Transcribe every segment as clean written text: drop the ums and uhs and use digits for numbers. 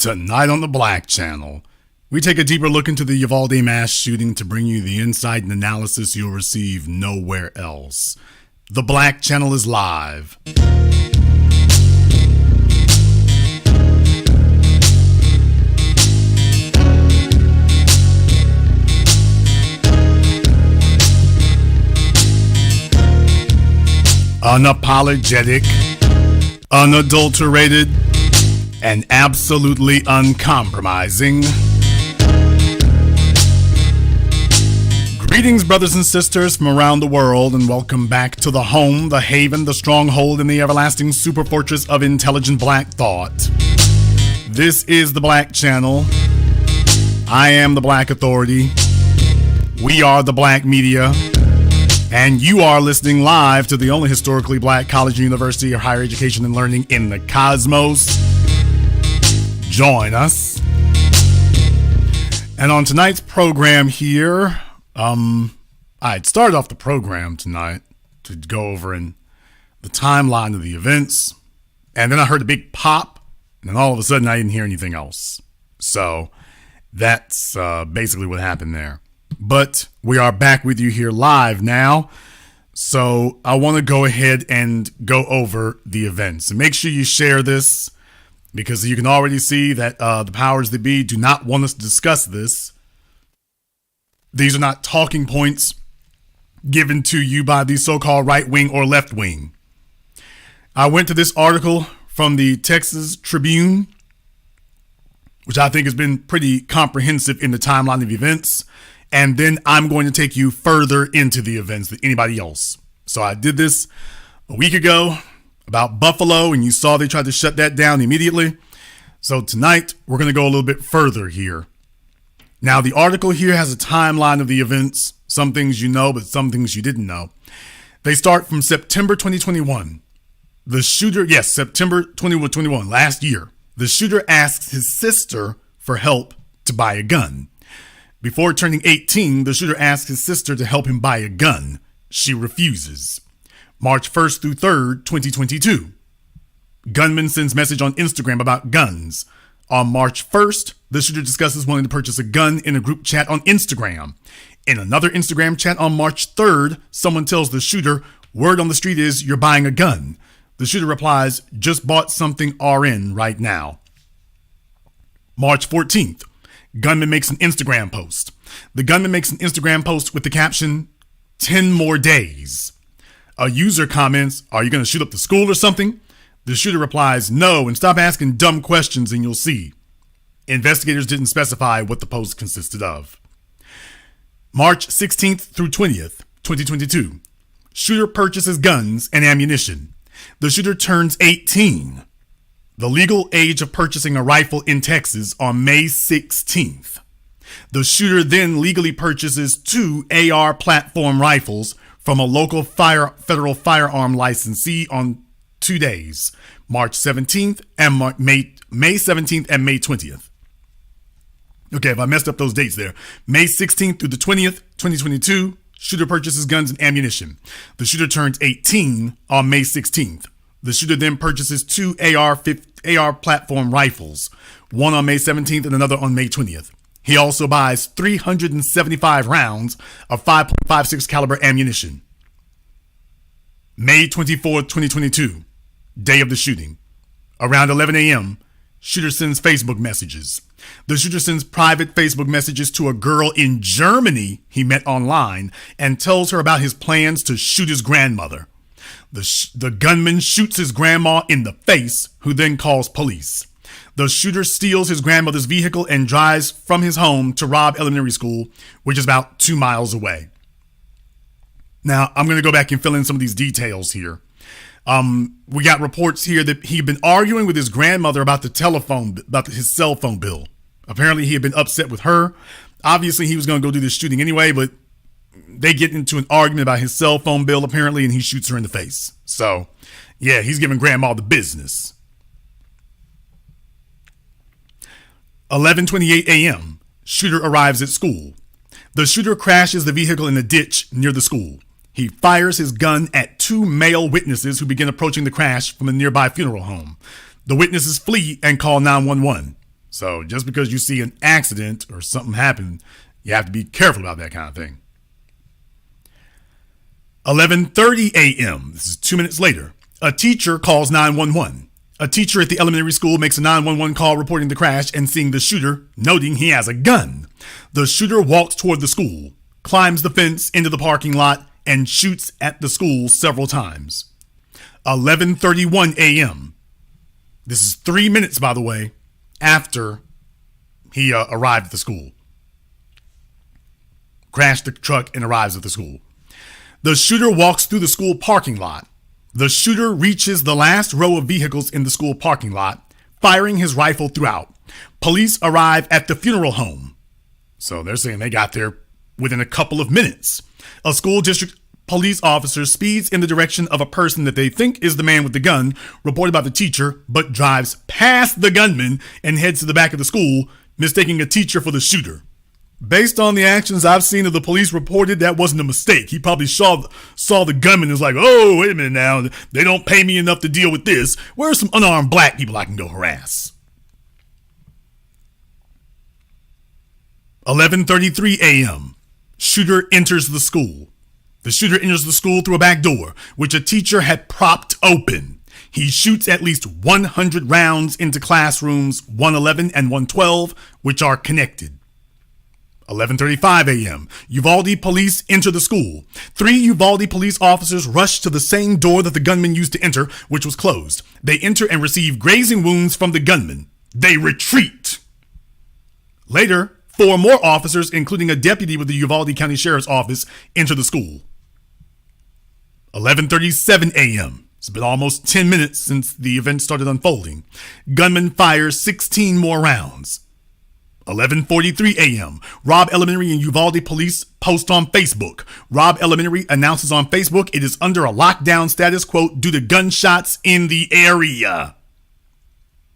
Tonight on the Black Channel, we take a deeper look into the Uvalde mass shooting to bring you the insight and analysis you'll receive nowhere else. The Black Channel is live. Unapologetic, unadulterated, and absolutely uncompromising. Greetings, brothers and sisters from around the world, and welcome back to the home, the haven, the stronghold, and the everlasting super fortress of intelligent black thought. This is the Black Channel. I am the Black Authority. We are the Black Media. And you are listening live to the only historically black college, university, or higher education and learning in the cosmos. Join us. And on tonight's program here, I'd started off the program tonight to go over in the timeline of the events. And then I heard a big pop, and then all of a sudden I didn't hear anything else. So that's basically what happened there. But we are back with you here live now. So I want to go ahead and go over the events. And make sure you share this, because you can already see that the powers that be do not want us to discuss this. These are not talking points given to you by the so-called right wing or left wing. I went to this article from the Texas Tribune, which I think has been pretty comprehensive in the timeline of events. And then I'm going to take you further into the events than anybody else. So I did this a week ago about Buffalo, and you saw they tried to shut that down immediately. So tonight, we're going to go a little bit further here. Now, the article here has a timeline of the events. Some things you know, but some things you didn't know. They start from September 2021. The shooter, yes, September 2021, last year. The shooter asks his sister for help to buy a gun. Before turning 18, the shooter asks his sister to help him buy a gun. She refuses. March 1st through 3rd, 2022. Gunman sends message on Instagram about guns. On March 1st, the shooter discusses wanting to purchase a gun in a group chat on Instagram. In another Instagram chat on March 3rd, someone tells the shooter, "Word on the street is you're buying a gun." The shooter replies, "Just bought something RN right now." March 14th. Gunman makes an Instagram post. The gunman makes an Instagram post with the caption, 10 more days. A user comments, "Are you going to shoot up the school or something?" The shooter replies, "No, and stop asking dumb questions and you'll see." Investigators didn't specify what the post consisted of. March 16th through 20th, 2022. Shooter purchases guns and ammunition. The shooter turns 18. The legal age of purchasing a rifle in Texas on May 16th. The shooter then legally purchases 2 AR platform rifles from a local federal firearm licensee on 2 days, March 17th and May 17th and May 20th. Okay, if I messed up those dates there. May 16th through the 20th, 2022, shooter purchases guns and ammunition. The shooter turns 18 on May 16th. The shooter then purchases 2 AR platform rifles, one on May 17th and another on May 20th. He also buys 375 rounds of 5.56 caliber ammunition. May 24th, 2022, day of the shooting. Around 11 a.m., shooter sends Facebook messages. The shooter sends private Facebook messages to a girl in Germany he met online and tells her about his plans to shoot his grandmother. The gunman shoots his grandma in the face, who then calls police. The shooter steals his grandmother's vehicle and drives from his home to Robb Elementary School, which is about 2 miles away. Now, I'm going to go back and fill in some of these details here. We got reports here that he'd been arguing with his grandmother about his cell phone bill. Apparently, he had been upset with her. Obviously, he was going to go do this shooting anyway, but they get into an argument about his cell phone bill, apparently, and he shoots her in the face. So, yeah, he's giving grandma the business. 11:28 a.m., shooter arrives at school. The shooter crashes the vehicle in a ditch near the school. He fires his gun at 2 male witnesses who begin approaching the crash from a nearby funeral home. The witnesses flee and call 911. So just because you see an accident or something happen, you have to be careful about that kind of thing. 11:30 a.m. This is 2 minutes later. A teacher calls 911. A teacher at the elementary school makes a 911 call reporting the crash and seeing the shooter, noting he has a gun. The shooter walks toward the school, climbs the fence into the parking lot, and shoots at the school several times. 11:31 a.m. This is 3 minutes, by the way, after he arrived at the school. Crashed the truck and arrives at the school. The shooter walks through the school parking lot. The shooter reaches the last row of vehicles in the school parking lot, firing his rifle throughout. Police arrive at the funeral home. So they're saying they got there within a couple of minutes. A school district police officer speeds in the direction of a person that they think is the man with the gun, reported by the teacher, but drives past the gunman and heads to the back of the school, mistaking a teacher for the shooter. Based on the actions I've seen of the police reported, that wasn't a mistake. He probably saw the gunman and was like, oh, wait a minute now. They don't pay me enough to deal with this. Where are some unarmed black people I can go harass? 11:33 a.m. Shooter enters the school. The shooter enters the school through a back door, which a teacher had propped open. He shoots at least 100 rounds into classrooms 111 and 112, which are connected. 11:35 a.m. Uvalde police enter the school. 3 Uvalde police officers rush to the same door that the gunman used to enter, which was closed. They enter and receive grazing wounds from the gunman. They retreat. Later, 4 more officers, including a deputy with the Uvalde County Sheriff's Office, enter the school. 11:37 a.m. It's been almost 10 minutes since the event started unfolding. Gunman fires 16 more rounds. 11:43 a.m. Robb Elementary and Uvalde police post on Facebook. Robb Elementary announces on Facebook it is under a lockdown status, quote, due to gunshots in the area.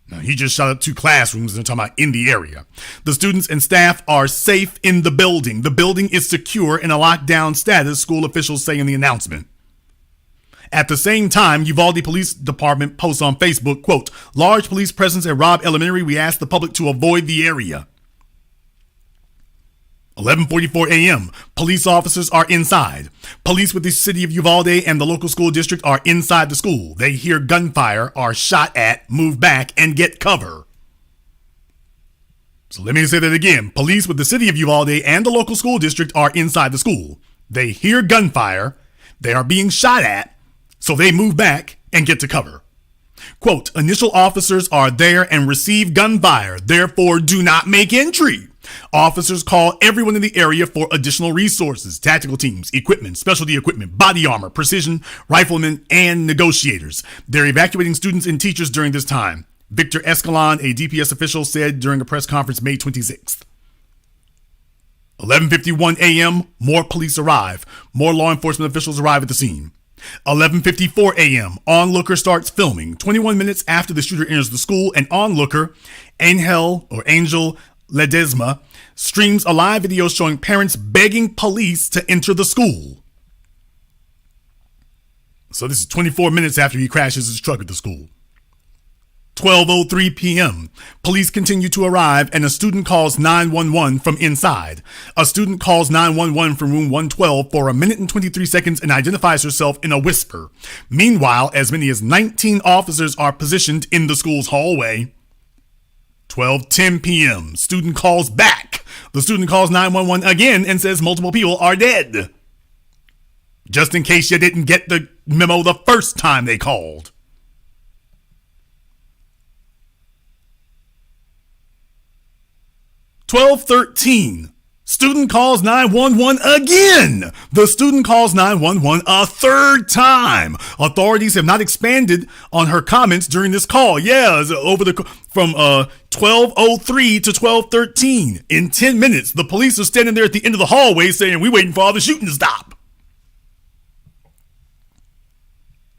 Now, he just shot up 2 classrooms and they're talking about in the area. The students and staff are safe in the building. The building is secure in a lockdown status, school officials say in the announcement. At the same time, Uvalde Police Department posts on Facebook, quote, large police presence at Robb Elementary. We ask the public to avoid the area. 11:44 a.m. Police officers are inside. Police with the city of Uvalde and the local school district are inside the school. They hear gunfire, are shot at, move back, and get cover. So let me say that again. Police with the city of Uvalde and the local school district are inside the school. They hear gunfire. They are being shot at, so they move back and get to cover. Quote, initial officers are there and receive gunfire, therefore do not make entry. Officers call everyone in the area for additional resources, tactical teams, equipment, specialty equipment, body armor, precision, riflemen, and negotiators. They're evacuating students and teachers during this time. Victor Escalon, a DPS official, said during a press conference May 26th. 11:51 a.m., more police arrive. More law enforcement officials arrive at the scene. 11:54 a.m., onlooker starts filming. 21 minutes after the shooter enters the school, an onlooker, Angel Ledesma, streams a live video showing parents begging police to enter the school. So this is 24 minutes after he crashes his truck at the school. 12:03 p.m. Police continue to arrive and a student calls 911 from inside. A student calls 911 from room 112 for 1 minute and 23 seconds and identifies herself in a whisper. Meanwhile, as many as 19 officers are positioned in the school's hallway. 12:10 p.m. Student calls back. The student calls 911 again and says multiple people are dead. Just in case you didn't get the memo the first time they called. 12:13. Student calls 911 again. The student calls 911 a third time. Authorities have not expanded on her comments during this call. Yeah, from 12:03 to 12:13. In 10 minutes, the police are standing there at the end of the hallway saying, "We're waiting for all the shooting to stop."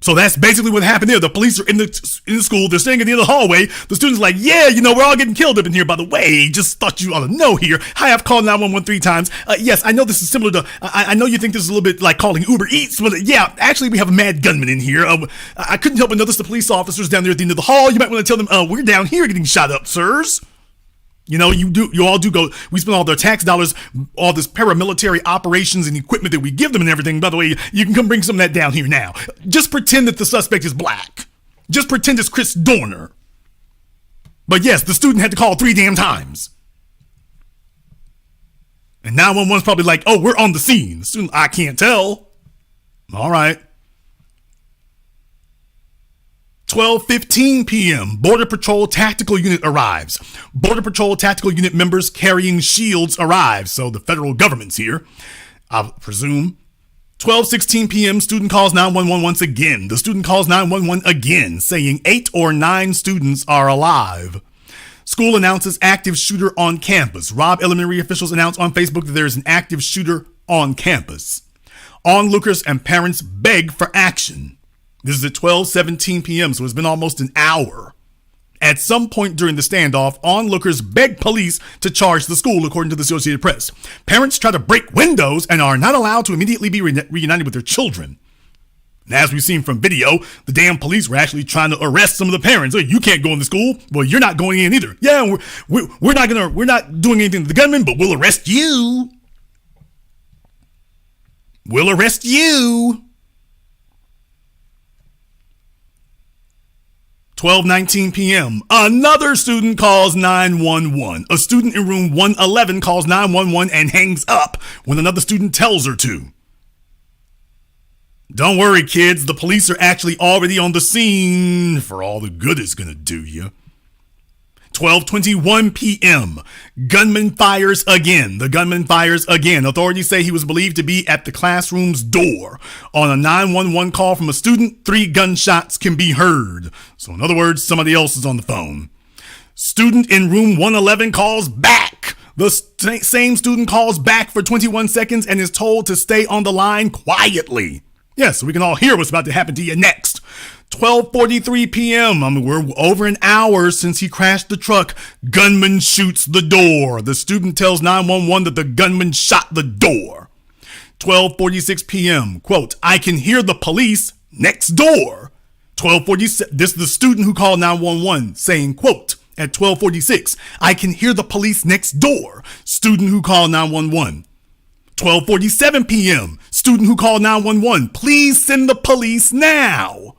So that's basically what happened there. The police are in the school. They're standing at the end of the hallway. The students are like, yeah, we're all getting killed up in here. By the way, just thought you ought to know here. Hi, I've called 911 3 times. Yes, I know this is similar to, I know you think this is a little bit like calling Uber Eats, but yeah, actually we have a mad gunman in here. I couldn't help but notice the police officers down there at the end of the hall. You might want to tell them, we're down here getting shot up, sirs. You all do go, we spend all their tax dollars, all this paramilitary operations and equipment that we give them and everything. By the way, you can come bring some of that down here now. Just pretend that the suspect is black. Just pretend it's Chris Dorner. But yes, the student had to call 3 damn times. And 911's probably like, oh, we're on the scene. The student, I can't tell. All right. 12:15 p.m. Border Patrol Tactical Unit arrives. Border Patrol Tactical Unit members carrying shields arrive. So the federal government's here, I presume. 12:16 p.m. Student calls 911 once again. The student calls 911 again, saying 8 or 9 students are alive. School announces active shooter on campus. Robb Elementary officials announce on Facebook that there is an active shooter on campus. Onlookers and parents beg for action. This is at 12:17 p.m., so it's been almost an hour. At some point during the standoff, onlookers beg police to charge the school, according to the Associated Press. Parents try to break windows and are not allowed to immediately be reunited with their children. And as we've seen from video, the damn police were actually trying to arrest some of the parents. Hey, you can't go in the school. Well, you're not going in either. Yeah, we're not doing anything to the gunman, but we'll arrest you. We'll arrest you. 12:19 p.m. Another student calls 911. A student in room 111 calls 911 and hangs up when another student tells her to. Don't worry, kids. The police are actually already on the scene for all the good it's going to do you. 12:21 p.m. Gunman fires again. The gunman fires again. Authorities say he was believed to be at the classroom's door. On a 911 call from a student, 3 gunshots can be heard. So in other words, somebody else is on the phone. Student in room 111 calls back. The same student calls back for 21 seconds and is told to stay on the line quietly. Yes, so we can all hear what's about to happen to you next. 12:43 p.m. We're over an hour since he crashed the truck. Gunman shoots the door. The student tells 911 that the gunman shot the door. 12:46 p.m. Quote, I can hear the police next door. 12:47. This is the student who called 911 saying, quote, at 12:46, I can hear the police next door. Student who called 911. 12:47 p.m. Student who called 911. Please send the police now.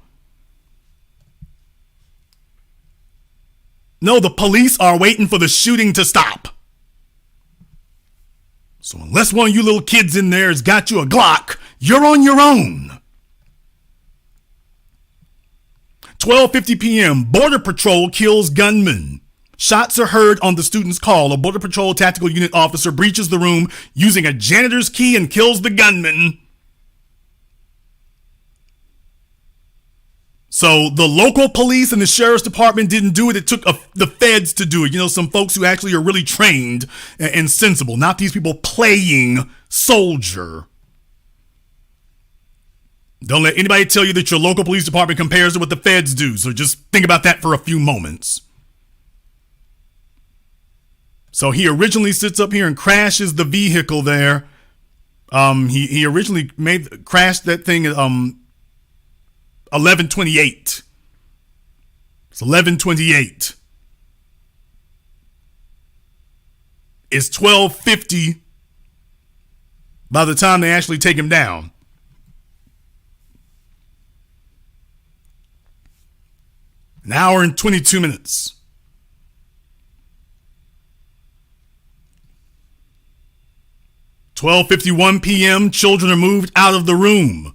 No, the police are waiting for the shooting to stop. So unless one of you little kids in there has got you a Glock, you're on your own. 12:50 p.m. Border Patrol kills gunman. Shots are heard on the student's call. A Border Patrol Tactical Unit officer breaches the room using a janitor's key and kills the gunman. So the local police and the sheriff's department didn't do it. It took the feds to do it. You know, some folks who actually are really trained and sensible, not these people playing soldier. Don't let anybody tell you that your local police department compares to what the feds do. So just think about that for a few moments. So he originally sits up here and crashes the vehicle there. He originally crashed that thing at 11:28. It's 11:28. It's 12:50 by the time they actually take him down. An hour and 22 minutes. 12:51 p.m. Children are moved out of the room.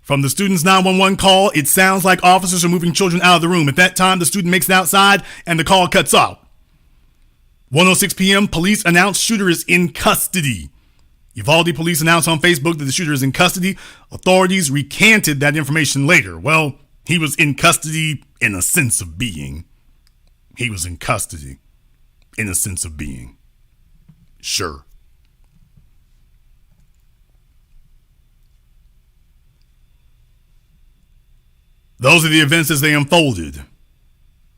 From the student's 911 call, it sounds like officers are moving children out of the room. At that time, the student makes it outside and the call cuts off. 1:06 p.m. Police announce shooter is in custody. Uvalde police announced on Facebook that the shooter is in custody. Authorities recanted that information later. Well, he was in custody in a sense of being. He was in custody in a sense of being. Sure. Those are the events as they unfolded.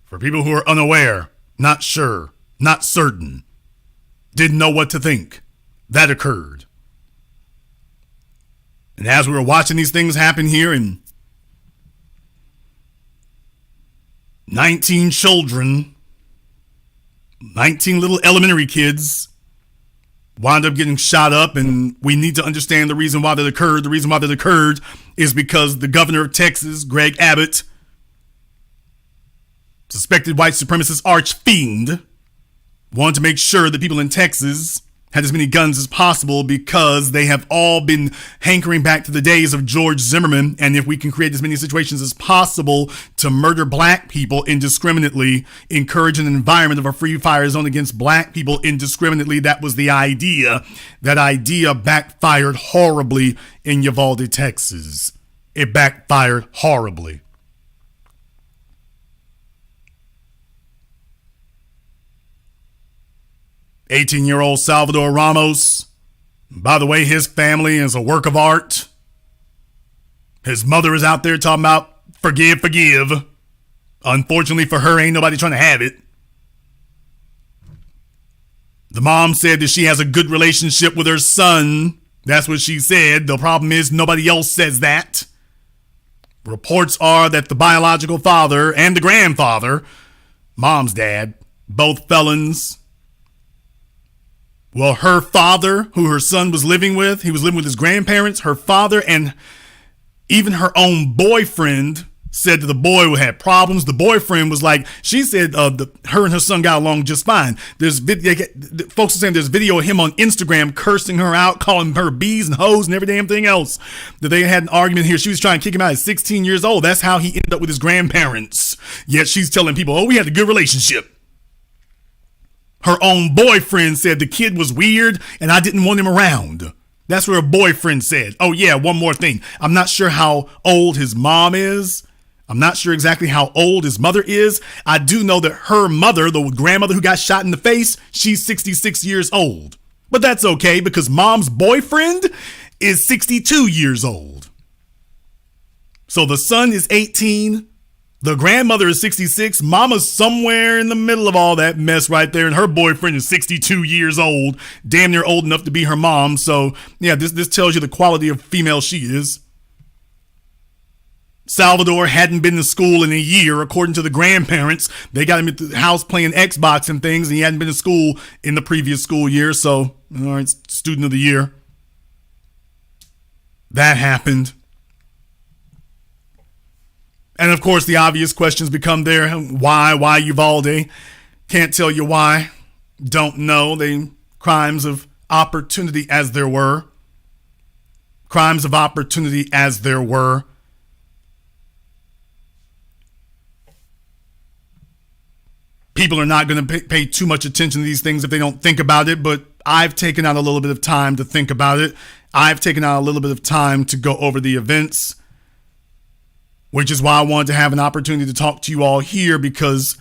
For people who are unaware, not sure, not certain, didn't know what to think, that occurred. And as we were watching these things happen here, and 19 children 19 little elementary kids wound up getting shot up, and we need to understand the reason why that occurred. The reason why that occurred is because the governor of Texas, Greg Abbott, suspected white supremacist arch fiend, wanted to make sure that people in Texas had as many guns as possible because they have all been hankering back to the days of George Zimmerman. And if we can create as many situations as possible to murder black people indiscriminately, encourage an environment of a free fire zone against black people indiscriminately, that was the idea. That idea backfired horribly in Uvalde, Texas. It backfired horribly. "18-year-old Salvador Ramos." By the way, his family is a work of art. His mother is out there talking about forgive, forgive. Unfortunately for her, ain't nobody trying to have it. The mom said that she has a good relationship with her son. That's what she said. The problem is nobody else says that. Reports are that the biological father and the grandfather, mom's dad, both felons. Well, her father, who her son was living with, he was living with his grandparents, her father, and even her own boyfriend said that the boy had problems. The boyfriend was like, she said her and her son got along just fine. Folks are saying there's video of him on Instagram cursing her out, calling her bees and hoes and every damn thing else. That they had an argument here. She was trying to kick him out at 16 years old. That's how he ended up with his grandparents. Yet she's telling people, oh, we had a good relationship. Her own boyfriend said the kid was weird and I didn't want him around. That's what her boyfriend said. Oh yeah, one more thing. I'm not sure how old his mom is. I'm not sure exactly how old his mother is. I do know that her mother, the grandmother who got shot in the face, she's 66 years old. But that's okay because mom's boyfriend is 62 years old. So the son is 18. The grandmother is 66. Mama's somewhere in the middle of all that mess right there. And her boyfriend is 62 years old. Damn near old enough to be her mom. So, yeah, this tells you the quality of female she is. Salvador hadn't been to school in a year, according to the grandparents. They got him at the house playing Xbox and things, and he hadn't been to school in the previous school year. So, all right, student of the year. That happened. And of course, the obvious questions become there. Why Uvalde? Can't tell you why. Don't know. They crimes of opportunity as there were. Crimes of opportunity as there were. People are not going to pay too much attention to these things if they don't think about it, but I've taken out a little bit of time to think about it. I've taken out a little bit of time to go over the events, which is why I wanted to have an opportunity to talk to you all here, because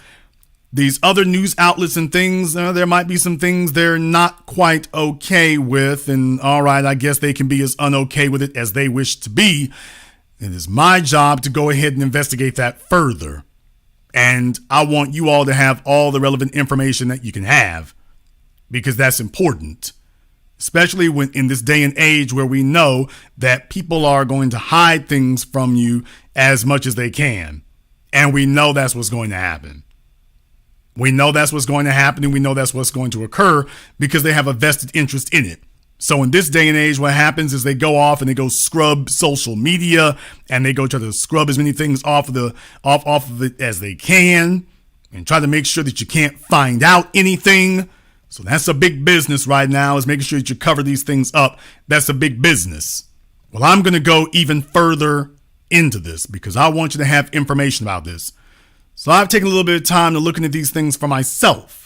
these other news outlets and things, there might be some things they're not quite okay with. And all right, I guess they can be as un-okay with it as they wish to be. It is my job to go ahead and investigate that further. And I want you all to have all the relevant information that you can have, because that's important. Especially when in this day and age where we know that people are going to hide things from you as much as they can. And we know that's what's going to happen. We know that's what's going to happen, and we know that's what's going to occur because they have a vested interest in it. So in this day and age, what happens is they go off and they go scrub social media, and they go try to scrub as many things off of it as they can, and try to make sure that you can't find out anything. So that's a big business right now, is making sure that you cover these things up. That's a big business. Well, I'm going to go even further into this because I want you to have information about this. So I've taken a little bit of time to look into these things for myself.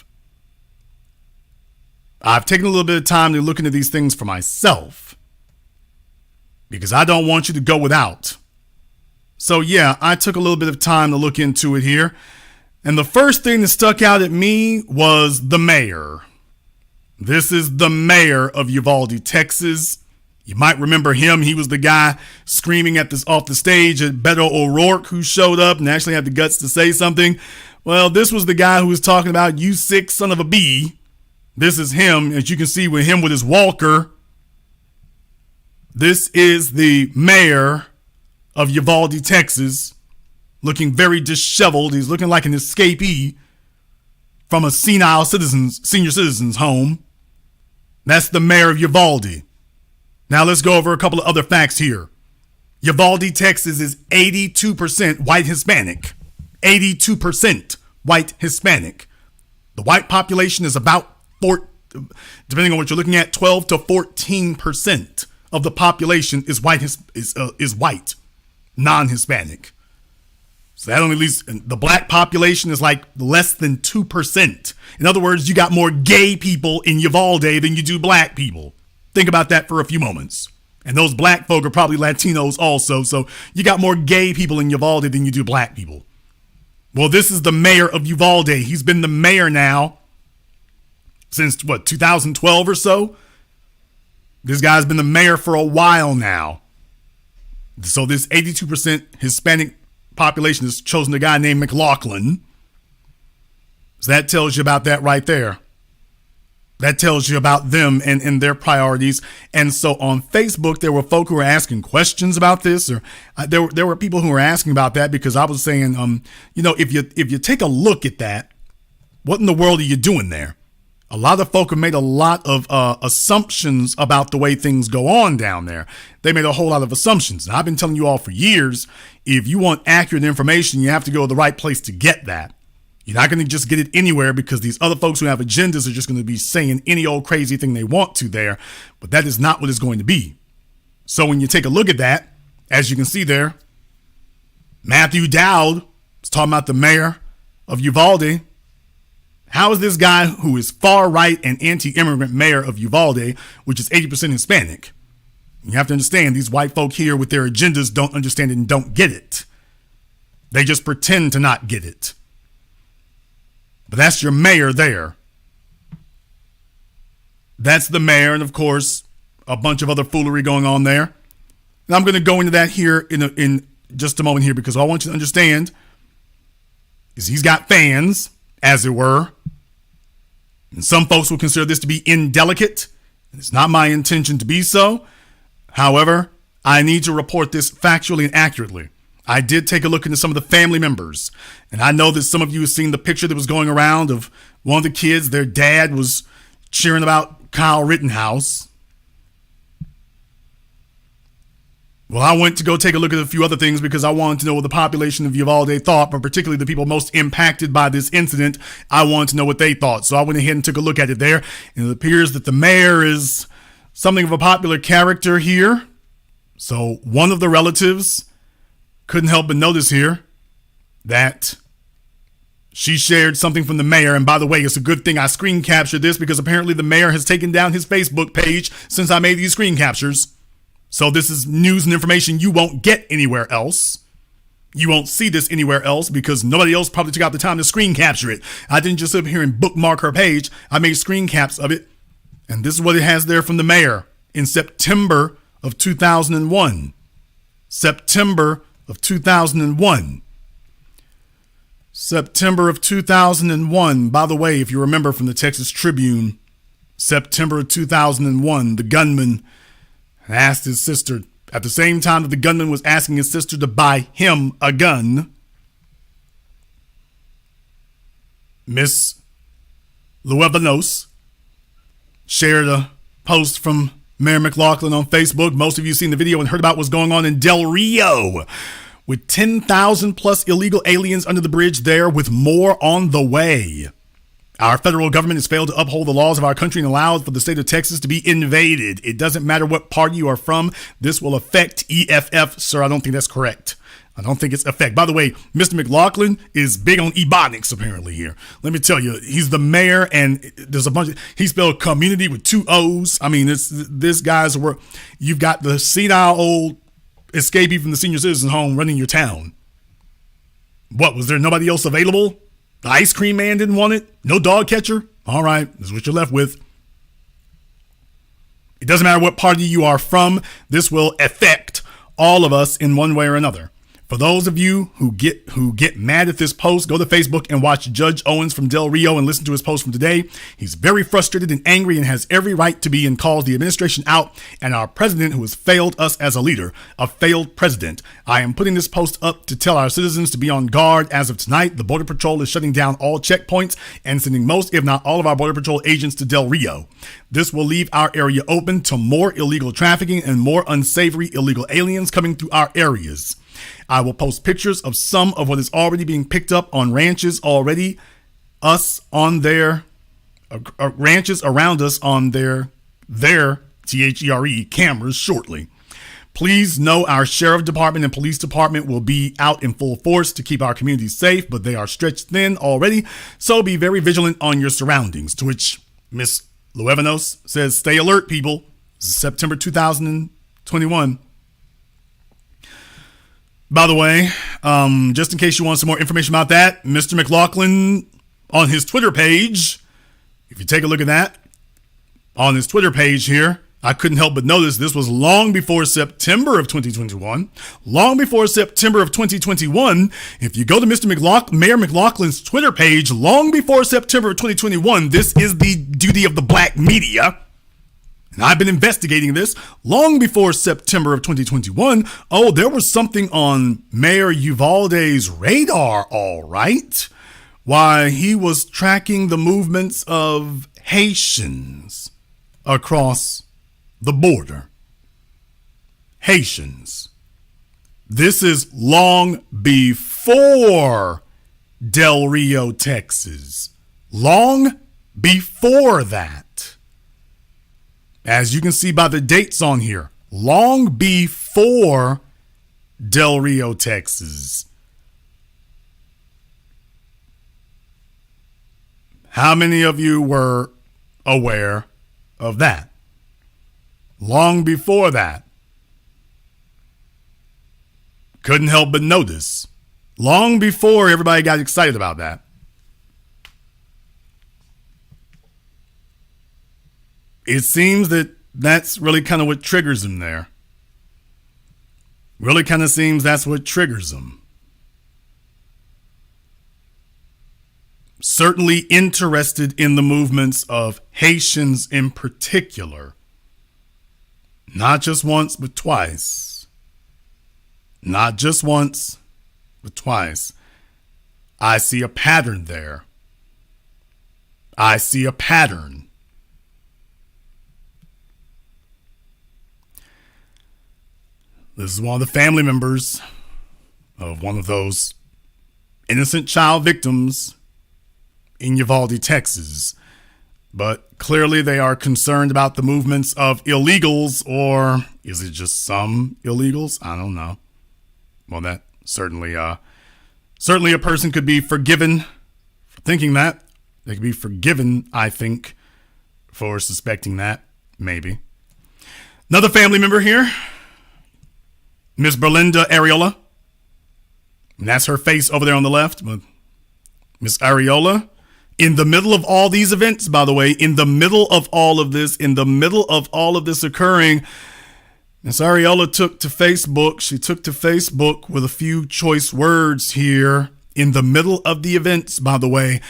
Because I don't want you to go without. So yeah, I took a little bit of time to look into it here. And the first thing that stuck out at me was the mayor. This is the mayor of Uvalde, Texas. You might remember him. He was the guy screaming at this off the stage at Beto O'Rourke, who showed up and actually had the guts to say something. Well, this was the guy who was talking about you sick son of a bee. This is him, as you can see with him with his walker. This is the mayor of Uvalde, Texas, looking very disheveled. He's looking like an escapee from a senile senior citizens home. That's the mayor of Uvalde. Now let's go over a couple of other facts here. Uvalde, Texas is 82% white Hispanic. 82% white Hispanic. The white population is about, depending on what you're looking at, 12 to 14% of the population is white, non-Hispanic. So that only leaves the black population is like less than 2%. In other words, you got more gay people in Uvalde than you do black people. Think about that for a few moments. And those black folk are probably Latinos also. So you got more gay people in Uvalde than you do black people. Well, this is the mayor of Uvalde. He's been the mayor now since 2012 or so. This guy's been the mayor for a while now. So this 82% Hispanic population has chosen a guy named McLaughlin. So that tells you about that right there. That tells you about them and their priorities. And so on Facebook, there were folk who were asking questions about this, or there were people who were asking about that because I was saying, if you take a look at that, what in the world are you doing there? A lot of folk have made a lot of assumptions about the way things go on down there. They made a whole lot of assumptions. And I've been telling you all for years, if you want accurate information, you have to go to the right place to get that. You're not going to just get it anywhere because these other folks who have agendas are just going to be saying any old crazy thing they want to there. But that is not what it's going to be. So when you take a look at that, as you can see there, Matthew Dowd is talking about the mayor of Uvalde. How is this guy who is far right and anti-immigrant mayor of Uvalde, which is 80% Hispanic? You have to understand these white folk here with their agendas don't understand it and don't get it. They just pretend to not get it. But that's your mayor there. That's the mayor, and of course, a bunch of other foolery going on there. And I'm going to go into that here in just a moment here because all I want you to understand is he's got fans, as it were. And some folks will consider this to be indelicate. It's not my intention to be so. However, I need to report this factually and accurately. I did take a look into some of the family members, and I know that some of you have seen the picture that was going around of one of the kids. Their dad was cheering about Kyle Rittenhouse. Well, I went to go take a look at a few other things because I wanted to know what the population of Uvalde thought, but particularly the people most impacted by this incident. I wanted to know what they thought. So I went ahead and took a look at it there, and it appears that the mayor is something of a popular character here. So one of the relatives couldn't help but notice here that she shared something from the mayor. And by the way, it's a good thing I screen captured this because apparently the mayor has taken down his Facebook page since I made these screen captures. So this is news and information you won't get anywhere else. You won't see this anywhere else because nobody else probably took out the time to screen capture it. I didn't just sit here and bookmark her page. I made screen caps of it. And this is what it has there from the mayor in September of 2001. September of 2001. September of 2001. By the way, if you remember from the Texas Tribune, September of 2001, the gunman asked his sister, at the same time that the gunman was asking his sister to buy him a gun, Miss Luevanos shared a post from Mayor McLaughlin on Facebook. Most of you seen the video and heard about what's going on in Del Rio with 10,000 plus illegal aliens under the bridge there with more on the way. Our federal government has failed to uphold the laws of our country and allowed for the state of Texas to be invaded. It doesn't matter what party you are from. This will affect EFF. Sir, I don't think that's correct. I don't think it's effect. By the way, Mr. McLaughlin is big on ebonics apparently here. Let me tell you, he's the mayor and there's a bunch of, he spelled community with 2 O's. I mean, this guy's work. You've got the senile old escapee from the senior citizen home running your town. What, was there nobody else available? The ice cream man didn't want it? No dog catcher? All right, this is what you're left with. It doesn't matter what party you are from. This will affect all of us in one way or another. For those of you who get mad at this post, go to Facebook and watch Judge Owens from Del Rio and listen to his post from today. He's very frustrated and angry and has every right to be, and calls the administration out and our president, who has failed us as a leader, a failed president. I am putting this post up to tell our citizens to be on guard. As of tonight, the Border Patrol is shutting down all checkpoints and sending most, if not all, of our Border Patrol agents to Del Rio. This will leave our area open to more illegal trafficking and more unsavory illegal aliens coming through our areas. I will post pictures of some of what is already being picked up on ranches already, us on their ranches around us on their THERE cameras shortly. Please know our sheriff department and police department will be out in full force to keep our communities safe, but they are stretched thin already, so be very vigilant on your surroundings. To which Miss Luevanos says, stay alert, people. This is September 2021. By the way, just in case you want some more information about that, Mr. McLaughlin on his Twitter page, if you take a look at that, on his Twitter page here, I couldn't help but notice this was long before September of 2021. Long before September of 2021, if you go to Mayor McLaughlin's Twitter page, long before September of 2021, this is the duty of the black media. And I've been investigating this long before September of 2021. Oh, there was something on Mayor Uvalde's radar, all right. Why, he was tracking the movements of Haitians across the border. Haitians. This is long before Del Rio, Texas. Long before that. As you can see by the dates on here, long before Del Rio, Texas. How many of you were aware of that? Long before that. Couldn't help but notice. Long before everybody got excited about that. It seems that that's really kind of what triggers him there. Really kind of seems that's what triggers him. Certainly interested in the movements of Haitians in particular. Not just once, but twice. Not just once, but twice. I see a pattern there. I see a pattern. This is one of the family members of one of those innocent child victims in Uvalde, Texas. But clearly they are concerned about the movements of illegals, or is it just some illegals? I don't know. Well, that certainly a person could be forgiven for thinking that. They could be forgiven, I think, for suspecting that, maybe. Another family member here. Miss Berlinda Areola. And that's her face over there on the left. But Miss Areola, in the middle of all these events, by the way, in the middle of all of this occurring, Miss Areola took to Facebook. She took to Facebook with a few choice words here in the middle of the events, by the way.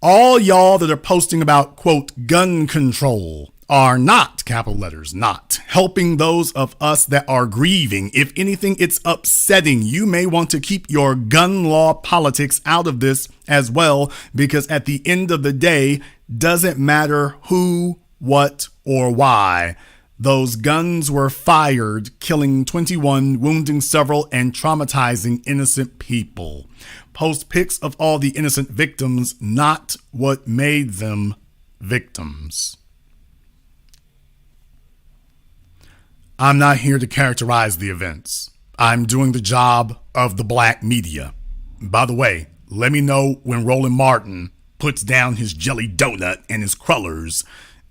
All y'all that are posting about, quote, gun control are not, capital letters, not helping those of us that are grieving. If anything, it's upsetting. You may want to keep your gun law politics out of this as well, because at the end of the day, doesn't matter who, what, or why. Those guns were fired, killing 21, wounding several, and traumatizing innocent people. Post pics of all the innocent victims, not what made them victims. I'm not here to characterize the events. I'm doing the job of the black media. By the way, let me know when Roland Martin puts down his jelly donut and his crullers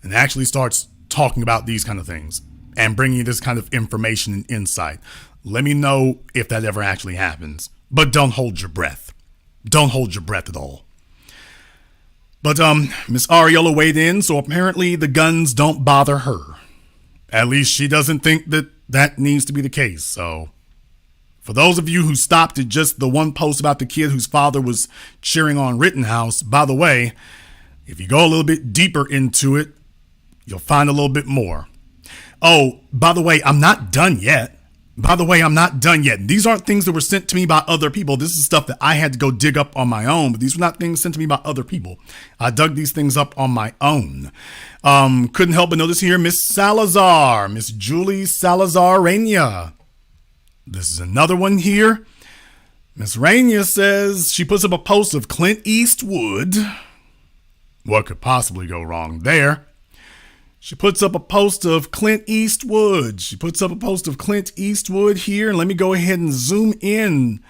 and actually starts talking about these kind of things and bringing you this kind of information and insight. Let me know if that ever actually happens. But don't hold your breath. Don't hold your breath at all. But Miss Areola weighed in, so apparently the guns don't bother her. At least she doesn't think that needs to be the case. So For those of you who stopped at just the one post about the kid whose father was cheering on Rittenhouse, by the way, if you go a little bit deeper into it, you'll find a little bit more. Oh, by the way, I'm not done yet. These aren't things that were sent to me by other people. This is stuff that I had to go dig up on my own, but these were not things sent to me by other people. I dug these things up on my own. Couldn't help but notice here, Miss Salazar, Miss Julie Salazar Reina. This is another one here. Miss Reina says she puts up a post of Clint Eastwood. What could possibly go wrong there? She puts up a post of Clint Eastwood. Here. And let me go ahead and zoom in.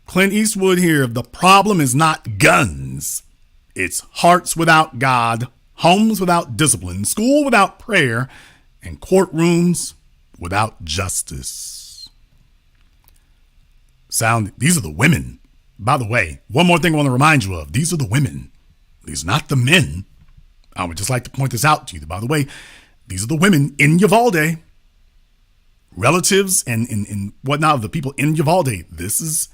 Clint Eastwood here. The problem is not guns. It's hearts without God, homes without discipline, school without prayer, and courtrooms without justice. These are the women. By the way, one more thing I want to remind you of. These are the women. These are not the men. I would just like to point this out to you. By the way, these are the women in Uvalde, relatives and whatnot of the people in Uvalde. This is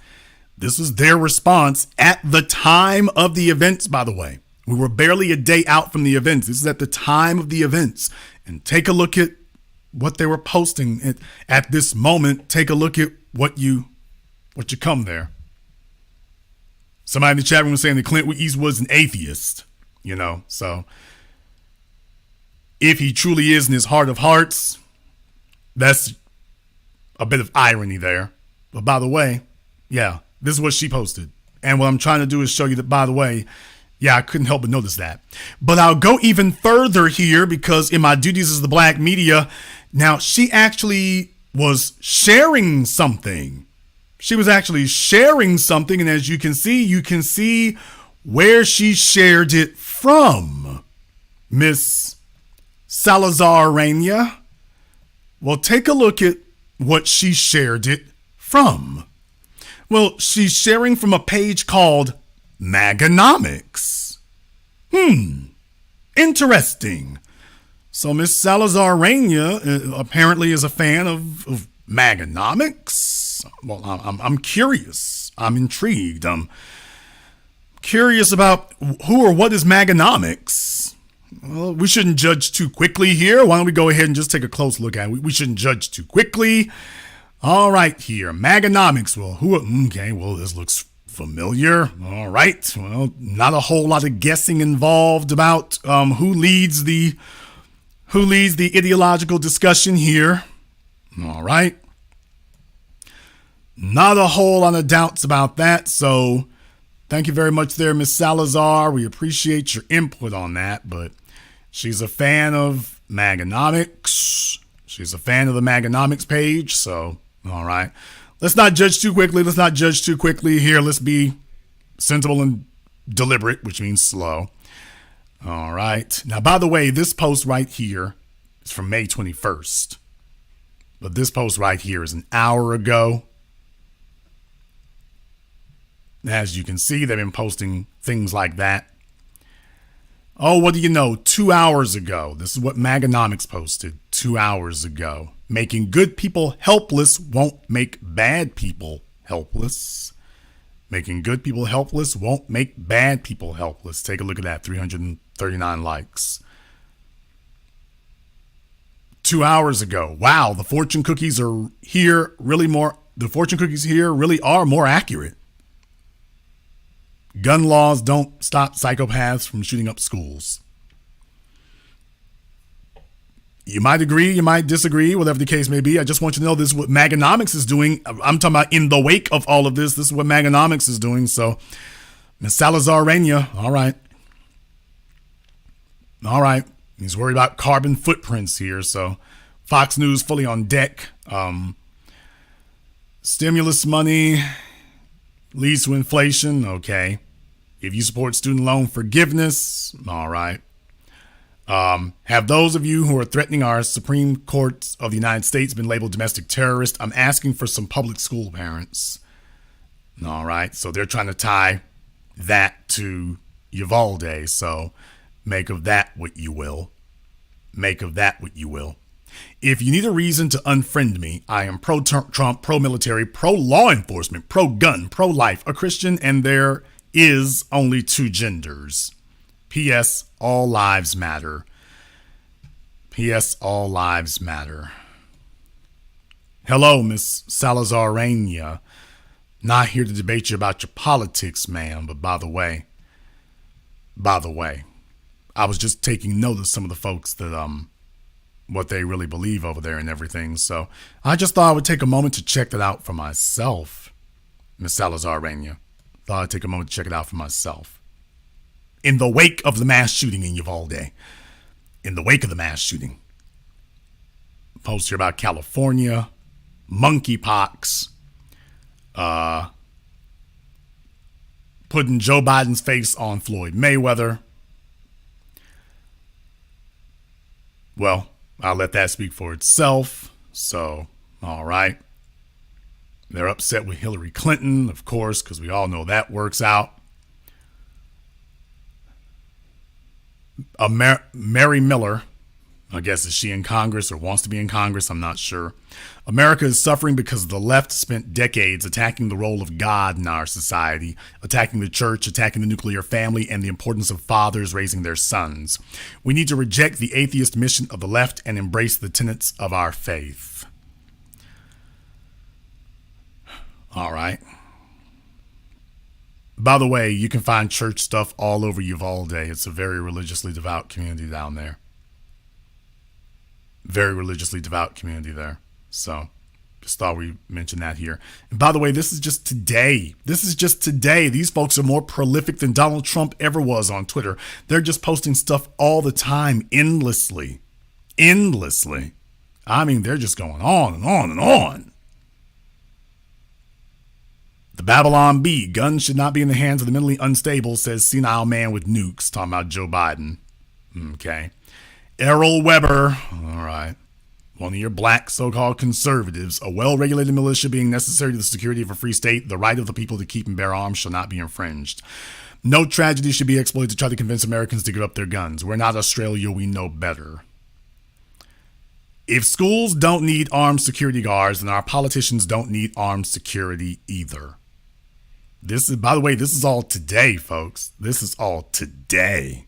their response at the time of the events, by the way. We were barely a day out from the events. This is at the time of the events. And take a look at what they were posting at this moment. Take a look at what you come there. Somebody in the chat room was saying that Clint Eastwood's an atheist, so if he truly is in his heart of hearts, that's a bit of irony there. But by the way, yeah, this is what she posted. And what I'm trying to do is show you that, by the way, yeah, I couldn't help but notice that. But I'll go even further here because in my duties as the black media, now she actually was sharing something. And as you can see where she shared it from. Miss Salazar Reina. Well, take a look at what she shared it from. Well, she's sharing from a page called Maganomics. Interesting. So Miss Salazar Reina apparently is a fan of Maganomics. Well, I'm curious. I'm intrigued. I'm curious about who or what is Maganomics. Well, we shouldn't judge too quickly here. Why don't we go ahead and just take a close look at it? We shouldn't judge too quickly. All right, here, Maganomics. Well, this looks familiar. All right. Well, not a whole lot of guessing involved about who leads the ideological discussion here. All right. Not a whole lot of doubts about that. So thank you very much there, Miss Salazar. We appreciate your input on that. But she's a fan of Maganomics. She's a fan of the Maganomics page. So, all right. Let's not judge too quickly. Here. Let's be sensible and deliberate, which means slow. All right. Now, by the way, this post right here is from May 21st. But this post right here is an hour ago. As you can see, they've been posting things like that. Oh, what do you know? 2 hours ago. This is what Maganomics posted 2 hours ago. Making good people helpless won't make bad people helpless. Making good people helpless won't make bad people helpless. Take a look at that. 339 likes. 2 hours ago. Wow, the fortune cookies are here really more. The fortune cookies here really are more accurate. Gun laws don't stop psychopaths from shooting up schools. You might agree, you might disagree, whatever the case may be. I just want you to know this is what Maganomics is doing. I'm talking about in the wake of all of this. This is what Maganomics is doing. So, Ms. Salazar Reina, all right. He's worried about carbon footprints here. So, Fox News fully on deck. Stimulus money leads to inflation. Okay. If you support student loan forgiveness, all right. Have those of you who are threatening our Supreme Court of the United States been labeled domestic terrorist? I'm asking for some public school parents. All right. So they're trying to tie that to Uvalde. So make of that what you will. If you need a reason to unfriend me, I am pro-Trump, pro-military, pro-law enforcement, pro-gun, pro-life, a Christian, and there is only two genders. P.S. All lives matter. P.S. All lives matter. Hello, Miss Salazarania. Not here to debate you about your politics, ma'am, but by the way, I was just taking note of some of the folks that, what they really believe over there and everything. So I just thought I would take a moment to check that out for myself. Miss Salazar-Rania. Thought I'd take a moment to check it out for myself. In the wake of the mass shooting in Uvalde. In the wake of the mass shooting. Post here about California. Monkeypox. Putting Joe Biden's face on Floyd Mayweather. Well, I'll let that speak for itself. So, all right. They're upset with Hillary Clinton, of course, because we all know that works out. Mary Miller, I guess, is she in Congress or wants to be in Congress? I'm not sure. America is suffering because the left spent decades attacking the role of God in our society, attacking the church, attacking the nuclear family, and the importance of fathers raising their sons. We need to reject the atheist mission of the left and embrace the tenets of our faith. All right. By the way, you can find church stuff all over Uvalde. It's a very religiously devout community down there. Very religiously devout community there. So just thought we mentioned that here. And by the way, this is just today. These folks are more prolific than Donald Trump ever was on Twitter. They're just posting stuff all the time, endlessly. I mean, they're just going on and on and on. The Babylon Bee, guns should not be in the hands of the mentally unstable, says senile man with nukes, talking about Joe Biden. Okay. Errol Weber, all right, one of your black so-called conservatives, a well-regulated militia being necessary to the security of a free state, the right of the people to keep and bear arms shall not be infringed. No tragedy should be exploited to try to convince Americans to give up their guns. We're not Australia, we know better. If schools don't need armed security guards, then our politicians don't need armed security either. This is, by the way, this is all today, folks. This is all today.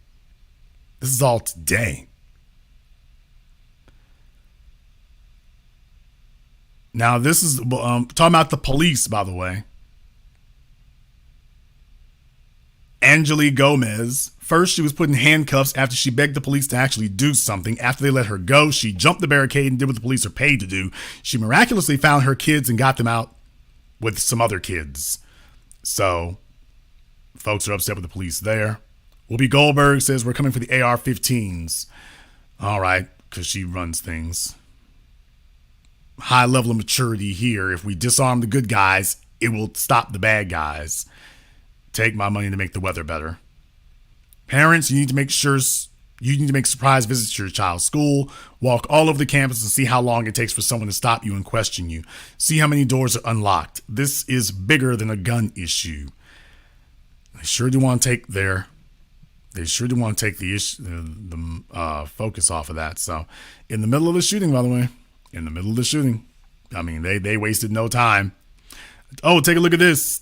Now, this is talking about the police, by the way. Angeli Gomez. First, she was put in handcuffs after she begged the police to actually do something. After they let her go, she jumped the barricade and did what the police are paid to do. She miraculously found her kids and got them out with some other kids. So, folks are upset with the police there. Whoopi Goldberg says we're coming for the AR-15s. All right, because she runs things. High level of maturity here. If we disarm the good guys, it will stop the bad guys. Take my money to make the weather better. Parents, you need to make surprise visits to your child's school. Walk all over the campus and see how long it takes for someone to stop you and question you. See how many doors are unlocked. This is bigger than a gun issue. They sure do want to take the issue, the focus off of that. So, in the middle of the shooting, by the way, I mean, they wasted no time. Oh, take a look at this.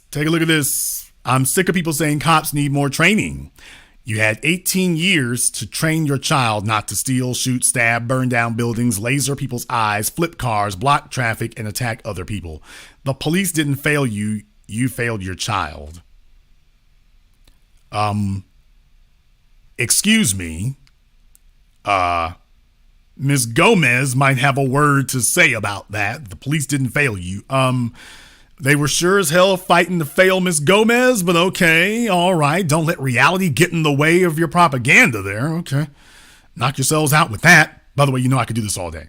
I'm sick of people saying cops need more training. You had 18 years to train your child not to steal, shoot, stab, burn down buildings, laser people's eyes, flip cars, block traffic, and attack other people. The police didn't fail you. You failed your child. Excuse me. Ms. Gomez might have a word to say about that. The police didn't fail you. They were sure as hell fighting to fail Ms. Gomez, but okay, all right. Don't let reality get in the way of your propaganda there. Okay. Knock yourselves out with that. By the way, you know I could do this all day.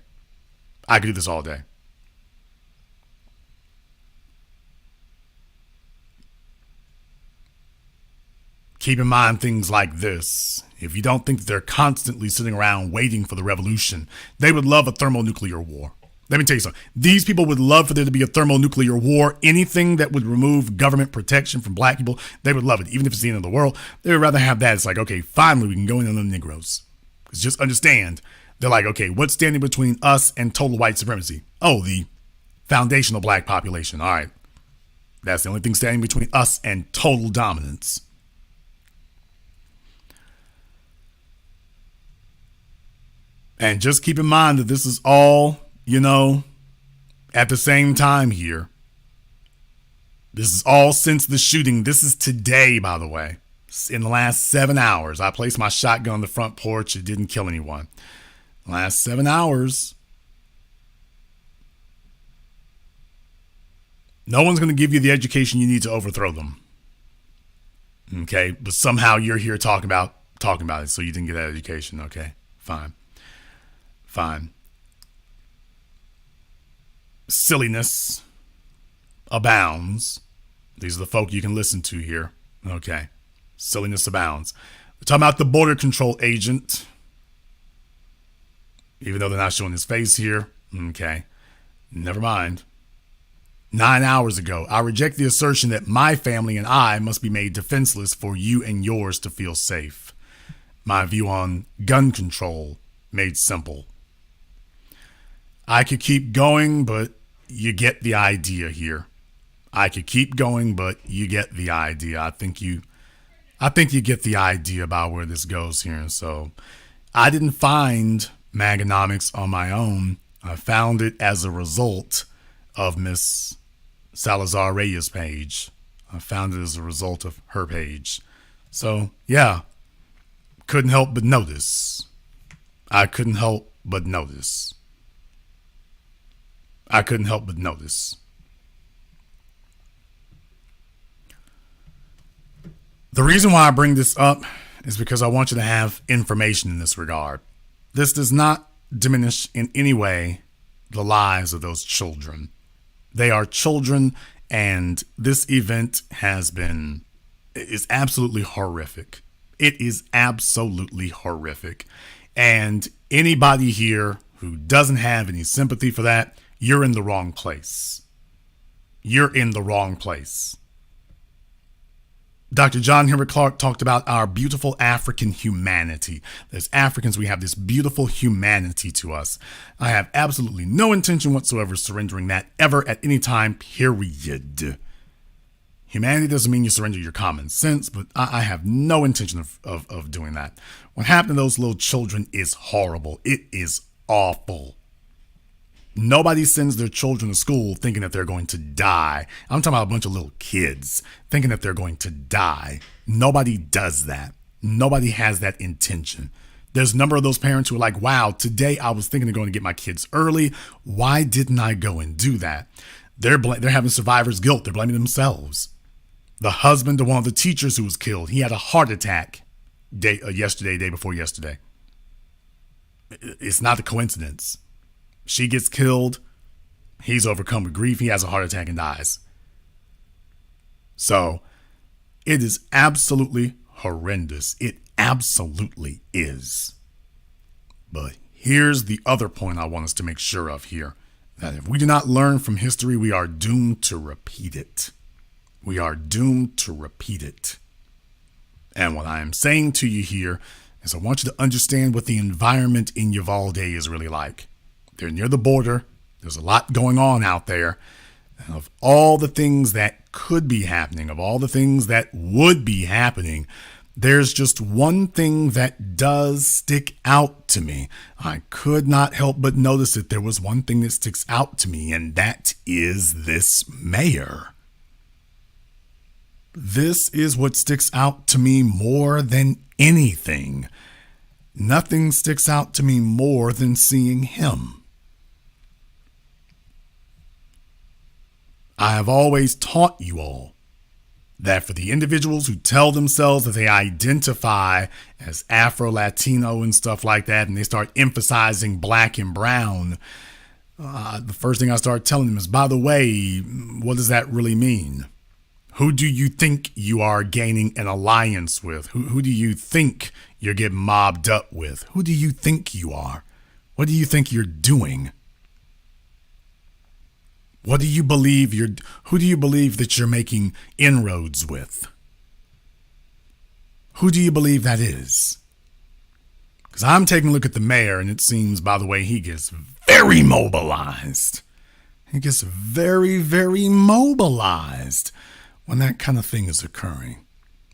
Keep in mind things like this. If you don't think that they're constantly sitting around waiting for the revolution, they would love a thermonuclear war. Let me tell you something. These people would love for there to be a thermonuclear war. Anything that would remove government protection from black people, they would love it. Even if it's the end of the world, they would rather have that. It's like, okay, finally we can go in on the Negroes. Because just understand, They're like, okay, what's standing between us and total white supremacy? Oh, the foundational black population. All right. That's the only thing standing between us and total dominance. And just keep in mind that this is all, at the same time here. This is all since the shooting. This is today, by the way. In the last 7 hours, I placed my shotgun on the front porch. It didn't kill anyone. Last 7 hours. No one's going to give you the education you need to overthrow them. Okay, but somehow you're here talking about it, so you didn't get that education. Okay, fine. Silliness abounds. These are the folk you can listen to here. Okay, silliness abounds. We're talking about the border control agent, even though they're not showing his face here. Okay, never mind. 9 hours ago, I reject the assertion that my family and I must be made defenseless for you and yours to feel safe. My view on gun control made simple. I could keep going, but you get the idea here. I could keep going, but you get the idea. I think you get the idea about where this goes here. And so I didn't find Maganomics on my own. I found it as a result of Miss Salazar Reyes' page. I found it as a result of her page. So, yeah, couldn't help but notice. I couldn't help but notice. The reason why I bring this up is because I want you to have information in this regard. This does not diminish in any way the lives of those children. They are children, and this event is absolutely horrific. It is absolutely horrific. And anybody here who doesn't have any sympathy for that, you're in the wrong place. You're in the wrong place. Dr. John Henrik Clarke talked about our beautiful African humanity. As Africans, we have this beautiful humanity to us. I have absolutely no intention whatsoever surrendering that ever at any time, period. Humanity doesn't mean you surrender your common sense, but I have no intention of doing that. What happened to those little children is horrible. It is awful. Nobody sends their children to school thinking that they're going to die. I'm talking about a bunch of little kids thinking that they're going to die. Nobody does that. Nobody has that intention. There's a number of those parents who are like, wow, today I was thinking of going to get my kids early. Why didn't I go and do that? They're having survivor's guilt. They're blaming themselves. The husband of one of the teachers who was killed, he had a heart attack day before yesterday. It's not a coincidence. She gets killed. He's overcome with grief. He has a heart attack and dies. So it is absolutely horrendous. It absolutely is. But here's the other point I want us to make sure of here. That if we do not learn from history, we are doomed to repeat it. We are doomed to repeat it. And what I am saying to you here is I want you to understand what the environment in Uvalde is really like. They're near the border. There's a lot going on out there. And of all the things that could be happening, of all the things that would be happening, there's just one thing that does stick out to me. I could not help but notice that there was one thing that sticks out to me, and that is this mayor. This is what sticks out to me more than anything. Nothing sticks out to me more than seeing him. I have always taught you all that for the individuals who tell themselves that they identify as Afro-Latino and stuff like that, and they start emphasizing black and brown, the first thing I start telling them is, by the way, what does that really mean? Who do you think you are gaining an alliance with? Who do you think you're getting mobbed up with? Who do you think you are? What do you think you're doing? Who do you believe that you're making inroads with? Who do you believe that is? Because Because I'm taking a look at the mayor, and it seems, by the way, he gets very mobilized. He gets very, very mobilized when that kind of thing is occurring.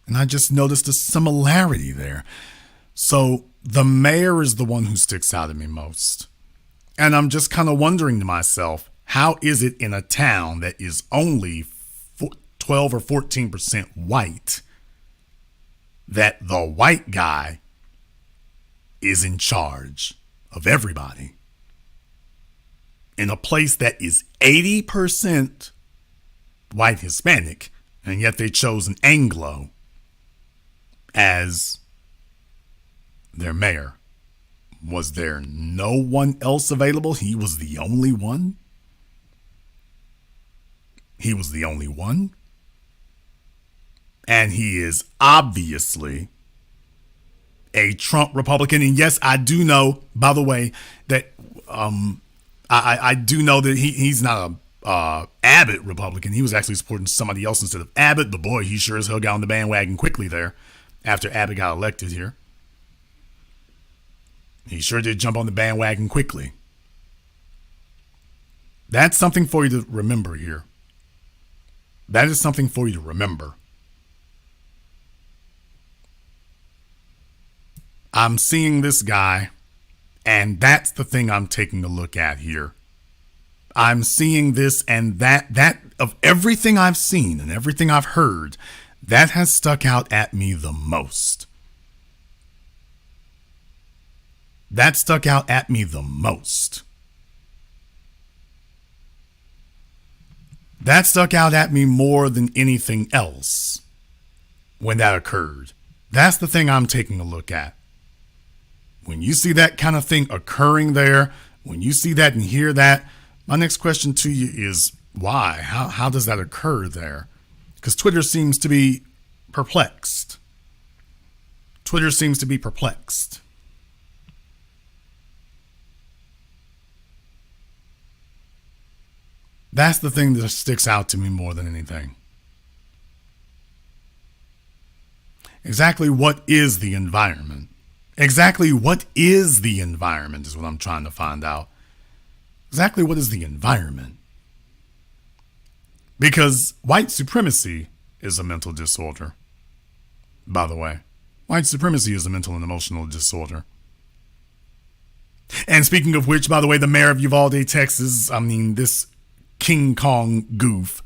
And I just noticed a similarity there. So the mayor is the one who sticks out at me most. And I'm just kind of wondering to myself, how is it in a town that is only 12 or 14% white that the white guy is in charge of everybody? In a place that is 80% white Hispanic, and yet they chose an Anglo as their mayor. Was there no one else available? He was the only one? He was the only one? And he is obviously a Trump Republican. And yes, I do know, by the way, that I do know that he's not a Abbott Republican. He was actually supporting somebody else instead of Abbott. But boy, he sure as hell got on the bandwagon quickly there after Abbott got elected here. He sure did jump on the bandwagon quickly. That's something for you to remember here. That is something for you to remember. I'm seeing this guy, and that's the thing I'm taking a look at here. I'm seeing this, and that of everything I've seen and everything I've heard, that has stuck out at me the most. That stuck out at me the most. That stuck out at me more than anything else when that occurred. That's the thing I'm taking a look at. When you see that kind of thing occurring there, when you see that and hear that, my next question to you is why? How does that occur there? Because Twitter seems to be perplexed. Twitter seems to be perplexed. That's the thing that sticks out to me more than anything. Exactly what is the environment? Exactly what is the environment is what I'm trying to find out. Exactly what is the environment? Because white supremacy is a mental disorder. By the way, white supremacy is a mental and emotional disorder. And speaking of which, by the way, the mayor of Uvalde, Texas, this King Kong goof,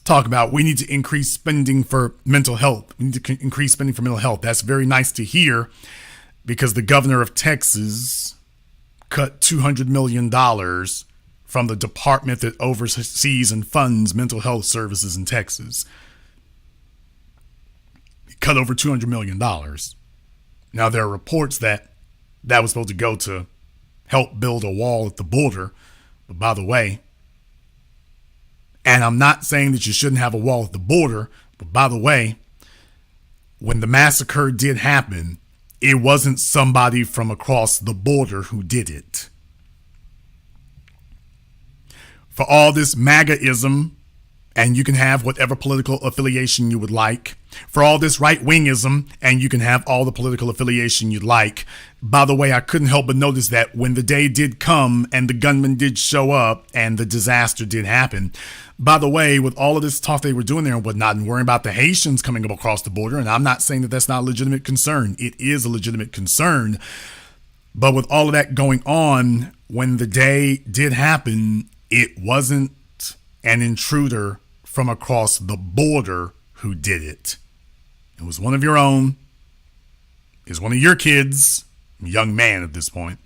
talk about we need to increase spending for mental health. We need to increase spending for mental health. That's very nice to hear because the governor of Texas cut $200 million from the department that oversees and funds mental health services in Texas. He cut over $200 million. Now, there are reports that was supposed to go to help build a wall at the border. But by the way, and I'm not saying that you shouldn't have a wall at the border, but by the way, when the massacre did happen, it wasn't somebody from across the border who did it. For all this MAGA-ism, and you can have whatever political affiliation you would like. For all this right-wingism, and you can have all the political affiliation you'd like. By the way, I couldn't help but notice that when the day did come and the gunman did show up and the disaster did happen, by the way, with all of this talk they were doing there and whatnot and worrying about the Haitians coming up across the border, and I'm not saying that that's not a legitimate concern. It is a legitimate concern. But with all of that going on, when the day did happen, it wasn't an intruder from across the border who did it. It was one of your own. It was one of your kids, young man at this point.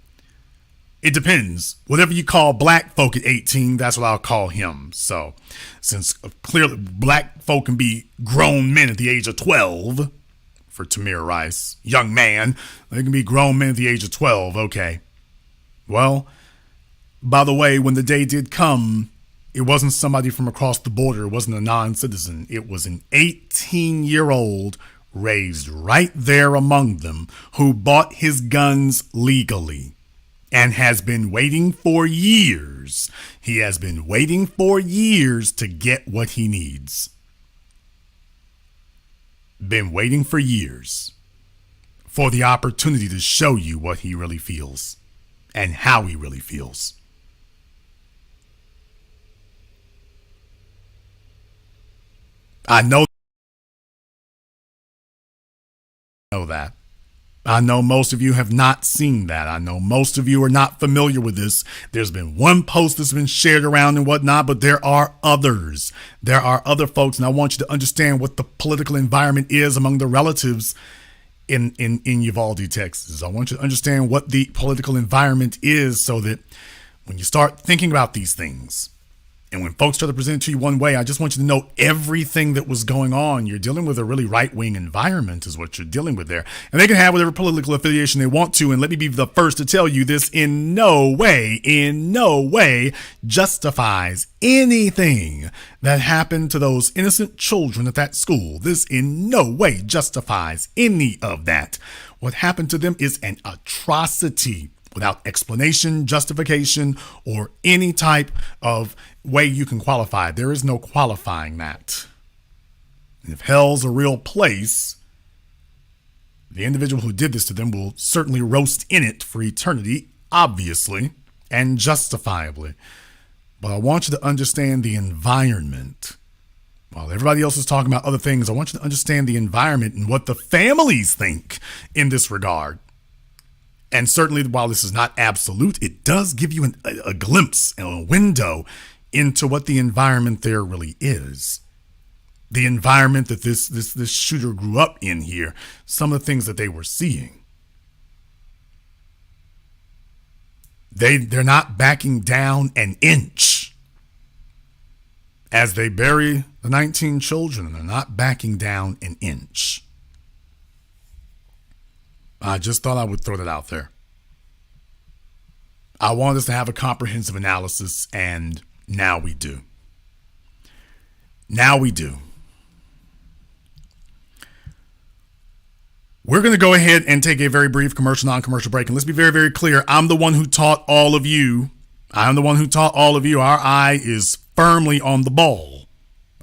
It depends. Whatever you call black folk at 18, that's what I'll call him. So, since clearly black folk can be grown men at the age of 12, for Tamir Rice, young man, they can be grown men at the age of 12. Okay. Well, by the way, when the day did come, it wasn't somebody from across the border. It wasn't a non-citizen. It was an 18-year-old raised right there among them who bought his guns legally and has been waiting for years. He has been waiting for years to get what he needs. Been waiting for years for the opportunity to show you what he really feels and how he really feels. I know that. I know most of you have not seen that. I know most of you are not familiar with this. There's been one post that's been shared around and whatnot, but there are others. There are other folks, and I want you to understand what the political environment is among the relatives in Uvalde, Texas. I want you to understand what the political environment is so that when you start thinking about these things, and when folks try to present it to you one way, I just want you to know everything that was going on. You're dealing with a really right-wing environment is what you're dealing with there. And they can have whatever political affiliation they want to. And let me be the first to tell you this in no way justifies anything that happened to those innocent children at that school. This in no way justifies any of that. What happened to them is an atrocity without explanation, justification, or any type of way you can qualify. There is no qualifying that. And if hell's a real place, the individual who did this to them will certainly roast in it for eternity, obviously, and justifiably. But I want you to understand the environment. While everybody else is talking about other things, I want you to understand the environment and what the families think in this regard. And certainly, while this is not absolute, it does give you a glimpse and a window into what the environment there really is. The environment that this shooter grew up in here, some of the things that they were seeing. They're not backing down an inch as they bury the 19 children. They're not backing down an inch. I just thought I would throw that out there. I wanted us to have a comprehensive analysis, and now we do. Now we do. We're going to go ahead and take a very brief commercial, non-commercial break. And let's be very, very clear. I'm the one who taught all of you. I'm the one who taught all of you. Our eye is firmly on the ball.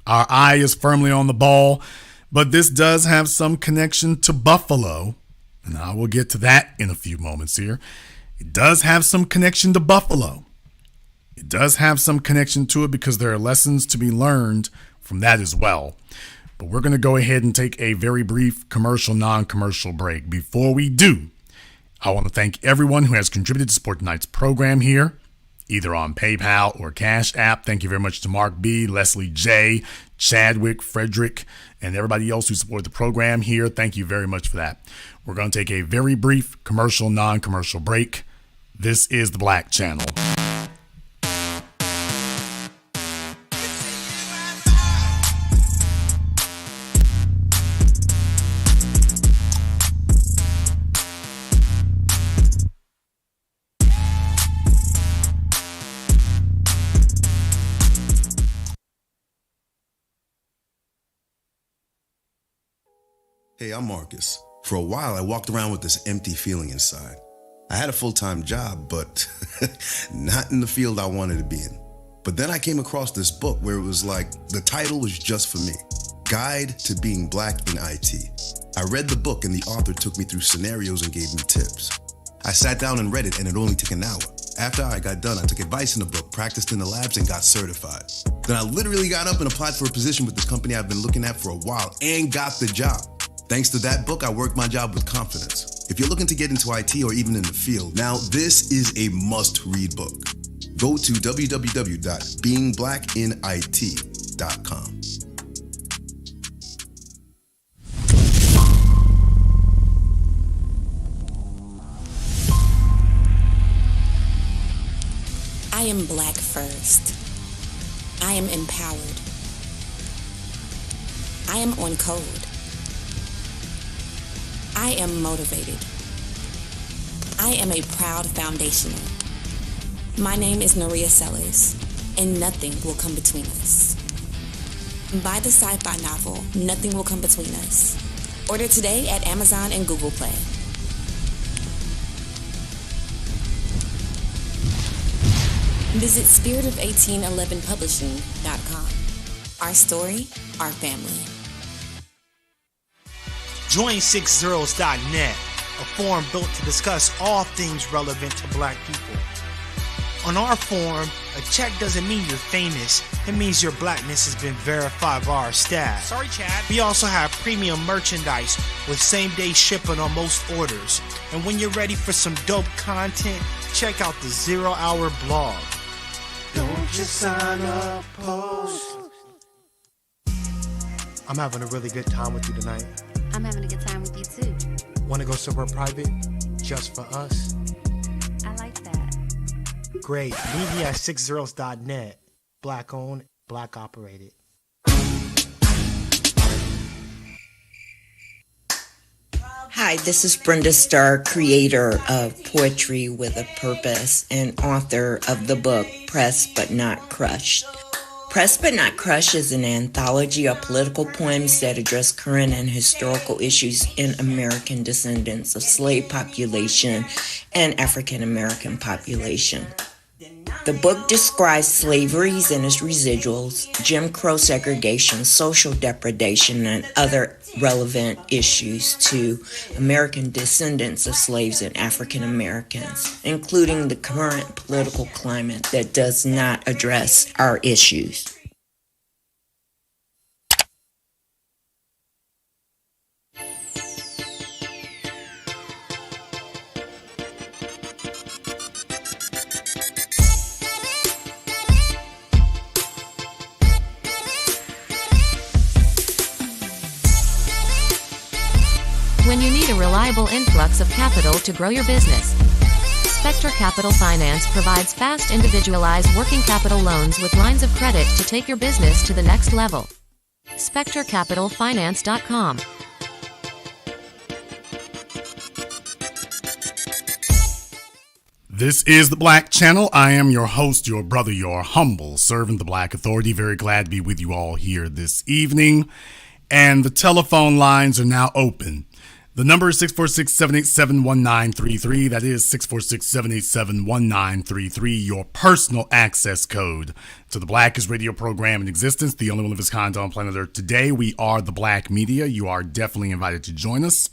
Our eye is firmly on the ball. But this does have some connection to Buffalo. And I will get to that in a few moments here. It does have some connection to Buffalo. It does have some connection to it because there are lessons to be learned from that as well. But we're going to go ahead and take a very brief commercial, non-commercial break. Before we do, I want to thank everyone who has contributed to support tonight's program here, either on PayPal or CashApp. Thank you very much to Mark B., Leslie J., Chadwick, Frederick, and everybody else who supported the program here. Thank you very much for that. We're going to take a very brief commercial, non-commercial break. This is the Black Channel. Hey, I'm Marcus. For a while, I walked around with this empty feeling inside. I had a full-time job, but not in the field I wanted to be in. But then I came across this book where it was like, the title was just for me. Guide to Being Black in IT. I read the book and the author took me through scenarios and gave me tips. I sat down and read it and it only took an hour. After I got done, I took advice in the book, practiced in the labs, and got certified. Then I literally got up and applied for a position with this company I've been looking at for a while and got the job. Thanks to that book, I worked my job with confidence. If you're looking to get into IT or even in the field, now this is a must-read book. Go to www.beingblackinit.com. I am black first. I am empowered. I am on code. I am motivated. I am a proud foundational. My name is Maria Sellers, and nothing will come between us. Buy the sci-fi novel, Nothing Will Come Between Us. Order today at Amazon and Google Play. Visit spiritofo1811publishing.com. Our story, our family. Join 6zeros.net a forum built to discuss all things relevant to black people. On our forum, a check doesn't mean you're famous, it means your blackness has been verified by our staff. Sorry, Chad. We also have premium merchandise with same-day shipping on most orders. And when you're ready for some dope content, check out the 0 Hour blog. Don't just sign up, post. I'm having a really good time with you tonight. I'm having a good time with you too. Want to go somewhere private? Just for us? I like that. Great. Meet me at 6zeros.net. Black owned, black operated. Hi, this is Brenda Starr, creator of Poetry with a Purpose and author of the book Pressed But Not Crushed. Pressed But Not Crushed is an anthology of political poems that address current and historical issues in American descendants of slave population and African American population. The book describes slaveries and its residuals, Jim Crow segregation, social depredation, and other relevant issues to American descendants of slaves and African Americans, including the current political climate that does not address our issues. When you need a reliable influx of capital to grow your business, Spectre Capital Finance provides fast, individualized working capital loans with lines of credit to take your business to the next level. SpectreCapitalFinance.com. This is the Black Channel. I am your host, your brother, your humble servant, the Black Authority. Very glad to be with you all here this evening. And the telephone lines are now open. The number is 646-787-1933. That is 646-787-1933. Your personal access code to the blackest radio program in existence, the only one of its kind on planet Earth. Today, we are the Black Media. You are definitely invited to join us.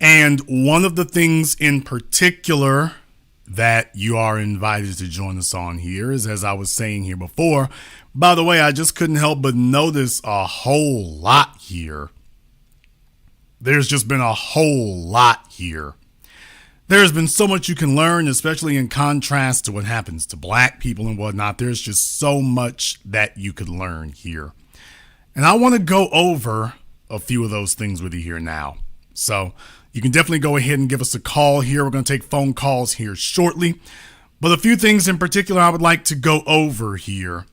And one of the things in particular that you are invited to join us on here is, as I was saying here before, by the way, I just couldn't help but notice a whole lot here. There's just been a whole lot here. There's been so much you can learn, especially in contrast to what happens to black people and whatnot. There's just so much that you could learn here. And I want to go over a few of those things with you here now. So you can definitely go ahead and give us a call here. We're going to take phone calls here shortly. But a few things in particular I would like to go over here.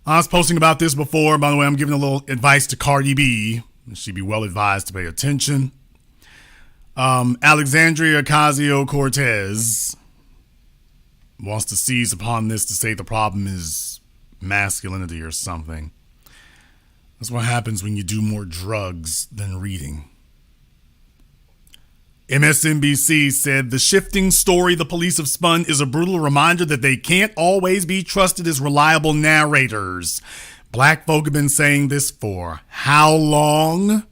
I was posting about this before. By the way, I'm giving a little advice to Cardi B. She'd be well advised to pay attention. Alexandria Ocasio-Cortez wants to seize upon this to say the problem is masculinity or something. That's what happens when you do more drugs than reading. MSNBC said the shifting story the police have spun is a brutal reminder that they can't always be trusted as reliable narrators. Black folk have been saying this for how long?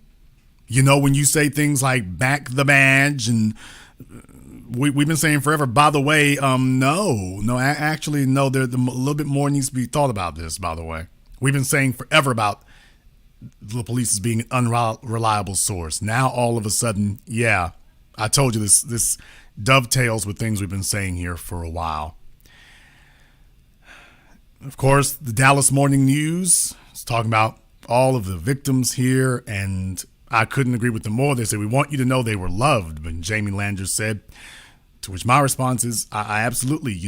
You know, when you say things like back the badge, and we've been saying forever. By the way, actually, a little bit more needs to be thought about this, by the way. We've been saying forever about the police as being an unreliable source. Now, all of a sudden, yeah, I told you this dovetails with things we've been saying here for a while. Of course, the Dallas Morning News is talking about all of the victims here, and I couldn't agree with them more. They said, we want you to know they were loved. But Jamie Landers said, to which my response is, I absolutely,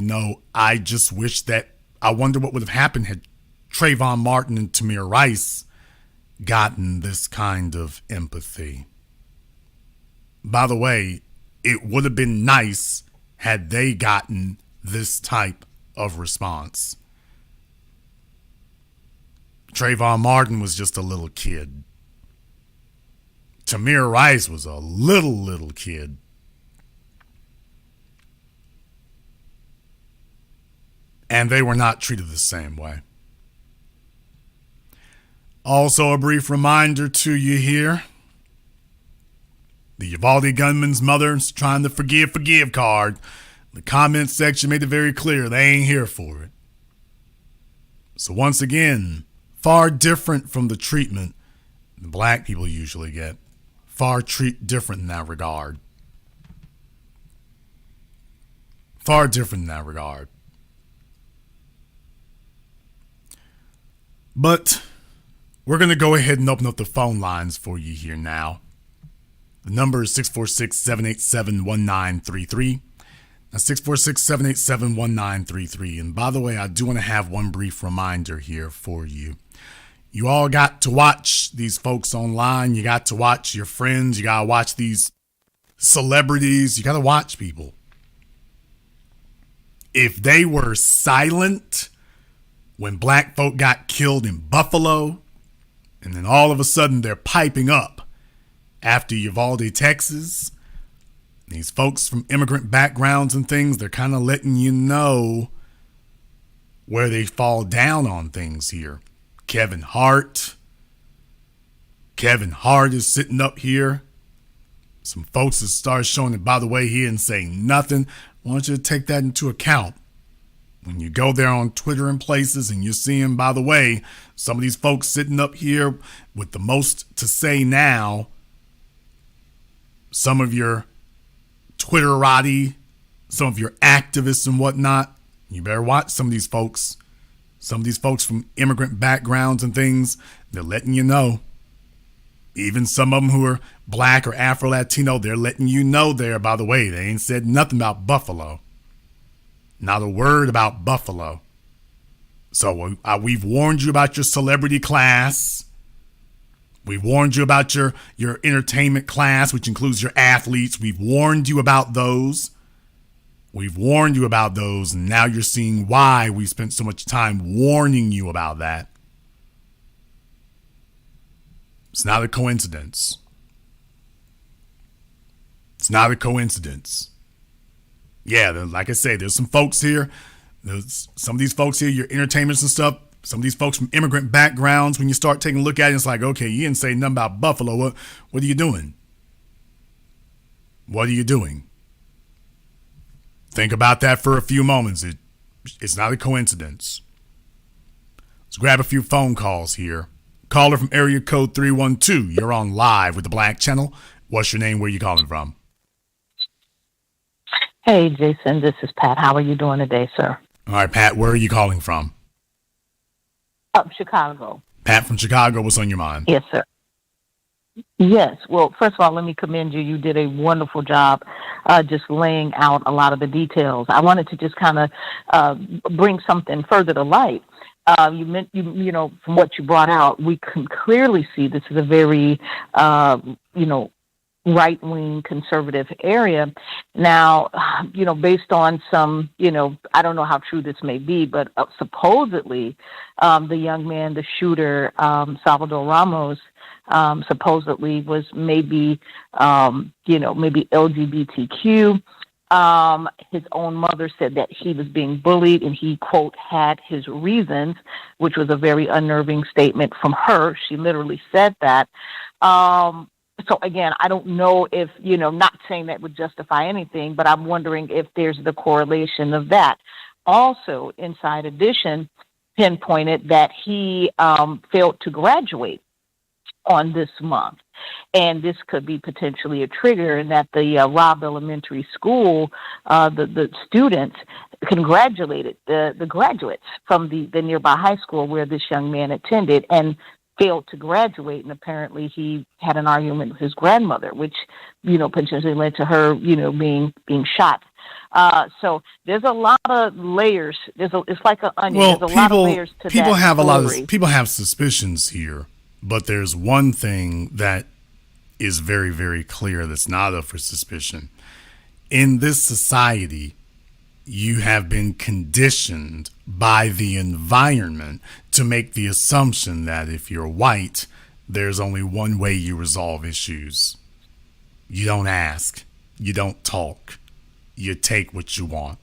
I just wish that, I wonder what would have happened had Trayvon Martin and Tamir Rice gotten this kind of empathy. By the way, it would have been nice had they gotten this type of response. Trayvon Martin was just a little kid. Tamir Rice was a little kid. And they were not treated the same way. Also, a brief reminder to you here. The Uvalde gunman's mother's trying the forgive card. The comment section made it very clear they ain't here for it. So once again, far different from the treatment the black people usually get. Far different in that regard. Far different in that regard. But we're going to go ahead and open up the phone lines for you here now. The number is 646-787-1933. That's 646-787-1933. And by the way, I do want to have one brief reminder here for you. You all got to watch these folks online. You got to watch your friends. You got to watch these celebrities. You got to watch people. If they were silent when black folk got killed in Buffalo, and then all of a sudden they're piping up after Uvalde, Texas, these folks from immigrant backgrounds and things, they're kind of letting you know where they fall down on things here. Kevin Hart is sitting up here. Some folks that start showing it, by the way, he didn't say nothing. I want you to take that into account. When you go there on Twitter and places and you're seeing, by the way, some of these folks sitting up here with the most to say now, some of your Twitterati, some of your activists and whatnot, you better watch some of these folks. Some of these folks from immigrant backgrounds and things, they're letting you know. Even some of them who are black or Afro-Latino, they're letting you know there, by the way, they ain't said nothing about Buffalo. Not a word about Buffalo. So we've warned you about your celebrity class. We've warned you about your entertainment class, which includes your athletes. We've warned you about those. And now you're seeing why we spent so much time warning you about that. It's not a coincidence. Yeah, like I say, there's some folks here. There's some of these folks here, your entertainers and stuff. Some of these folks from immigrant backgrounds, when you start taking a look at it, it's like, okay, you didn't say nothing about Buffalo. What are you doing? Think about that for a few moments. It's not a coincidence. Let's grab a few phone calls here. Caller from area code 312. You're on live with the Black Channel. What's your name? Where are you calling from? Hey, Jason, this is Pat. How are you doing today, sir? All right, Pat, where are you calling from? Chicago. Pat from Chicago, what's on your mind? Yes, sir. Yes. Well, first of all, let me commend you. You did a wonderful job just laying out a lot of the details. I wanted to just kind of bring something further to light. You know, from what you brought out, we can clearly see this is a very, right-wing conservative area. Now, based on some, I don't know how true this may be, but supposedly the young man, the shooter, Salvador Ramos, supposedly was maybe LGBTQ. His own mother said that he was being bullied and he, quote, had his reasons, which was a very unnerving statement from her. She literally said that. So again, I don't know if, not saying that would justify anything, but I'm wondering if there's the correlation of that. Also, Inside Edition pinpointed that he failed to graduate on this month. And this could be potentially a trigger, and that the Robb Elementary School, the students congratulated the graduates from the nearby high school where this young man attended and failed to graduate. And apparently he had an argument with his grandmother, which, potentially led to her, being shot. So there's a lot of layers. It's like an onion. Well, there's a lot of layers to people that have story. people have suspicions here, but there's one thing that is very, very clear that's not up for suspicion. In this society, you have been conditioned by the environment to make the assumption that if you're white, there's only one way you resolve issues. You don't ask. You don't talk. You take what you want.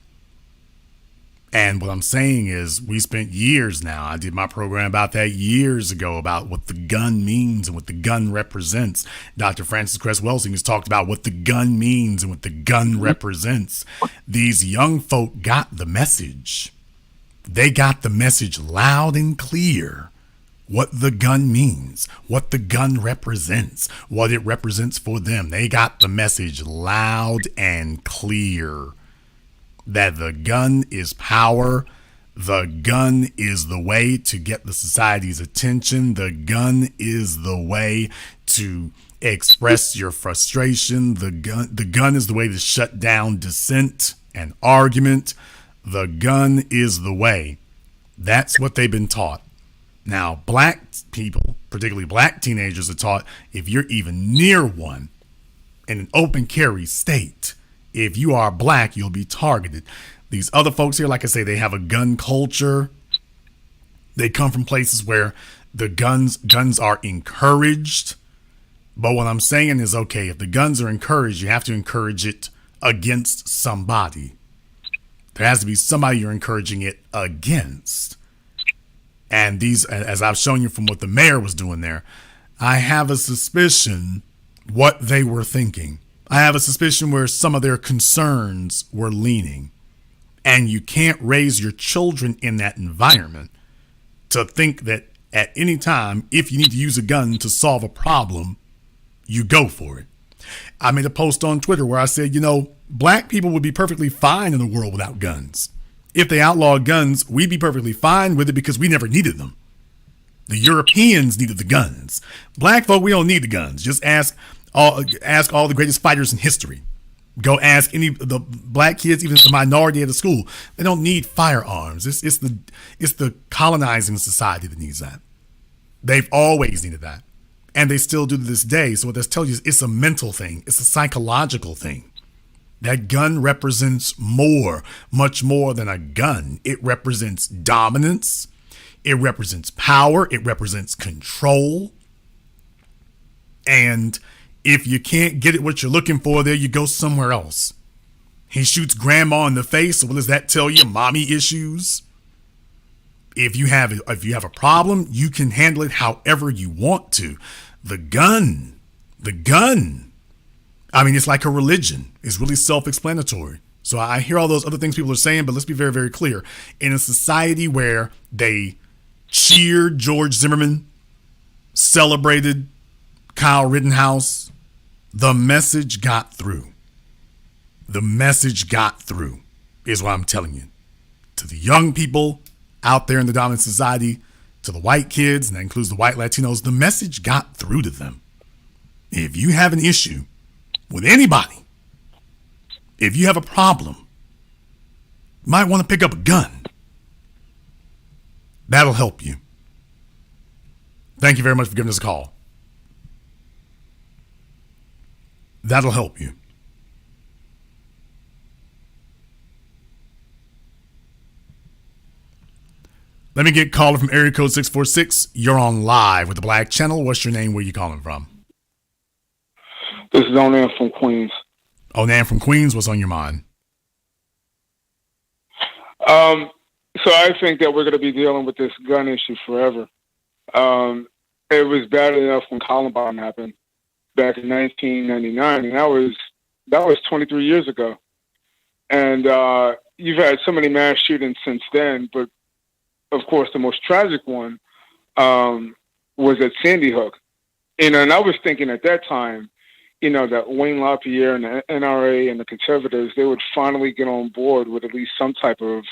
And what I'm saying is we spent years now. I did my program about that years ago about what the gun means and what the gun represents. Dr. Francis Cress Welsing has talked about what the gun means and what the gun represents. These young folk got the message. They got the message loud and clear. What the gun means, what the gun represents, what it represents for them. They got the message loud and clear. That the gun is power. The gun is the way to get the society's attention. The gun is the way to express your frustration. The gun is the way to shut down dissent and argument. The gun is the way. That's what they've been taught. Now, black people, particularly black teenagers, are taught if you're even near one in an open carry state, if you are black, you'll be targeted. These other folks here, like I say, they have a gun culture. They come from places where the guns are encouraged. But what I'm saying is, okay, if the guns are encouraged, you have to encourage it against somebody. There has to be somebody you're encouraging it against. And these, as I've shown you from what the mayor was doing there, I have a suspicion what they were thinking. I have a suspicion where some of their concerns were leaning. And you can't raise your children in that environment to think that at any time, if you need to use a gun to solve a problem, you go for it. I made a post on Twitter where I said, black people would be perfectly fine in a world without guns. If they outlawed guns, we'd be perfectly fine with it because we never needed them. The Europeans needed the guns. Black folk, we don't need the guns. Just ask all the greatest fighters in history. Go ask any of the black kids, even the minority at the school. They don't need firearms. It's the colonizing society that needs that. They've always needed that. And they still do to this day. So what that's telling you is it's a mental thing. It's a psychological thing. That gun represents much more than a gun. It represents dominance. It represents power. It represents control. And if you can't get it what you're looking for there, you go somewhere else. He shoots grandma in the face. So what does that tell you? Mommy issues. If you have a problem, you can handle it however you want to. The gun. I mean, it's like a religion. It's really self-explanatory. So I hear all those other things people are saying, but let's be very, very clear. In a society where they cheered George Zimmerman, celebrated Kyle Rittenhouse, the message got through. The message got through is what I'm telling you. To the young people out there in the dominant society, to the white kids, and that includes the white Latinos, the message got through to them. If you have an issue with anybody, if you have a problem, you might want to pick up a gun. That'll help you. Thank you very much for giving us a call. That'll help you. Let me get caller from area code 646. You're on live with the Black Channel. What's your name? Where you calling from? This is Onan from Queens. Onan from Queens. What's on your mind? So I think that we're going to be dealing with this gun issue forever. It was bad enough when Columbine happened back in 1999, and that was 23 years ago. And you've had so many mass shootings since then, but of course the most tragic one was at Sandy Hook. And I was thinking at that time, that Wayne LaPierre and the NRA and the conservatives, they would finally get on board with at least some type of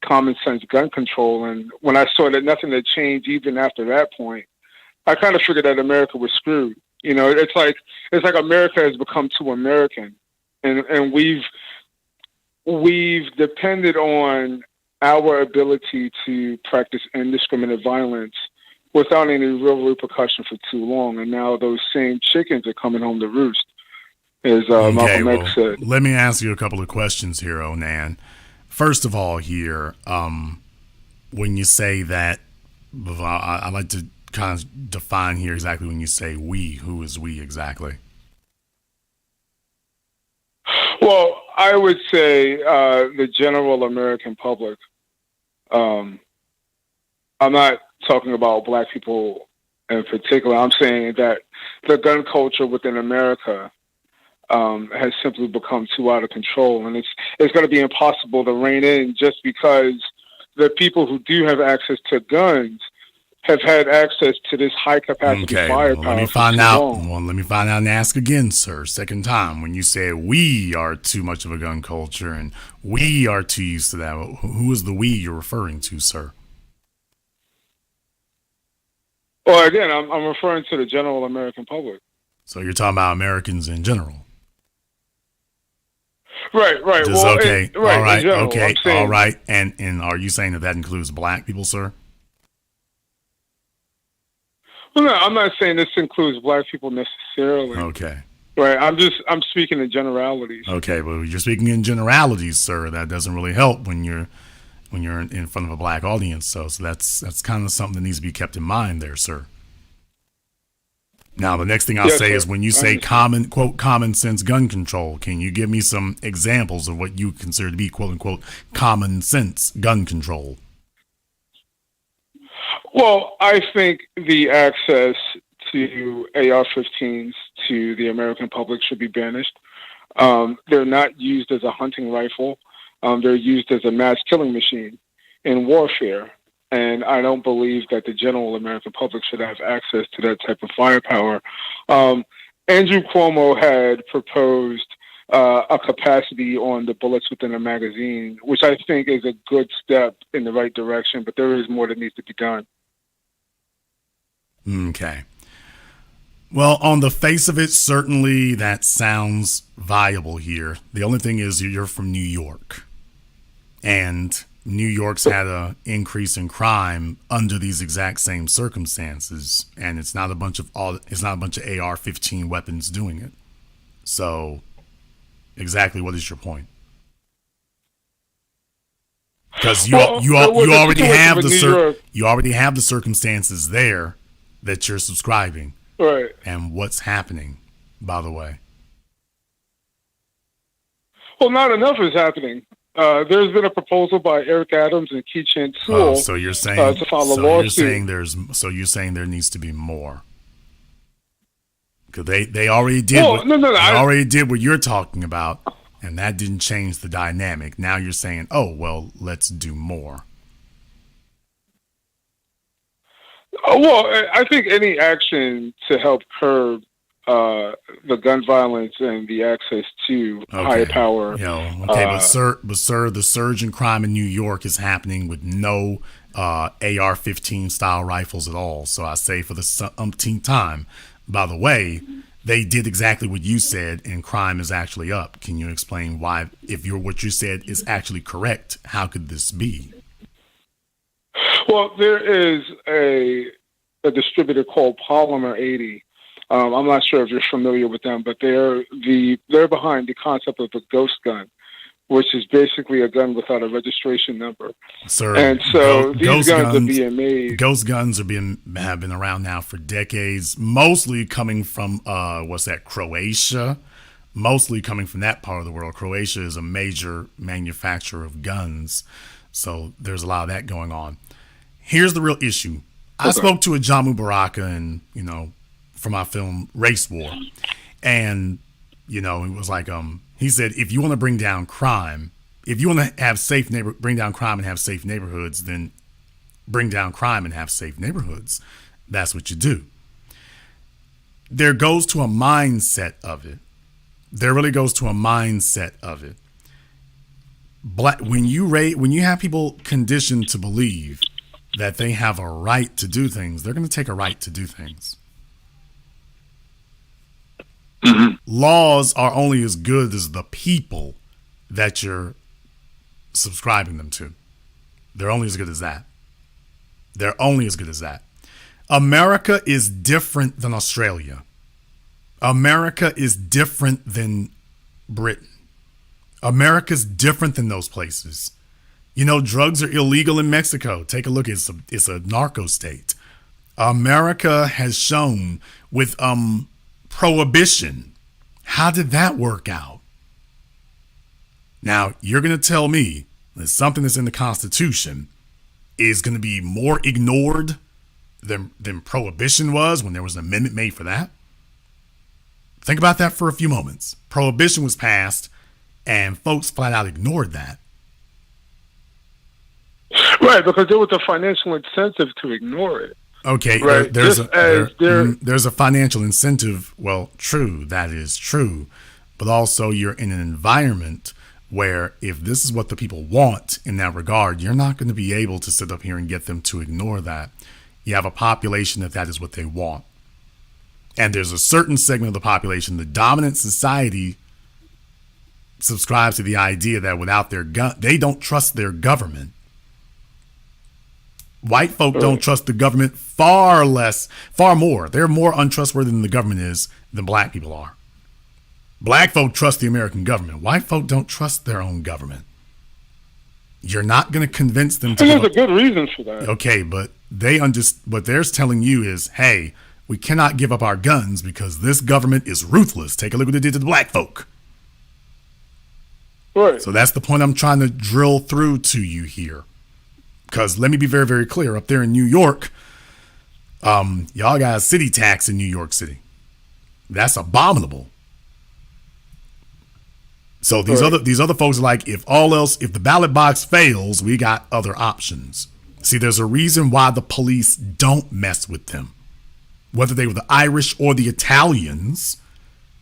common sense gun control. And when I saw that nothing had changed even after that point, I kind of figured that America was screwed. It's like America has become too American, and we've depended on our ability to practice indiscriminate violence without any real repercussion for too long. And now those same chickens are coming home to roost, as Malcolm X said. Let me ask you a couple of questions here, Onan. First of all here, when you say that, I'd like to kind of define here exactly when you say we. Who is we exactly? Well, I would say the general American public. I'm not talking about black people in particular. I'm saying that the gun culture within America has simply become too out of control, and it's going to be impossible to rein in just because the people who do have access to guns have had access to this high capacity firepower. Well, let me find out. Well, let me find out and ask again, sir. Second time, when you say we are too much of a gun culture and we are too used to that, who is the we you're referring to, sir? Well, again, I'm referring to the general American public. So you're talking about Americans in general. Right. Just, well, okay. Right. All right. General, Okay. saying, all right. And are you saying that includes black people, sir? Well, no, I'm not saying this includes black people necessarily. Okay. Right. I'm speaking in generalities. Okay. Well, you're speaking in generalities, sir. That doesn't really help when you're in front of a black audience. So that's kind of something that needs to be kept in mind there, sir. Now, the next thing I'll say is when you say common sense gun control, can you give me some examples of what you consider to be quote unquote common sense gun control? Well, I think the access to AR-15s to the American public should be banished. They're not used as a hunting rifle. They're used as a mass killing machine in warfare. And I don't believe that the general American public should have access to that type of firepower. Andrew Cuomo had proposed a capacity on the bullets within a magazine, which I think is a good step in the right direction, but there is more that needs to be done. Okay. Well, on the face of it, certainly that sounds viable here. The only thing is you're from New York, and New York's had an increase in crime under these exact same circumstances, and it's not a bunch of AR-15 weapons doing it. So, exactly what is your point? Because you already have the circumstances there that you're subscribing, right? And what's happening, by the way? Well, not enough is happening. There's been a proposal by Eric Adams and Key Chan Tool so you're saying to file a lawsuit. You're saying there needs to be more, because they already did. I already did what you're talking about, and that didn't change the dynamic. Now you're saying, oh well, let's do more. Well, I think any action to help curb the gun violence and the access to high power. But sir, the surge in crime in New York is happening with no AR-15 style rifles at all. So I say for the umpteenth time, by the way, they did exactly what you said, and crime is actually up. Can you explain why, if what you said is actually correct, how could this be? Well, there is a distributor called Polymer 80. I'm not sure if you're familiar with them, but they're behind the concept of the ghost gun, which is basically a gun without a registration number. Sir, and so these guns are being made. Ghost guns have been around now for decades, mostly coming from Croatia. Mostly coming from that part of the world. Croatia is a major manufacturer of guns, so there's a lot of that going on. Here's the real issue. I spoke to a Jamu Baraka, and for my film Race War, and he was like, he said, if you want to bring down crime, if you want to have bring down crime and have safe neighborhoods, then bring down crime and have safe neighborhoods. That's what you do. There goes to a mindset of it. There really goes to a mindset of it. When you have people conditioned to believe that they have a right to do things, they're going to take a right to do things. Mm-hmm. Laws are only as good as the people that you're subscribing them to. They're only as good as that. They're only as good as that. America is different than Australia. America is different than Britain. America's different than those places. Drugs are illegal in Mexico. Take a look. It's a narco state. America has shown with prohibition. How did that work out? Now, you're going to tell me that something that's in the Constitution is going to be more ignored than prohibition was when there was an amendment made for that? Think about that for a few moments. Prohibition was passed, and folks flat out ignored that. Right, because there was a financial incentive to ignore it. Okay, right. there's a financial incentive. Well, true, that is true. But also you're in an environment where if this is what the people want in that regard, you're not going to be able to sit up here and get them to ignore that. You have a population that is what they want. And there's a certain segment of the population, the dominant society subscribes to the idea that without their gun, they don't trust their government. White folk don't trust the government far more. They're more untrustworthy than the government is than black people are. Black folk trust the American government. White folk don't trust their own government. You're not going to convince them to. There's a good reason for that. Okay, but what they're telling you is, hey, we cannot give up our guns because this government is ruthless. Take a look at what they did to the black folk. Right. So that's the point I'm trying to drill through to you here. Because let me be very, very clear. Up there in New York, y'all got a city tax in New York City. That's abominable. So these other folks are like, if the ballot box fails, we got other options. See, there's a reason why the police don't mess with them. Whether they were the Irish or the Italians.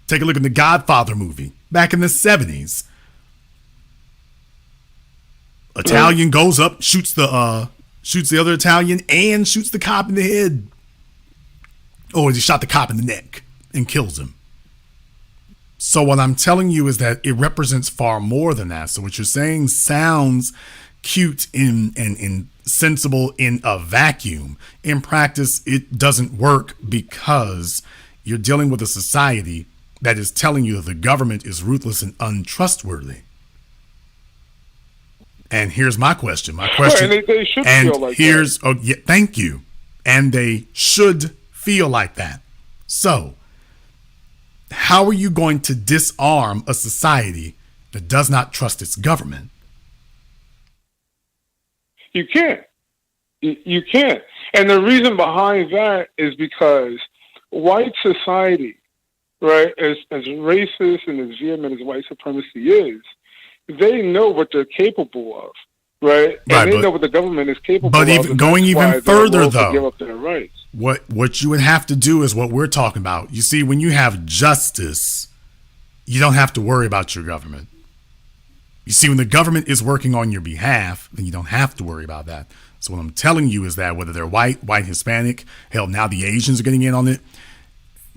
Take a look at the Godfather movie back in the 70s. Italian goes up, shoots the other Italian, and shoots the cop in the head. Or he shot the cop in the neck and kills him. So what I'm telling you is that it represents far more than that. So what you're saying sounds cute and sensible in a vacuum. In practice, it doesn't work because you're dealing with a society that is telling you that the government is ruthless and untrustworthy. And here's my question. And they should feel like that. Oh, yeah, thank you. And they should feel like that. So, how are you going to disarm a society that does not trust its government? You can't. You can't. And the reason behind that is because white society, right, as racist and as vehement as white supremacy is, they know what they're capable of, right? And they know what the government is capable of. But even going even further, though, give up their rights. What you would have to do is what we're talking about. You see, when you have justice, you don't have to worry about your government. You see, when the government is working on your behalf, then you don't have to worry about that. So what I'm telling you is that whether they're white, Hispanic, hell, now the Asians are getting in on it.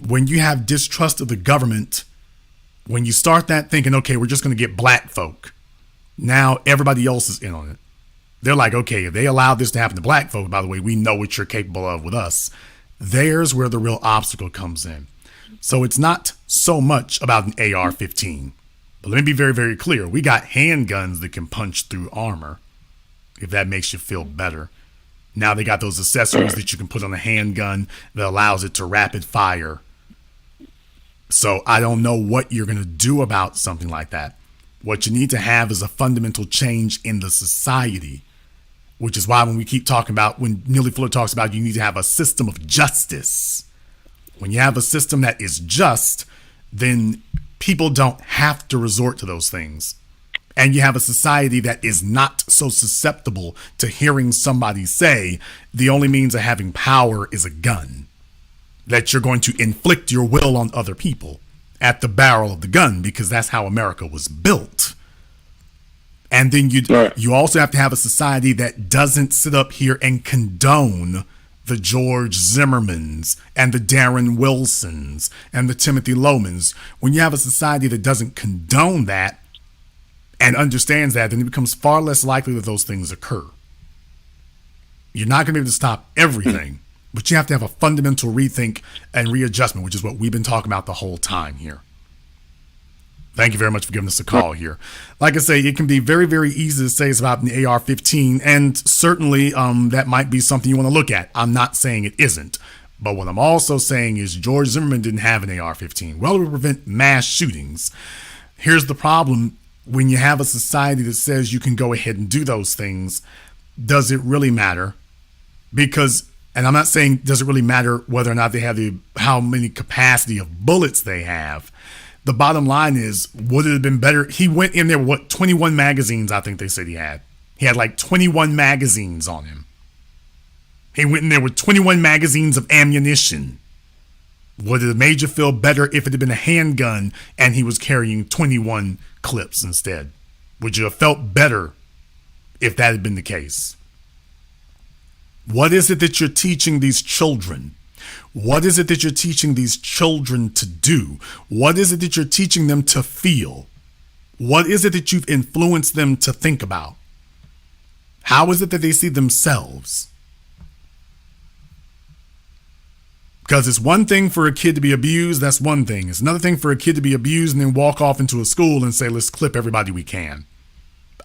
When you have distrust of the government, when you start that thinking, okay, we're just going to get black folk, now everybody else is in on it. They're like, okay, if they allow this to happen to black folk, by the way, we know what you're capable of with us. There's where the real obstacle comes in. So it's not so much about an AR-15. But let me be very, very clear. We got handguns that can punch through armor, if that makes you feel better. Now they got those accessories that you can put on a handgun that allows it to rapid fire. So I don't know what you're going to do about something like that. What you need to have is a fundamental change in the society, which is why when we keep talking about, when Neely Fuller talks about you need to have a system of justice. When you have a system that is just, then people don't have to resort to those things. And you have a society that is not so susceptible to hearing somebody say the only means of having power is a gun. That you're going to inflict your will on other people at the barrel of the gun, because that's how America was built. And then you also have to have a society that doesn't sit up here and condone the George Zimmermans and the Darren Wilsons and the Timothy Lomans. When you have a society that doesn't condone that and understands that, then it becomes far less likely that those things occur. You're not going to be able to stop everything. But you have to have a fundamental rethink and readjustment, which is what we've been talking about the whole time here. Thank you very much for giving us a call here. Like I say, it can be very, very easy to say it's about an AR-15, and certainly that might be something you want to look at. I'm not saying it isn't. But what I'm also saying is George Zimmerman didn't have an AR-15. Well, it would prevent mass shootings. Here's the problem. when you have a society that says you can go ahead and do those things, does it really matter? Because, and I'm not saying does it really matter whether or not they have how many capacity of bullets they have. The bottom line is, would it have been better? He went in there with 21 magazines, I think they said he had. He had like 21 magazines on him. He went in there with 21 magazines of ammunition. Would it have made you feel better if it had been a handgun and he was carrying 21 clips instead? Would you have felt better if that had been the case? What is it that you're teaching these children? What is it that you're teaching these children to do? What is it that you're teaching them to feel? What is it that you've influenced them to think about? How is it that they see themselves? Because it's one thing for a kid to be abused, that's one thing. It's another thing for a kid to be abused and then walk off into a school and say, let's clip everybody we can.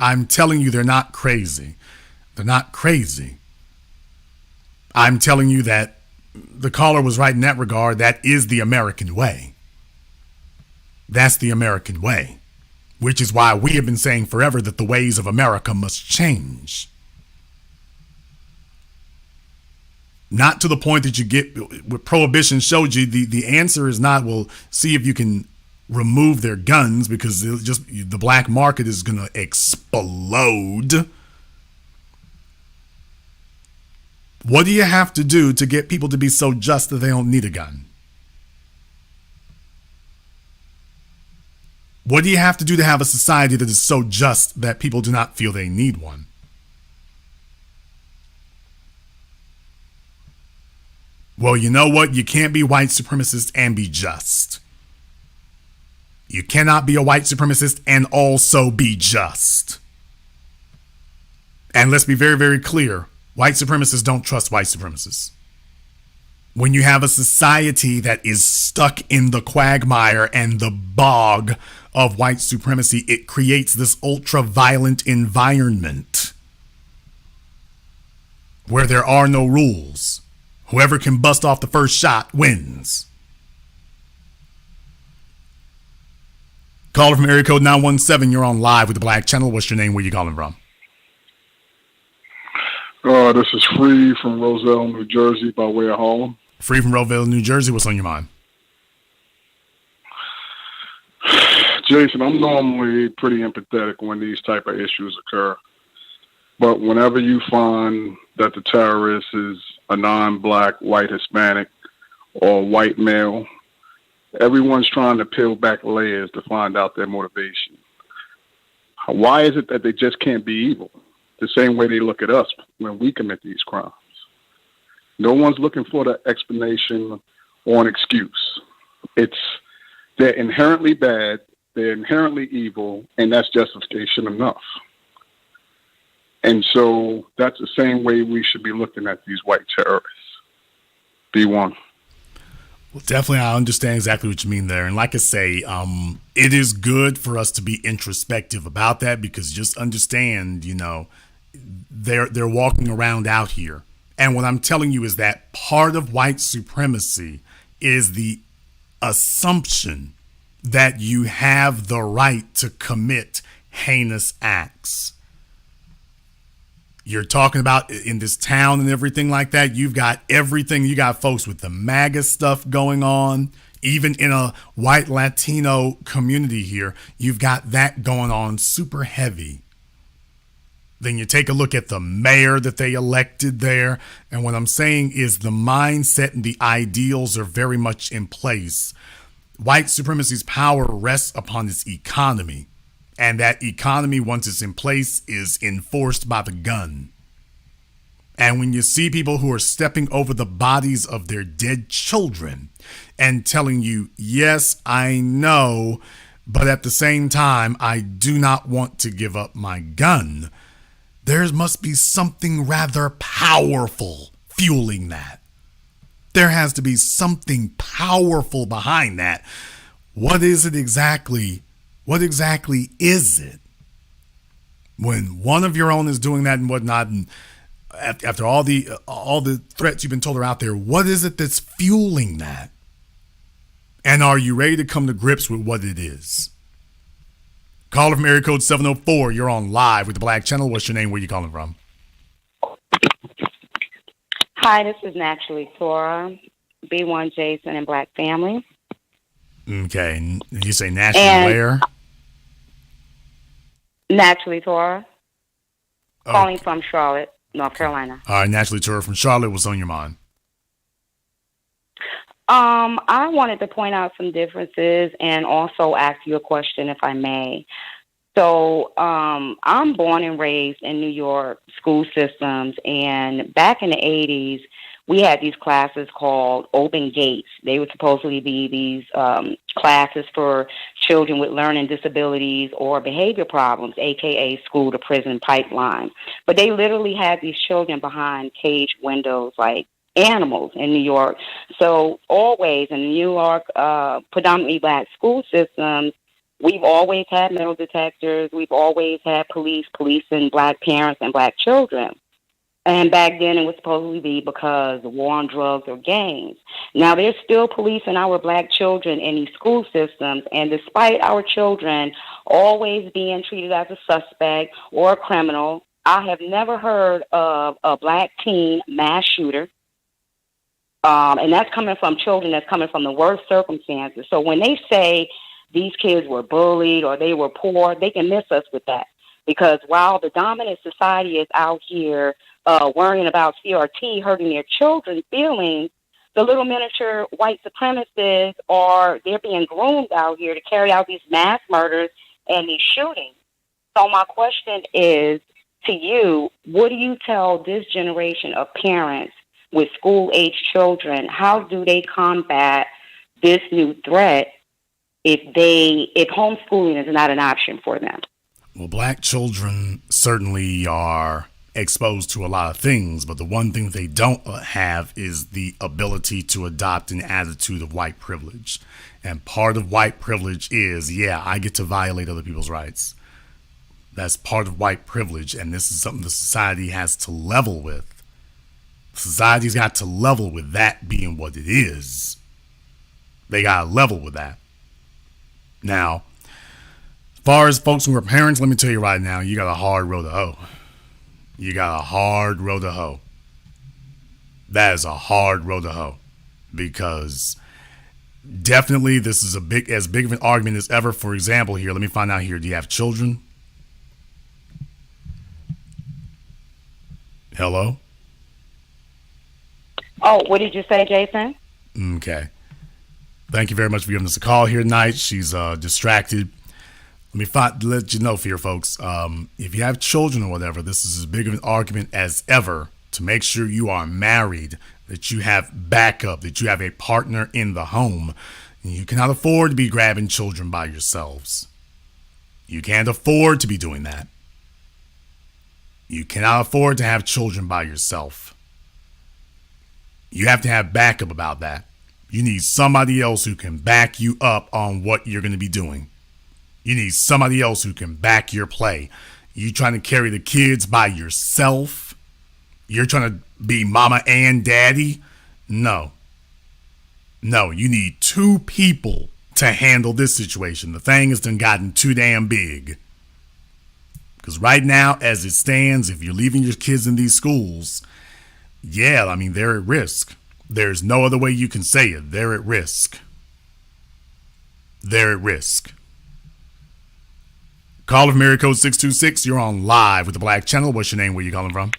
I'm telling you, they're not crazy. They're not crazy. I'm telling you that the caller was right in that regard. That is the American way. That's the American way, which is why we have been saying forever that the ways of America must change. Not to the point that you get what Prohibition showed you. The answer is not, well, see if you can remove their guns, because the black market is going to explode. What do you have to do to get people to be so just that they don't need a gun? What do you have to do to have a society that is so just that people do not feel they need one? Well, you know what? You can't be white supremacist and be just. You cannot be a white supremacist and also be just. And let's be very, very clear. White supremacists don't trust white supremacists. When you have a society that is stuck in the quagmire and the bog of white supremacy, it creates this ultra-violent environment where there are no rules. Whoever can bust off the first shot wins. Caller from area code 917, you're on live with the Black Channel. What's your name? Where you calling from? This is Free from Roselle, New Jersey, by way of Harlem. Free from Roselle, New Jersey. What's on your mind? Jason, I'm normally pretty empathetic when these type of issues occur. But whenever you find that the terrorist is a non-black, white, Hispanic, or white male, everyone's trying to peel back layers to find out their motivation. Why is it that they just can't be evil? The same way they look at us when we commit these crimes. No one's looking for the explanation or an excuse. They're inherently bad, they're inherently evil, and that's justification enough. And so that's the same way we should be looking at these white terrorists. Be one. Well, definitely, I understand exactly what you mean there. And like I say, it is good for us to be introspective about that, because just understand, they're walking around out here. And what I'm telling you is that part of white supremacy is the assumption that you have the right to commit heinous acts. You're talking about in this town and everything like that. You've got everything. You got folks with the MAGA stuff going on. Even in a white Latino community here, you've got that going on super heavy. Then you take a look at the mayor that they elected there. And what I'm saying is the mindset and the ideals are very much in place. White supremacy's power rests upon its economy. And that economy, once it's in place, is enforced by the gun. And when you see people who are stepping over the bodies of their dead children and telling you, yes, I know, but at the same time, I do not want to give up my gun, there must be something rather powerful fueling that. There has to be something powerful behind that. What is it exactly? What exactly is it when one of your own is doing that and whatnot, and after all the threats you've been told are out there, what is it that's fueling that? And are you ready to come to grips with what it is? Caller from area code 704. You're on live with the Black Channel. What's your name? Where you calling from? Hi, this is Naturally Tora, B1 Jason and Black Family. Okay. You say naturally where? Naturally Tora. Calling from Charlotte, North Carolina. All right, Naturally Tora from Charlotte. What's on your mind? I wanted to point out some differences and also ask you a question, if I may. So, I'm born and raised in New York school systems, and back in the 80s, we had these classes called Open Gates. They would supposedly be these classes for children with learning disabilities or behavior problems, aka school to prison pipeline. But they literally had these children behind cage windows like animals in New York. So always in New York, predominantly black school systems, we've always had metal detectors. We've always had police policing black parents and black children. And back then it was supposedly be because of war on drugs or gangs. Now there's still policing our black children in these school systems, and despite our children always being treated as a suspect or a criminal, I have never heard of a black teen mass shooter. And that's coming from children that's coming from the worst circumstances. So when they say these kids were bullied or they were poor, they can miss us with that. Because while the dominant society is out here worrying about CRT hurting their children's feelings, the little miniature white supremacists they're being groomed out here to carry out these mass murders and these shootings. So my question is to you, what do you tell this generation of parents with school-age children? How do they combat this new threat if homeschooling is not an option for them? Well, black children certainly are exposed to a lot of things, but the one thing they don't have is the ability to adopt an attitude of white privilege. And part of white privilege is, I get to violate other people's rights. That's part of white privilege, and this is something the society has to level with. Society's got to level with that being what it is. They got to level with that. Now, as far as folks who are parents, let me tell you right now, you got a hard road to hoe. You got a hard road to hoe. That is a hard road to hoe. Because definitely this is as big of an argument as ever. For example, here, let me find out here. Do you have children? Hello? Oh, what did you say, Jason? Okay. Thank you very much for giving us a call here tonight. She's distracted. Let you know here, folks, if you have children or whatever, this is as big of an argument as ever to make sure you are married, that you have backup, that you have a partner in the home. You cannot afford to be grabbing children by yourselves. You can't afford to be doing that. You cannot afford to have children by yourself. You have to have backup about that. You need somebody else who can back you up on what you're going to be doing. You need somebody else who can back your play. You trying to carry the kids by yourself? You're trying to be mama and daddy? No. No, you need two people to handle this situation. The thing has done gotten too damn big. Because right now, as it stands, if you're leaving your kids in these schools, they're at risk. There's no other way you can say it. They're at risk. They're at risk. Caller from area code 626, you're on live with the Black Channel. What's your name? Where you calling from?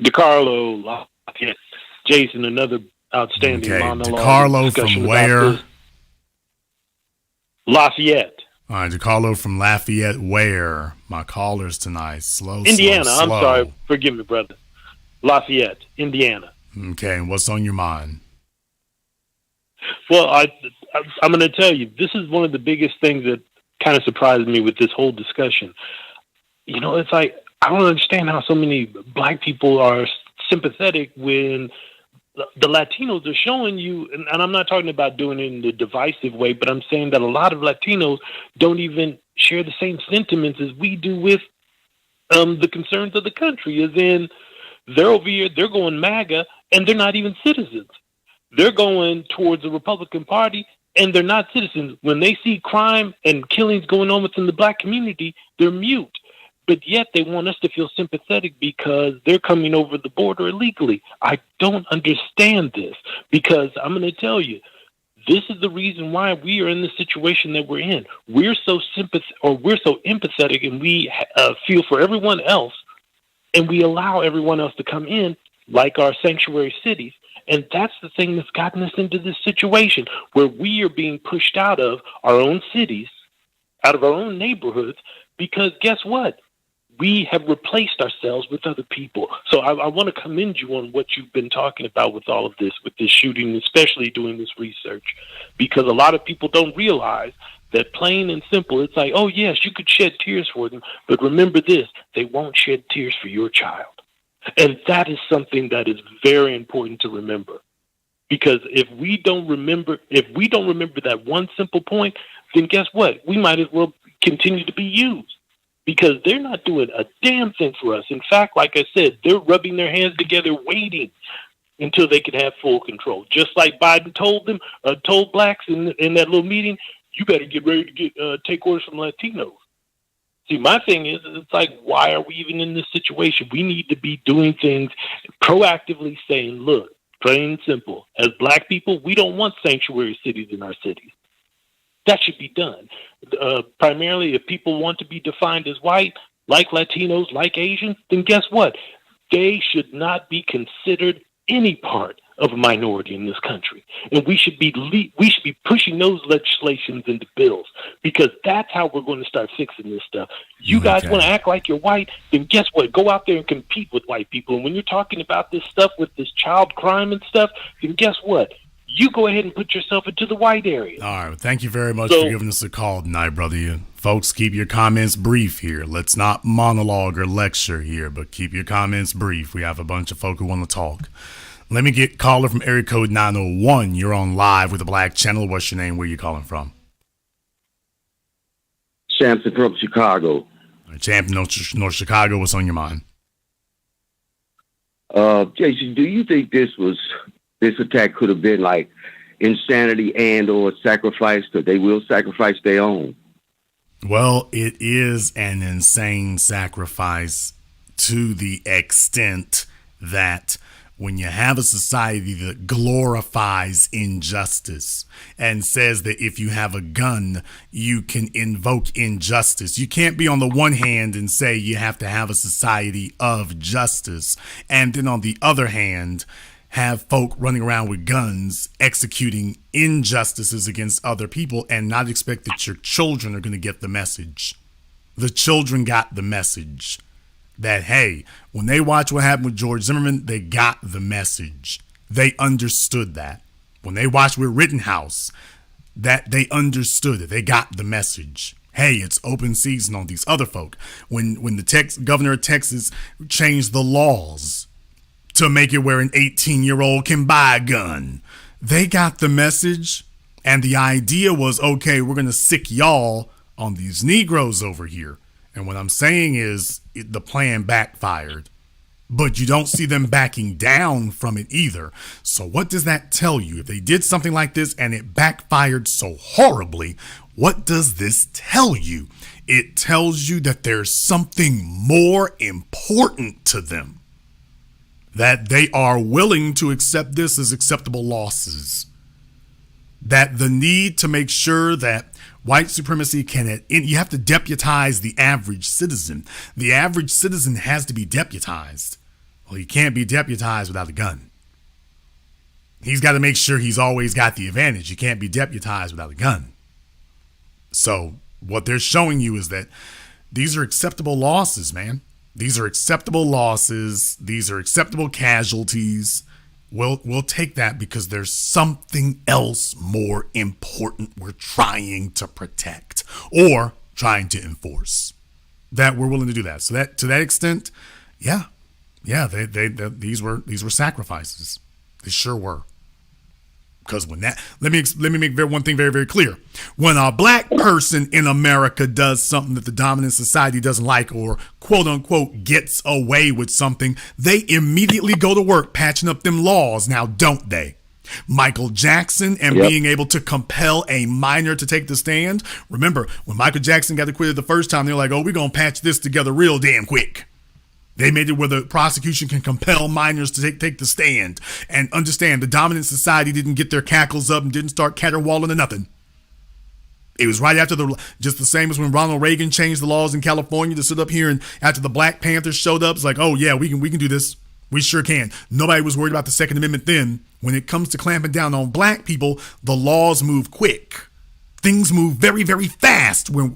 DeCarlo, Jason, another outstanding monologue. DeCarlo from where? Lafayette. All right, DeCarlo from Lafayette, where? My callers tonight. Indiana. Slow. I'm sorry. Forgive me, brother. Lafayette, Indiana. Okay, and what's on your mind? Well, I'm going to tell you, this is one of the biggest things that kind of surprised me with this whole discussion. You know, it's like, I don't understand how so many black people are sympathetic when the Latinos are showing you, and I'm not talking about doing it in the divisive way, but I'm saying that a lot of Latinos don't even share the same sentiments as we do with the concerns of the country, as in they're over here, they're going MAGA, and they're not even citizens. They're going towards the Republican Party, and they're not citizens. When they see crime and killings going on within the black community, they're mute. But yet they want us to feel sympathetic because they're coming over the border illegally. I don't understand this, because I'm going to tell you, this is the reason why we are in the situation that we're in. We're so empathetic, and we feel for everyone else, and we allow everyone else to come in, like our sanctuary cities. And that's the thing that's gotten us into this situation where we are being pushed out of our own cities, out of our own neighborhoods, because guess what? We have replaced ourselves with other people. So I want to commend you on what you've been talking about with all of this, with this shooting, especially doing this research, because a lot of people don't realize that, plain and simple, it's like, oh, yes, you could shed tears for them, but remember this, they won't shed tears for your child. And that is something that is very important to remember, because if we don't remember that one simple point, then guess what? We might as well continue to be used, because they're not doing a damn thing for us. In fact, like I said, they're rubbing their hands together, waiting until they can have full control. Just like Biden told blacks in that little meeting, you better get ready to take orders from Latinos. See, my thing is, it's like, why are we even in this situation? We need to be doing things proactively, saying, look, plain and simple, as black people, we don't want sanctuary cities in our cities. That should be done. Primarily, if people want to be defined as white, like Latinos, like Asians, then guess what? They should not be considered any part of a minority in this country. And we should be pushing those legislations into bills, because that's how we're going to start fixing this stuff. You guys want to act like you're white, then guess what? Go out there and compete with white people. And when you're talking about this stuff with this child crime and stuff, then guess what? You go ahead and put yourself into the white area. All right. Well, thank you very much for giving us a call tonight, brother. You folks, keep your comments brief here. Let's not monologue or lecture here, but keep your comments brief. We have a bunch of folk who want to talk. Let me get caller from area code 901. You're on live with the Black Channel. What's your name? Where are you calling from? Champion from Chicago. Champion, North Chicago. What's on your mind? Jason, do you think this attack could have been like insanity and or sacrifice, that they will sacrifice their own? Well, it is an insane sacrifice to the extent that when you have a society that glorifies injustice and says that if you have a gun, you can invoke injustice. You can't be on the one hand and say you have to have a society of justice, and then on the other hand, have folk running around with guns executing injustices against other people and not expect that your children are going to get the message. The children got the message that, hey, when they watch what happened with George Zimmerman, they got the message. They understood that. When they watched with Rittenhouse, that they understood it. They got the message. Hey, it's open season on these other folk. When the governor of Texas changed the laws to make it where an 18-year-old can buy a gun, they got the message. And the idea was, okay, we're going to sick y'all on these Negroes over here. And what I'm saying is the plan backfired, but you don't see them backing down from it either. So what does that tell you? If they did something like this and it backfired so horribly, what does this tell you? It tells you that there's something more important to them, that they are willing to accept this as acceptable losses, that the need to make sure that white supremacy you have to deputize the average citizen. The average citizen has to be deputized. Well, he can't be deputized without a gun. He's got to make sure he's always got the advantage. You can't be deputized without a gun. So what they're showing you is that these are acceptable losses, man. These are acceptable losses. These are acceptable casualties. We'll take that because there's something else more important we're trying to protect or trying to enforce, that we're willing to do that. So that, to that extent, yeah, these were sacrifices. They sure were. Because when that, let me make one thing very, very clear. When a black person in America does something that the dominant society doesn't like, or quote unquote gets away with something, they immediately go to work patching up them laws now, don't they? Michael Jackson and being able to compel a minor to take the stand. Remember, when Michael Jackson got acquitted the first time, they're like, oh, we're going to patch this together real damn quick. They made it where the prosecution can compel minors to take the stand. And understand, the dominant society didn't get their cackles up and didn't start caterwauling or nothing. It was right after just the same as when Ronald Reagan changed the laws in California to sit up here, and after the Black Panthers showed up, it's like, oh yeah, we can do this. We sure can. Nobody was worried about the Second Amendment then. When it comes to clamping down on black people, the laws move quick. Things move very, very fast. When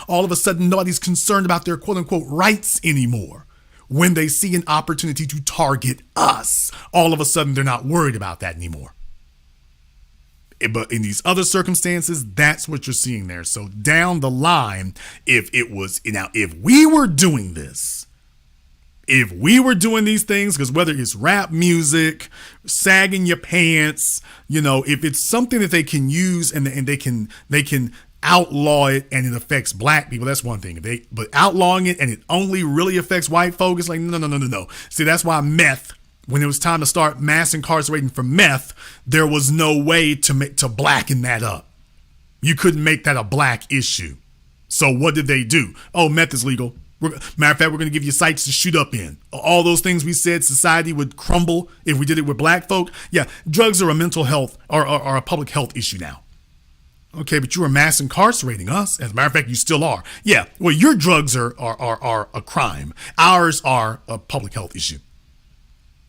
all of a sudden, nobody's concerned about their quote-unquote rights anymore. When they see an opportunity to target us, all of a sudden, they're not worried about that anymore. But in these other circumstances, that's what you're seeing there. So down the line, if we were doing this, if we were doing these things, because whether it's rap music, sagging your pants, if it's something that they can use and they can outlaw it and it affects black people, that's one thing. But outlawing it and it only really affects white folk, it's like, no. See, that's why meth, when it was time to start mass incarcerating for meth, there was no way to blacken that up. You couldn't make that a black issue. So what did they do? Oh, meth is legal. Matter of fact, we're going to give you sites to shoot up in. All those things we said society would crumble if we did it with black folk. Yeah, drugs are a mental health or a public health issue now. Okay, but you were mass incarcerating us. As a matter of fact, you still are. Yeah, well, your drugs are a crime. Ours are a public health issue.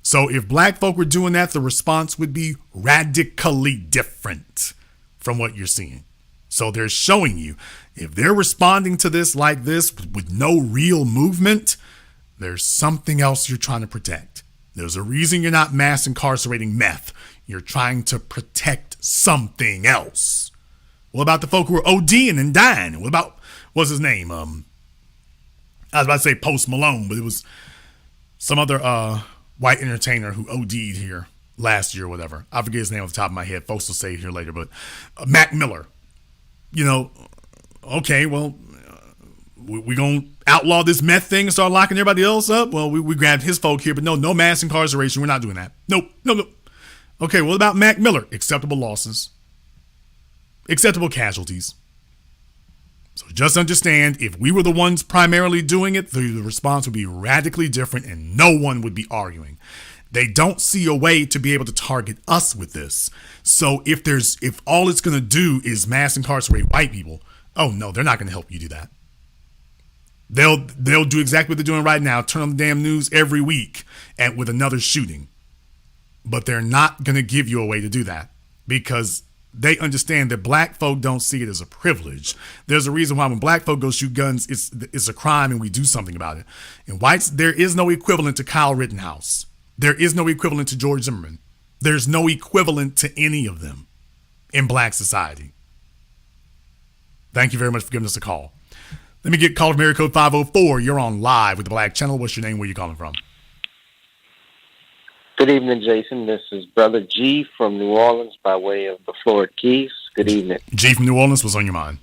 So if black folk were doing that, the response would be radically different from what you're seeing. So they're showing you, if they're responding to this like this with no real movement, there's something else you're trying to protect. There's a reason you're not mass incarcerating meth. You're trying to protect something else. What about the folk who are ODing and dying? What about, what's his name? I was about to say Post Malone, but it was some other white entertainer who OD'd here last year or whatever. I forget his name off the top of my head. Folks will say it here later, but Mac Miller. Okay, well, we're going to outlaw this meth thing and start locking everybody else up? Well, we grabbed his folk here, but no mass incarceration. We're not doing that. Nope. Okay, what about Mac Miller? Acceptable losses. Acceptable casualties. So just understand, if we were the ones primarily doing it, the response would be radically different and no one would be arguing. They don't see a way to be able to target us with this. So if all it's going to do is mass incarcerate white people, oh no, they're not going to help you do that. They'll do exactly what they're doing right now, turn on the damn news every week and with another shooting. But they're not going to give you a way to do that because they understand that black folk don't see it as a privilege. There's a reason why when black folk go shoot guns, it's a crime and we do something about it. In whites, there is no equivalent to Kyle Rittenhouse. There is no equivalent to George Zimmerman. There's no equivalent to any of them in black society. Thank you very much for giving us a call. Let me get called from area code 504. You're on live with the Black Channel. What's your name? Where are you calling from? Good evening, Jason. This is Brother G from New Orleans by way of the Florida Keys. Good evening. G from New Orleans, what's on your mind?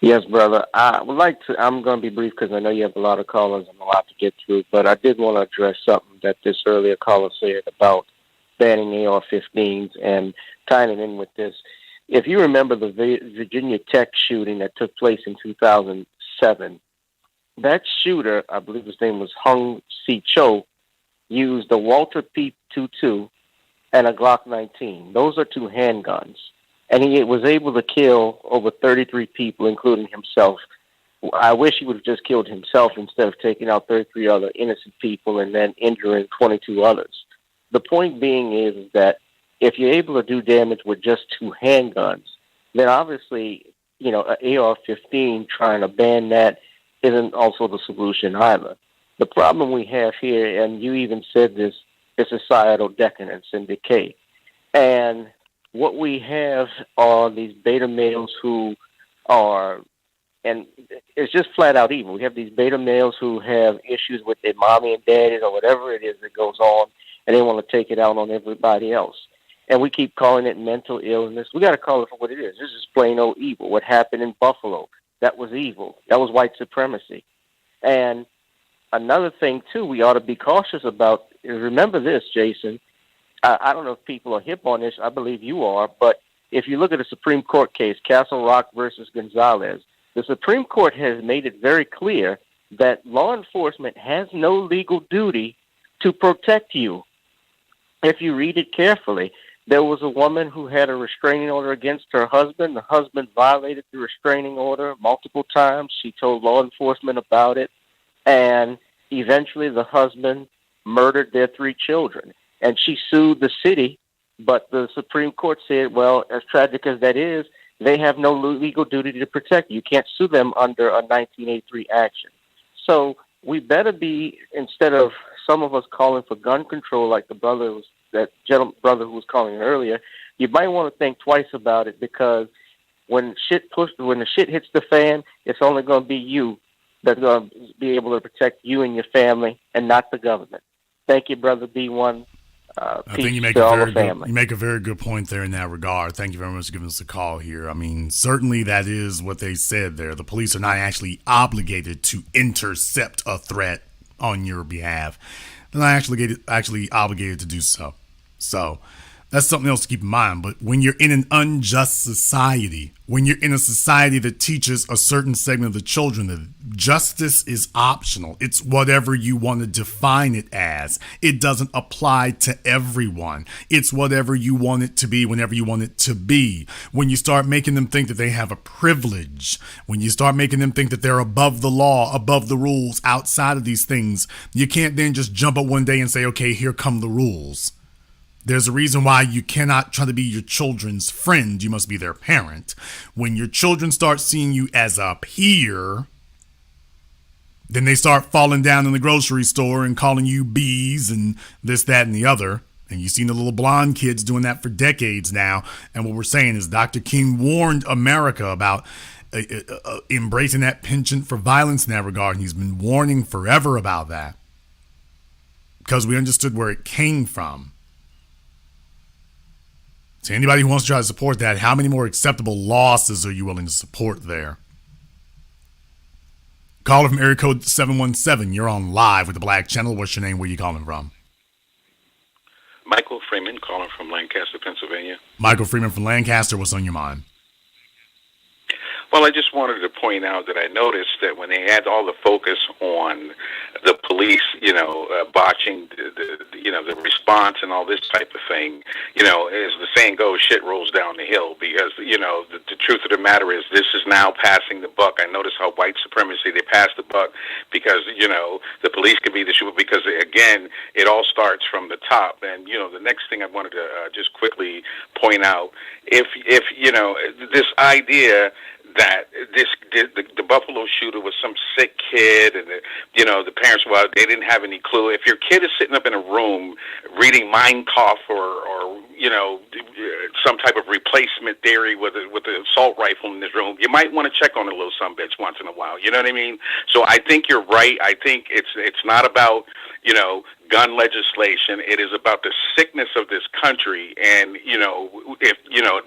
Yes, brother. I would like to, I'm going to be brief because I know you have a lot of callers and a lot to get through, but I did want to address something that this earlier caller said about banning AR-15s and tying it in with this. If you remember the Virginia Tech shooting that took place in 2007, that shooter, I believe his name was Hung Si Cho, used a Walter P22 and a Glock 19. Those are two handguns. And he was able to kill over 33 people, including himself. I wish he would have just killed himself instead of taking out 33 other innocent people and then injuring 22 others. The point being is that if you're able to do damage with just two handguns, then obviously, an AR-15, trying to ban that isn't also the solution either. The problem we have here, and you even said this, is societal decadence and decay. And what we have are these beta males who are, and it's just flat out evil. We have these beta males who have issues with their mommy and daddies or whatever it is that goes on, and they want to take it out on everybody else. And we keep calling it mental illness. We got to call it for what it is. This is plain old evil. What happened in Buffalo, that was evil. That was white supremacy. And another thing, too, we ought to be cautious about is, remember this, Jason, I don't know if people are hip on this. I believe you are. But if you look at a Supreme Court case, Castle Rock versus Gonzalez, the Supreme Court has made it very clear that law enforcement has no legal duty to protect you. If you read it carefully, there was a woman who had a restraining order against her husband. The husband violated the restraining order multiple times. She told law enforcement about it. And eventually the husband murdered their 3 children. And she sued the city, but the Supreme Court said, well, as tragic as that is, they have no legal duty to protect you. You can't sue them under a 1983 action. So we better be, instead of some of us calling for gun control like that brother who was calling earlier, you might want to think twice about it, because when the shit hits the fan, it's only going to be you that's going to be able to protect you and your family, and not the government. Thank you, brother B1. I think you make a very good point there in that regard. Thank you very much for giving us a call here. I mean, certainly that is what they said there. The police are not actually obligated to intercept a threat on your behalf. They're not actually obligated to do so. So that's something else to keep in mind. But when you're in an unjust society, when you're in a society that teaches a certain segment of the children that justice is optional, it's whatever you want to define it as. It doesn't apply to everyone. It's whatever you want it to be whenever you want it to be. When you start making them think that they have a privilege, when you start making them think that they're above the law, above the rules, outside of these things, you can't then just jump up one day and say, okay, here come the rules. There's a reason why you cannot try to be your children's friend. You must be their parent. When your children start seeing you as a peer, then they start falling down in the grocery store and calling you bees and this, that, and the other. And you've seen the little blonde kids doing that for decades now. And what we're saying is Dr. King warned America about embracing that penchant for violence in that regard. And he's been warning forever about that because we understood where it came from. So anybody who wants to try to support that, how many more acceptable losses are you willing to support there? Caller from area code 717. You're on live with the Black Channel. What's your name? Where are you calling from? Michael Freeman, calling from Lancaster, Pennsylvania. Michael Freeman from Lancaster. What's on your mind? Well, I just wanted to point out that I noticed that when they had all the focus on the police, botching the response and all this type of thing, as the saying goes, shit rolls down the hill, because, the truth of the matter is this is now passing the buck. I notice how white supremacy, they pass the buck because, the police can be the shooter, because, again, it all starts from the top. And, the next thing I wanted to just quickly point out, if this idea that the Buffalo shooter was some sick kid, and the parents, they didn't have any clue. If your kid is sitting up in a room reading Mein Kampf or some type of replacement theory with an assault rifle in his room, you might want to check on a little sumbitch once in a while. You know what I mean? So I think you're right. I think it's not about gun legislation. It is about the sickness of this country, and if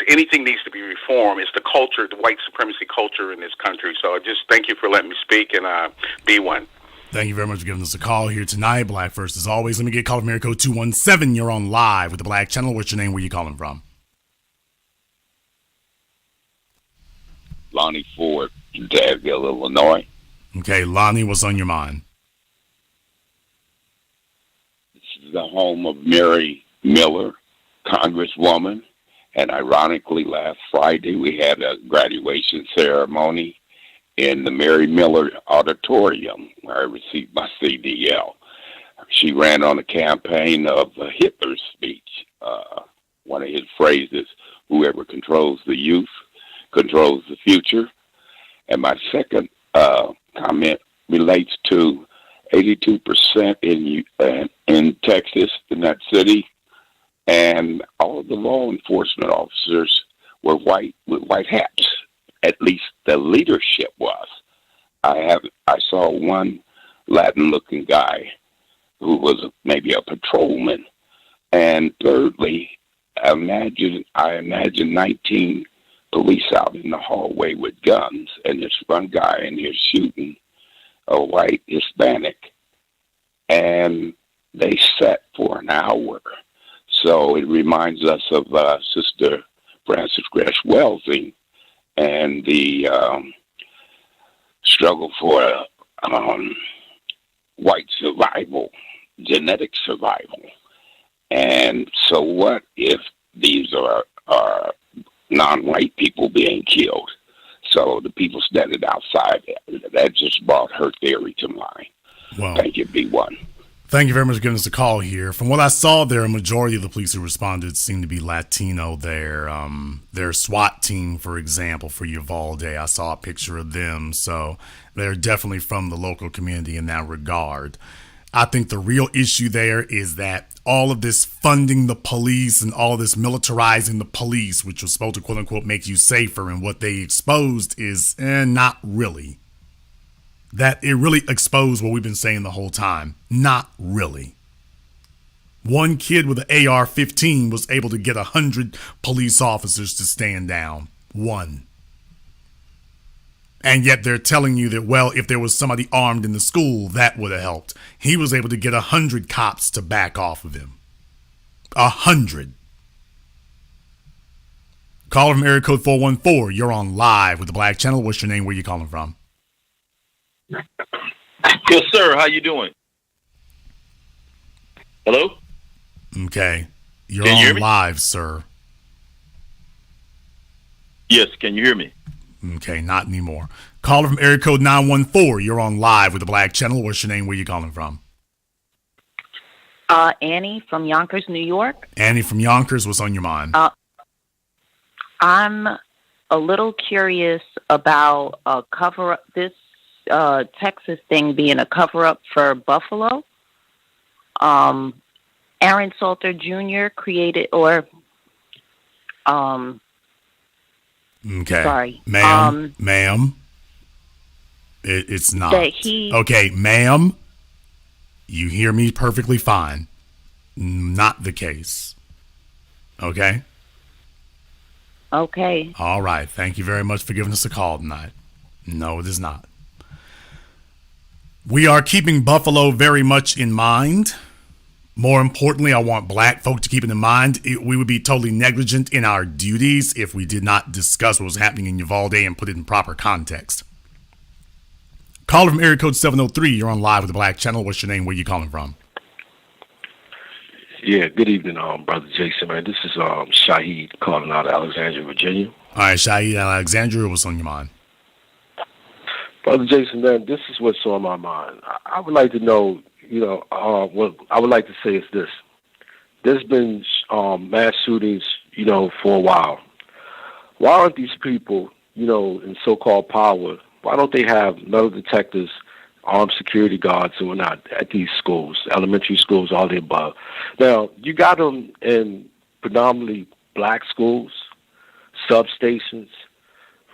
anything needs to be reformed, it's the culture, the white supremacy culture in this country. So I just thank you for letting me speak, and be one. Thank you very much for giving us a call here tonight. Black first as always. Let me get a call from area code 217. You're on live with the Black Channel. What's your name? Where are you calling from? Lonnie Ford in Danville, Illinois. Okay, Lonnie, what's on your mind? This is the home of Mary Miller, Congresswoman. And ironically, last Friday we had a graduation ceremony in the Mary Miller Auditorium where I received my CDL. She ran on a campaign of Hitler's speech. One of his phrases, whoever controls the youth controls the future. And my second comment relates to 82% in Texas, in that city, and all of the law enforcement officers were white with white hats. At least the leadership was. I saw one Latin-looking guy who was maybe a patrolman. And thirdly, I imagine 19 police out in the hallway with guns, and this one guy in here shooting a white Hispanic. And they sat for an hour. So it reminds us of Sister Frances Grash Welsing and the struggle for white survival, genetic survival. And so what if these are non-white people being killed? So the people standing outside, that just brought her theory to mind. Well, thank you, B1. Thank you very much for giving us a call here. From what I saw there, a majority of the police who responded seemed to be Latino there. Their SWAT team, for example, for Uvalde, I saw a picture of them. So they're definitely from the local community in that regard. I think the real issue there is that all of this funding the police and all of this militarizing the police, which was supposed to quote unquote make you safer, and what they exposed is not really. That it really exposed what we've been saying the whole time. Not really. One kid with an AR-15 was able to get 100 police officers to stand down. One. And yet they're telling you that, well, if there was somebody armed in the school, that would have helped. He was able to get 100 cops to back off of him. 100. Caller from area code 414. You're on live with the Black Channel. What's your name? Where you calling from? Yes, sir. How you doing? Hello? Okay. You're Can you hear on me? live, sir. Yes, can you hear me? Okay, not anymore. Caller from area code 914. You're on live with the Black Channel. What's your name? Where you calling from? Annie from Yonkers, New York. Annie from Yonkers. What's on your mind? I'm a little curious about cover-up, this Texas thing being a cover-up for Buffalo. Aaron Salter Jr. created, or okay, sorry, ma'am. It's not. that he- Okay, ma'am. You hear me perfectly fine. Not the case. Okay. Okay. All right. Thank you very much for giving us a call tonight. No, it is not. We are keeping Buffalo very much in mind. More importantly, I want black folk to keep it in mind. We would be totally negligent in our duties if we did not discuss what was happening in Uvalde and put it in proper context. Caller from area code 703. You're on live with the Black Channel. What's your name? Where you calling from? Yeah, good evening, Brother Jason, man. This is Shaheed calling out of Alexandria, Virginia. All right, Shaheed, Alexandria, what's on your mind? Brother Jason, man, this is what's on my mind. I would like to know, what I would like to say is this. There's been mass shootings, for a while. Why aren't these people, in so-called power, why don't they have metal detectors, armed security guards and whatnot at these schools, elementary schools, all the above? Now, you got them in predominantly black schools, substations,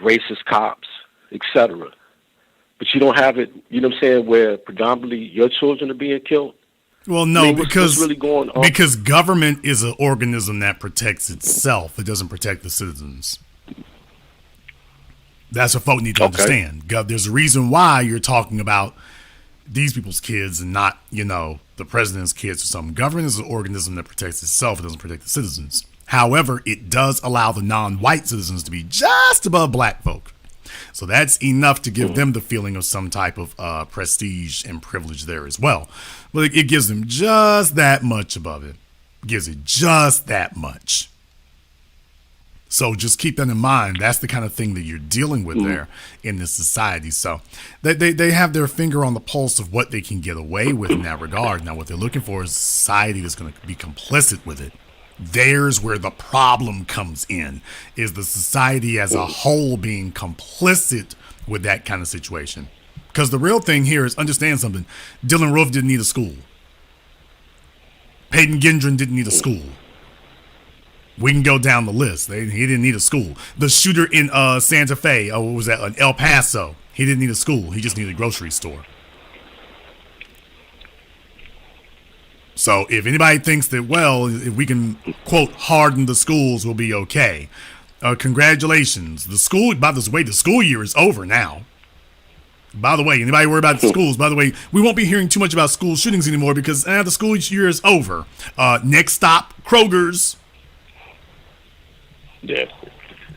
racist cops, etc. But you don't have it, where predominantly your children are being killed? Well, no, I mean, what's because really going on? Because government is an organism that protects itself. It doesn't protect the citizens. That's what folk need to understand. There's a reason why you're talking about these people's kids and not, the president's kids or something. Government is an organism that protects itself. It doesn't protect the citizens. However, it does allow the non-white citizens to be just above black folk. So that's enough to give them the feeling of some type of prestige and privilege there as well. But it gives them just that much above it. It gives it just that much. So just keep that in mind. That's the kind of thing that you're dealing with there in this society. So they have their finger on the pulse of what they can get away with in that regard. Now, what they're looking for is a society that's going to be complicit with it. There's where the problem comes in, is the society as a whole being complicit with that kind of situation. Because the real thing here is, understand something. Dylan Roof didn't need a school. Peyton Gendron didn't need a school. We can go down the list. He didn't need a school. The shooter in Santa Fe, what was that, in El Paso, he didn't need a school. He just needed a grocery store. So if anybody thinks that, well, if we can, quote, harden the schools, we'll be okay. Congratulations. The school, by this way, the school year is over now. By the way, anybody worry about the schools? By the way, we won't be hearing too much about school shootings anymore because the school year is over. Next stop, Kroger's. Yeah.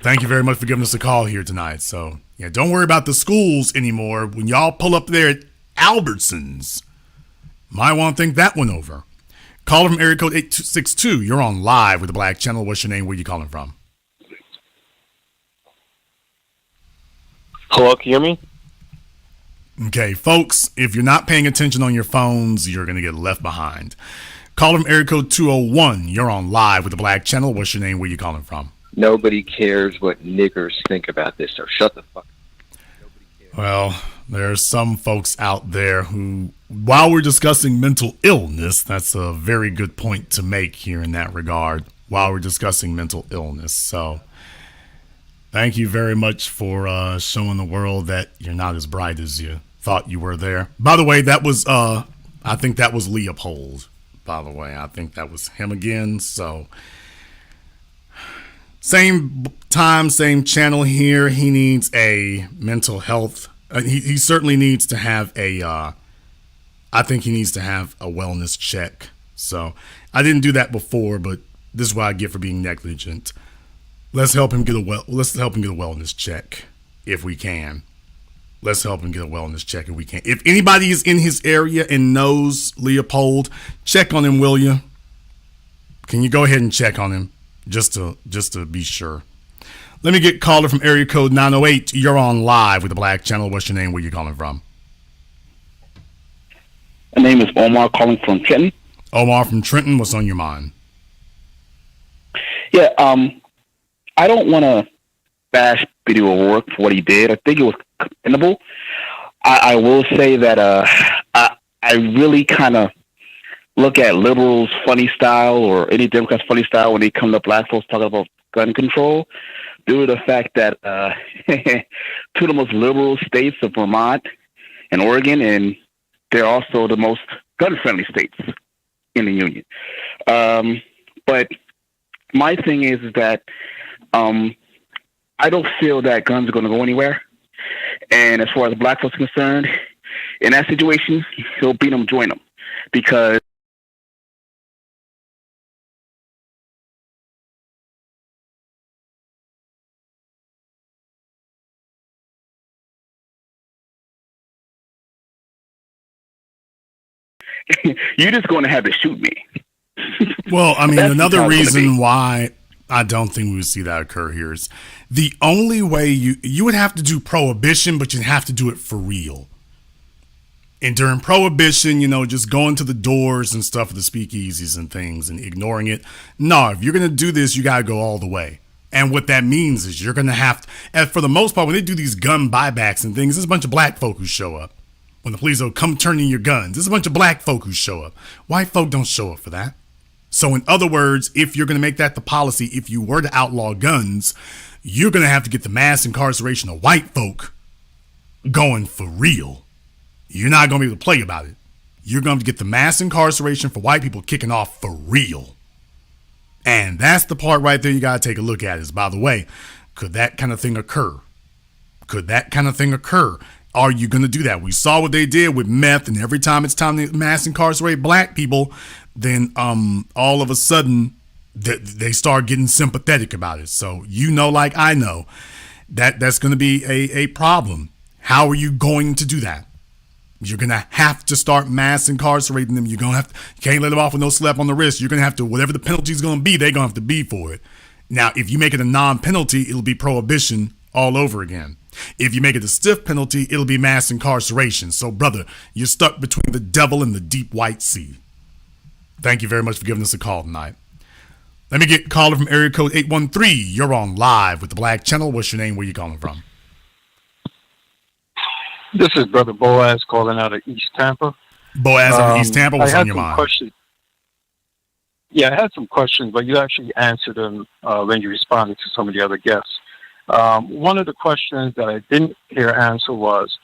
Thank you very much for giving us a call here tonight. So, yeah, don't worry about the schools anymore. When y'all pull up there at Albertsons, might want to think that one over. Caller from area code 862. You're on live with the Black Channel. What's your name? Where you calling from? Hello, can you hear me? Okay, folks, if you're not paying attention on your phones, you're going to get left behind. Caller from area code 201. You're on live with the Black Channel. What's your name? Where you calling from? Nobody cares what niggers think about this, so shut the fuck up. Well, there are some folks out there who, while we're discussing mental illness, that's a very good point to make here in that regard, while we're discussing mental illness. So thank you very much for showing the world that you're not as bright as you thought you were there. By the way, that was, I think that was Leopold, by the way. I think that was him again. So same time, same channel here. He needs a mental health. He certainly needs to have I think he needs to have a wellness check. So I didn't do that before, but this is what I get for being negligent. Let's help him get a wellness check if we can. Let's help him get a wellness check if we can. If anybody is in his area and knows Leopold, check on him, will you? Can you go ahead and check on him just to be sure? Let me get caller from area code 908. You're on live with the Black Channel. What's your name? Where you calling from? My name is Omar, calling from Trenton. Omar from Trenton. What's on your mind? Yeah, I don't want to bash Video O'Rourke for what he did. I think it was commendable. I will say that I really kind of look at liberals' funny style or any Democrats' funny style when they come to black folks talking about gun control, due to the fact that two of the most liberal states of Vermont and Oregon, and they're also the most gun-friendly states in the union. But my thing is that I don't feel that guns are going to go anywhere. And as far as black folks are concerned, in that situation, he'll beat them, join them. Because you're just going to have to shoot me. Well, I mean, another reason why I don't think we would see that occur here is the only way you would have to do prohibition, but you'd have to do it for real. And during prohibition, just going to the doors and stuff of the speakeasies and things and ignoring it. No, if you're going to do this, you got to go all the way. And what that means is you're going to have to, and for the most part, when they do these gun buybacks and things, there's a bunch of black folk who show up. When the police will come turn in your guns, there's a bunch of black folk who show up. White folk don't show up for that. So in other words, if you're going to make that the policy, if you were to outlaw guns, you're going to have to get the mass incarceration of white folk going for real. You're not going to be able to play about it. You're going to get the mass incarceration for white people kicking off for real. And that's the part right there you got to take a look at is, by the way, could that kind of thing occur? Could that kind of thing occur? Are you going to do that? We saw what they did with meth, and every time it's time to mass incarcerate black people, then all of a sudden they start getting sympathetic about it. So like I know, that's going to be a problem. How are you going to do that? You're going to have to start mass incarcerating them. You can't let them off with no slap on the wrist. You're going to have to, whatever the penalty is going to be, they're going to have to be for it. Now, if you make it a non-penalty, it'll be prohibition all over again. If you make it a stiff penalty, it'll be mass incarceration. So, brother, you're stuck between the devil and the deep white sea. Thank you very much for giving us a call tonight. Let me get caller from area code 813. You're on live with the Black Channel. What's your name? Where you calling from? This is Brother Boaz calling out of East Tampa. Boaz out of East Tampa. What's on your mind? Yeah, I had some questions, but you actually answered them when you responded to some of the other guests. One of the questions that I didn't hear answer was,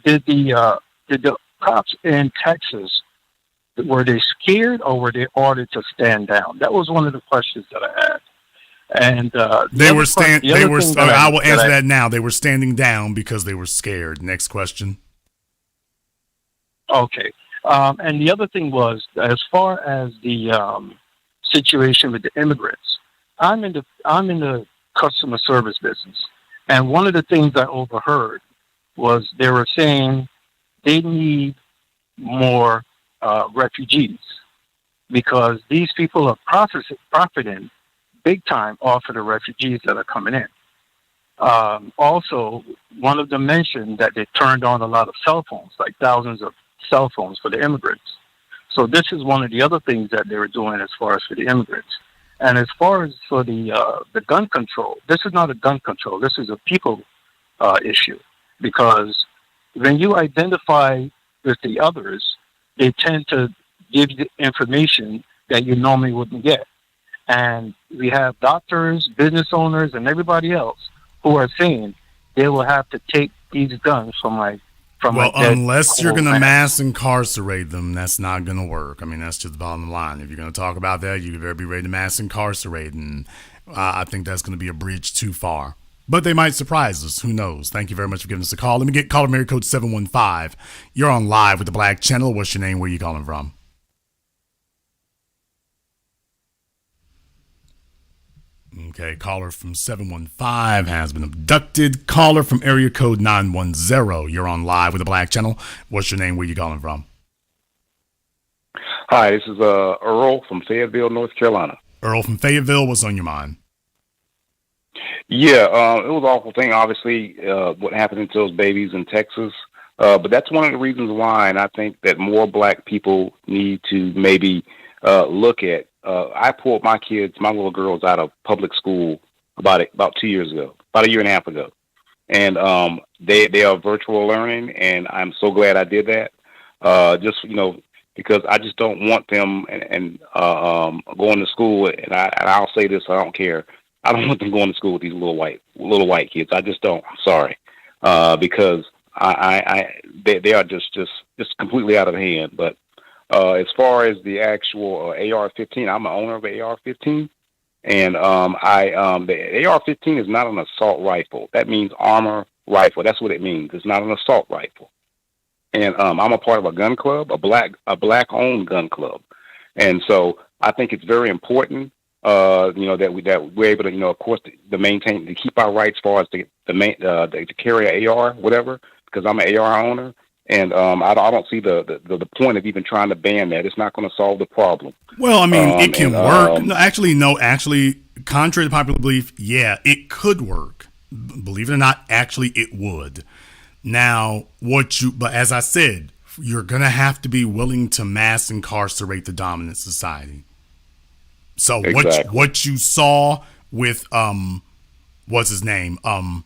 did the cops in Texas, were they scared or were they ordered to stand down? That was one of the questions that I had. And they were standing. They were. I will answer that now. They were standing down because they were scared. Next question. Okay. And the other thing was, as far as the situation with the immigrants, I'm in the customer service business, and one of the things I overheard was they were saying they need more refugees because these people are profiting big time off of the refugees that are coming in. Also, one of them mentioned that they turned on a lot of cell phones, like thousands of cell phones for the immigrants. So this is one of the other things that they were doing as far as for the immigrants. And as far as for the gun control, this is not a gun control. This is a people issue, because when you identify with the others, they tend to give you information that you normally wouldn't get. And we have doctors, business owners, and everybody else who are saying they will have to take these guns from unless you're going to mass incarcerate them, that's not going to work. I mean, that's just the bottom line. If you're going to talk about that, you better be ready to mass incarcerate, and I think that's going to be a bridge too far. But they might surprise us. Who knows? Thank you very much for giving us a call. Let me get caller Mary code 715. You're on live with the Black Channel. What's your name? Where are you calling from? Okay, caller from 715 has been abducted. Caller from area code 910. You're on live with the Black Channel. What's your name? Where are you calling from? Hi, this is Earl from Fayetteville, North Carolina. Earl from Fayetteville, what's on your mind? Yeah, it was an awful thing, obviously, what happened to those babies in Texas. But that's one of the reasons why, and I think that more black people need to maybe look at. I pulled my little girls, out of public school about 2 years ago, about a year and a half ago. And they are virtual learning, and I'm so glad I did that. Because I just don't want them and going to school, and I'll say this, I don't care. I don't want them going to school with these little white kids. I just don't. I'm sorry, because they are just completely out of hand. But as far as the actual AR-15, I'm an owner of an AR-15, and the AR-15 is not an assault rifle. That means armor rifle. That's what it means. It's not an assault rifle. And I'm a part of a gun club, a black-owned gun club, and so I think it's very important. That we're able to, of course, to keep our rights as far as to carry an AR, whatever, because I'm an AR owner, and I don't see the point of even trying to ban that. It's not going to solve the problem. Well, I mean, it can work. Actually, contrary to popular belief, yeah, it could work. Believe it or not, actually, it would. Now, but as I said, you're going to have to be willing to mass incarcerate the dominant society. So exactly. what you saw with what's his name, him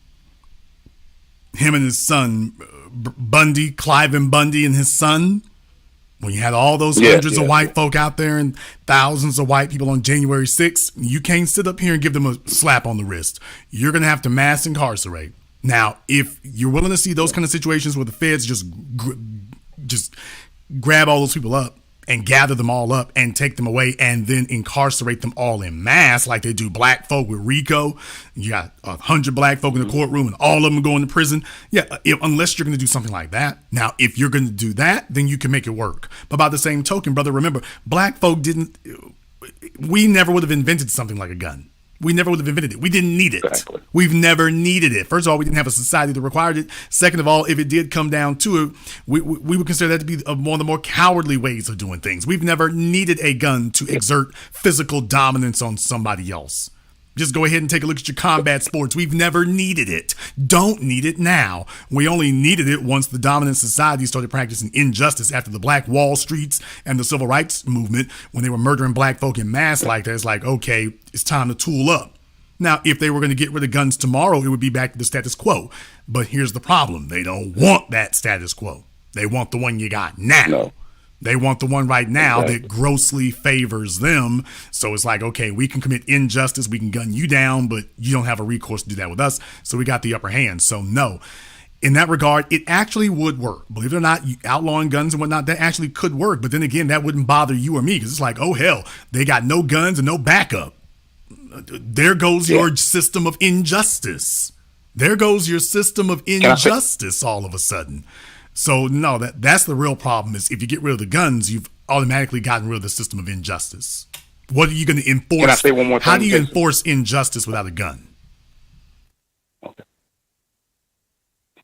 and his son, Bundy, Cliven Bundy and his son, when you had all those hundreds of white folk out there and thousands of white people on January 6th, you can't sit up here and give them a slap on the wrist. You're going to have to mass incarcerate. Now, if you're willing to see those kind of situations where the feds just grab all those people up and gather them all up and take them away and then incarcerate them all in mass like they do black folk with RICO. You got 100 black folk in the courtroom and all of them going to prison. Yeah, unless you're going to do something like that. Now, if you're going to do that, then you can make it work. But by the same token, brother, remember, black folk we never would have invented something like a gun. We never would have invented it. We didn't need it. Exactly. We've never needed it. First of all, we didn't have a society that required it. Second of all, if it did come down to it, we would consider that to be one of the more cowardly ways of doing things. We've never needed a gun to exert physical dominance on somebody else. Just go ahead and take a look at your combat sports. We've never needed it. Don't need it now. We only needed it once the dominant society started practicing injustice after the Black Wall Streets and the Civil Rights Movement, when they were murdering black folk in mass like that. It's like, okay, it's time to tool up. Now, if they were going to get rid of guns tomorrow, it would be back to the status quo. But here's the problem. They don't want that status quo. They want the one you got now. No. They want the one right now that grossly favors them. So it's like, okay, we can commit injustice. We can gun you down, but you don't have a recourse to do that with us. So we got the upper hand. So no, in that regard, it actually would work. Believe it or not, outlawing guns and whatnot, that actually could work. But then again, that wouldn't bother you or me, because it's like, oh, hell, they got no guns and no backup. there goes your system of injustice. There goes your system of injustice all of a sudden. So no, that's the real problem is if you get rid of the guns, you've automatically gotten rid of the system of injustice. What are you going to enforce? Can I say one more thing? How do you enforce injustice without a gun? Okay.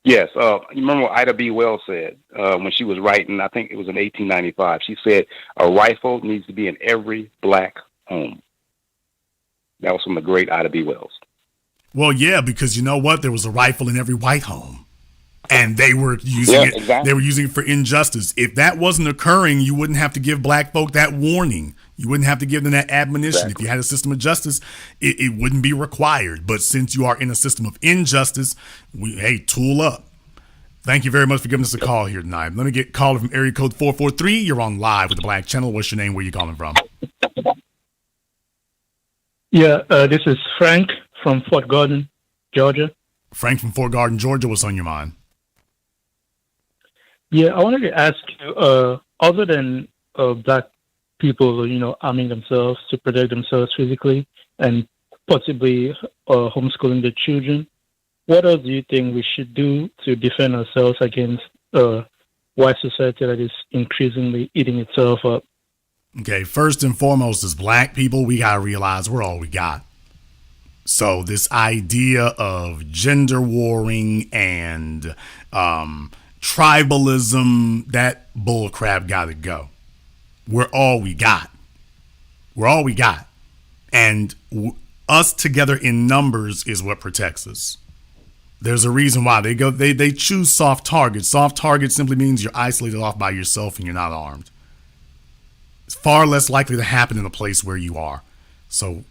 Yes. You remember what Ida B. Wells said when she was writing, I think it was in 1895. She said, a rifle needs to be in every black home. That was from the great Ida B. Wells. Well, yeah, because you know what? There was a rifle in every white home. And they were using it. Exactly. They were using it for injustice. If that wasn't occurring, you wouldn't have to give black folk that warning. You wouldn't have to give them that admonition. Exactly. If you had a system of justice, it wouldn't be required. But since you are in a system of injustice, tool up. Thank you very much for giving us a call here tonight. Let me get caller from area code 443. You're on live with the Black Channel. What's your name? Where are you calling from? Yeah, this is Frank from Fort Gordon, Georgia. Frank from Fort Gordon, Georgia. What's on your mind? Yeah, I wanted to ask you, other than black people, arming themselves to protect themselves physically and possibly homeschooling their children, what else do you think we should do to defend ourselves against white society that is increasingly eating itself up? Okay, first and foremost, as black people, we got to realize we're all we got. So this idea of gender warring and tribalism, that bullcrap got to go. We're all we got. We're all we got. And us together in numbers is what protects us. There's a reason why they choose soft targets. Soft target simply means you're isolated off by yourself and you're not armed. It's far less likely to happen in a place where you are. So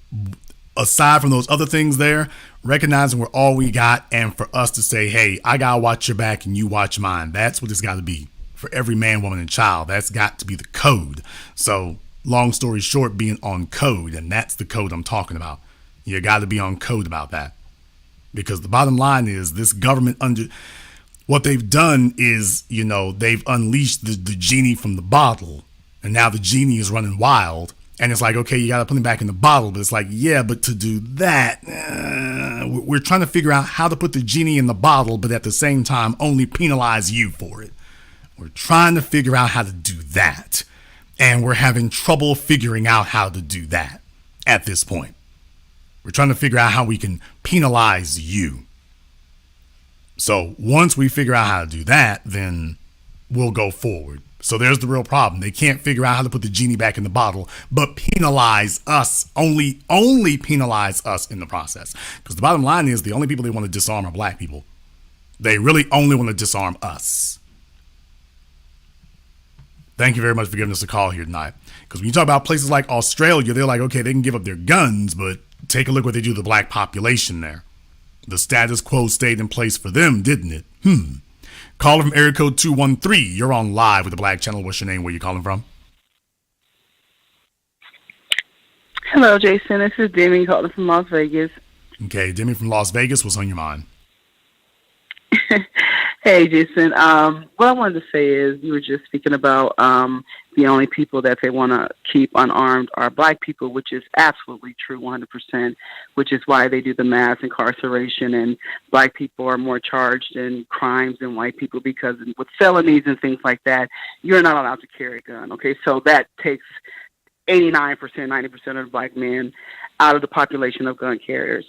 aside from those other things there, recognizing we're all we got, and for us to say, hey, I gotta watch your back and you watch mine. That's what it's got to be for every man, woman, and child. That's got to be the code. So long story short, being on code, and that's the code I'm talking about. You got to be on code about that. Because the bottom line is this government what they've done is, they've unleashed the genie from the bottle, and now the genie is running wild. And it's like, okay, you got to put him back in the bottle. But it's like, yeah, but to do that, we're trying to figure out how to put the genie in the bottle, but at the same time, only penalize you for it. We're trying to figure out how to do that. And we're having trouble figuring out how to do that at this point. We're trying to figure out how we can penalize you. So once we figure out how to do that, then we'll go forward. So there's the real problem. They can't figure out how to put the genie back in the bottle, but penalize us, only penalize us in the process. Because the bottom line is the only people they want to disarm are black people. They really only want to disarm us. Thank you very much for giving us a call here tonight. Because when you talk about places like Australia, they're like, okay, they can give up their guns, but take a look what they do to the black population there. The status quo stayed in place for them, didn't it? Caller from area code 213. You're on live with the Black Channel. What's your name? Where you calling from? Hello, Jason. This is Demi calling from Las Vegas. Okay, Demi from Las Vegas. What's on your mind? Hey, Jason. What I wanted to say is you were just speaking about the only people that they want to keep unarmed are black people, which is absolutely true, 100%, which is why they do the mass incarceration, and black people are more charged in crimes than white people because with felonies and things like that, you're not allowed to carry a gun, okay? So that takes 89%, 90% of black men out of the population of gun carriers.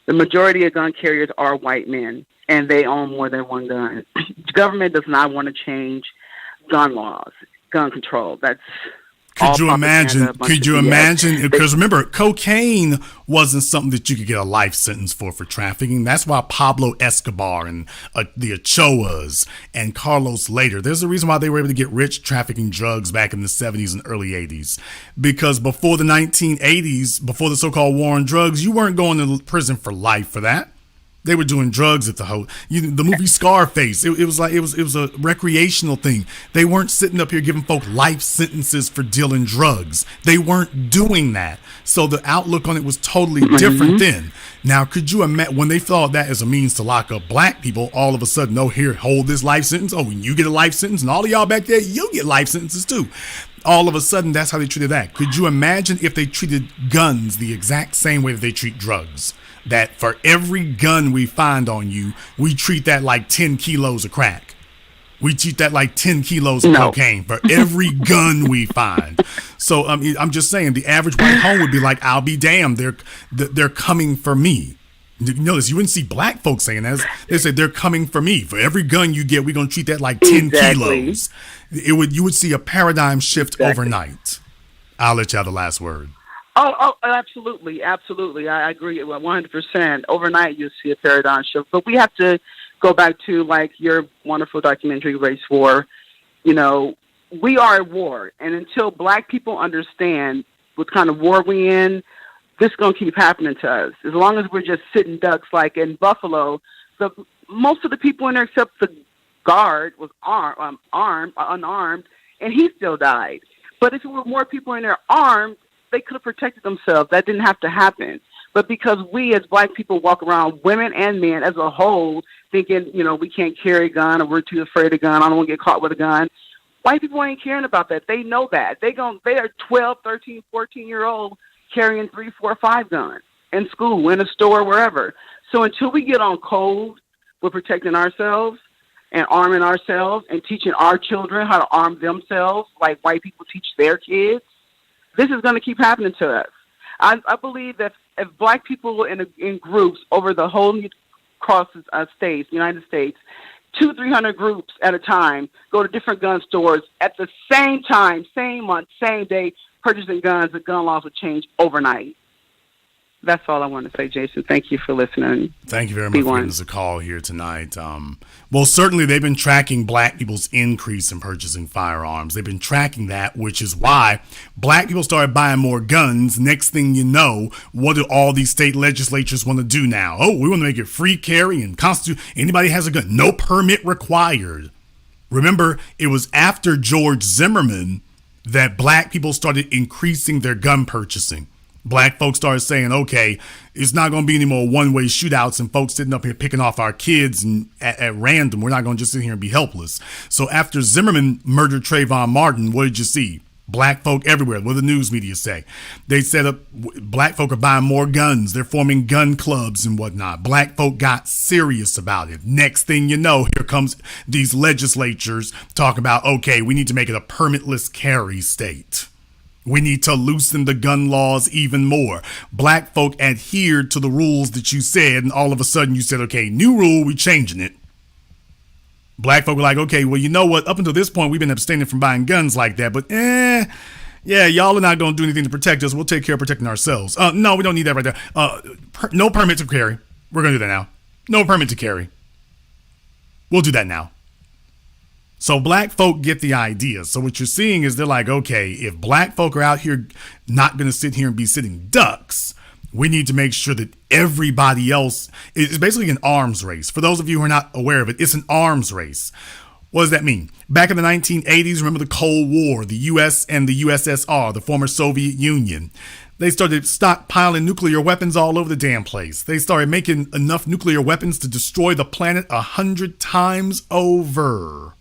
The majority of gun carriers are white men, and they own more than one gun. The government does not want to change gun laws, gun control. That's Could you imagine? Because remember, cocaine wasn't something that you could get a life sentence for trafficking. That's why Pablo Escobar and the Ochoas and Carlos later, there's a reason why they were able to get rich trafficking drugs back in the 70s and early 80s. Because before the 1980s, before the so-called war on drugs, you weren't going to prison for life for that. They were doing drugs at the the movie Scarface. It was a recreational thing. They weren't sitting up here giving folk life sentences for dealing drugs. They weren't doing that. So the outlook on it was totally different then. Now, could you imagine when they thought that as a means to lock up black people, all of a sudden, oh, here, hold this life sentence. Oh, when you get a life sentence, and all of y'all back there, you get life sentences too. All of a sudden, that's how they treated that. Could you imagine if they treated guns the exact same way that they treat drugs? That for every gun we find on you, we treat that like 10 kilos of crack. We treat that like 10 kilos of cocaine for every gun we find. So I'm just saying, the average white home would be like, I'll be damned, they're coming for me. You notice you wouldn't see black folks saying that. They said they're coming for me. For every gun you get, we're gonna treat that like 10 kilos. You would see a paradigm shift overnight. I'll let you have the last word. Oh, absolutely. I agree 100%. Overnight, you'll see a paradigm shift. But we have to go back to, like, your wonderful documentary, Race War. You know, we are at war. And until black people understand what kind of war we're in, this is going to keep happening to us. As long as we're just sitting ducks, like in Buffalo, most of the people in there, except the guard, was unarmed, and he still died. But if there were more people in there armed, they could have protected themselves. That didn't have to happen. But because we as black people walk around, women and men as a whole, thinking, you know, we can't carry a gun or we're too afraid of a gun, I don't want to get caught with a gun. White people ain't caring about that. They know that. They are 12, 13, 14-year-old carrying 3, 4, 5 guns in school, in a store, wherever. So until we get on code with protecting ourselves and arming ourselves and teaching our children how to arm themselves like white people teach their kids, this is going to keep happening to us. I believe that if black people in groups over the whole across the states, United States, 200-300 groups at a time go to different gun stores at the same time, same month, same day, purchasing guns, the gun laws would change overnight. That's all I want to say, Jason. Thank you for listening. Thank you very much for giving us a call here tonight. Well, certainly they've been tracking black people's increase in purchasing firearms. They've been tracking that, which is why black people started buying more guns. Next thing you know, what do all these state legislatures want to do now? Oh, we want to make it free carry and constitute anybody has a gun. No permit required. Remember, it was after George Zimmerman that black people started increasing their gun purchasing. Black folks started saying, okay, it's not going to be any more one-way shootouts and folks sitting up here picking off our kids and at random. We're not going to just sit here and be helpless. So after Zimmerman murdered Trayvon Martin, what did you see? Black folk everywhere. What did the news media say? They said black folk are buying more guns. They're forming gun clubs and whatnot. Black folk got serious about it. Next thing you know, here comes these legislatures talk about, okay, we need to make it a permitless carry state. We need to loosen the gun laws even more. Black folk adhered to the rules that you said, and all of a sudden you said, okay, new rule, we changing it. Black folk were like, okay, well, you know what? Up until this point, we've been abstaining from buying guns like that, but yeah, y'all are not going to do anything to protect us. We'll take care of protecting ourselves. No, we don't need that right there. No permit to carry. We're going to do that now. No permit to carry. We'll do that now. So black folk get the idea. So what you're seeing is they're like, okay, if black folk are out here not going to sit here and be sitting ducks, we need to make sure that everybody else is basically an arms race. For those of you who are not aware of it, it's an arms race. What does that mean? Back in the 1980s, remember the Cold War, the U.S. and the USSR, the former Soviet Union. They started stockpiling nuclear weapons all over the damn place. They started making enough nuclear weapons to destroy the planet 100 times over.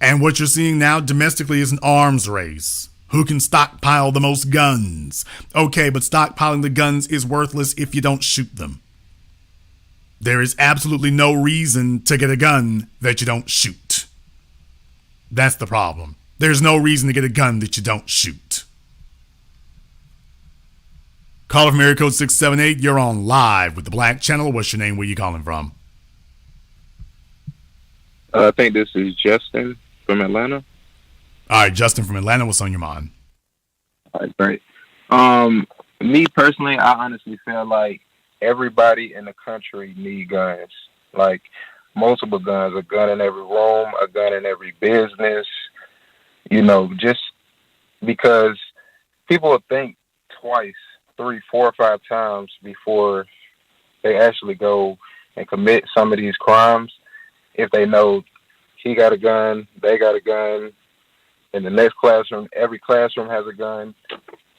And what you're seeing now domestically is an arms race. Who can stockpile the most guns? Okay, but stockpiling the guns is worthless if you don't shoot them. There is absolutely no reason to get a gun that you don't shoot. That's the problem. There's no reason to get a gun that you don't shoot. Caller from area code 678, you're on live with the Black Channel. What's your name? Where you calling from? I think this is Justin from Atlanta. All right, Justin from Atlanta, what's on your mind? All right, great. Me personally, I honestly feel like everybody in the country need guns. Like multiple guns, a gun in every room, a gun in every business. You know, just because people think twice, 3, 4, 5 times before they actually go and commit some of these crimes, if they know he got a gun, they got a gun, in the next classroom, every classroom has a gun,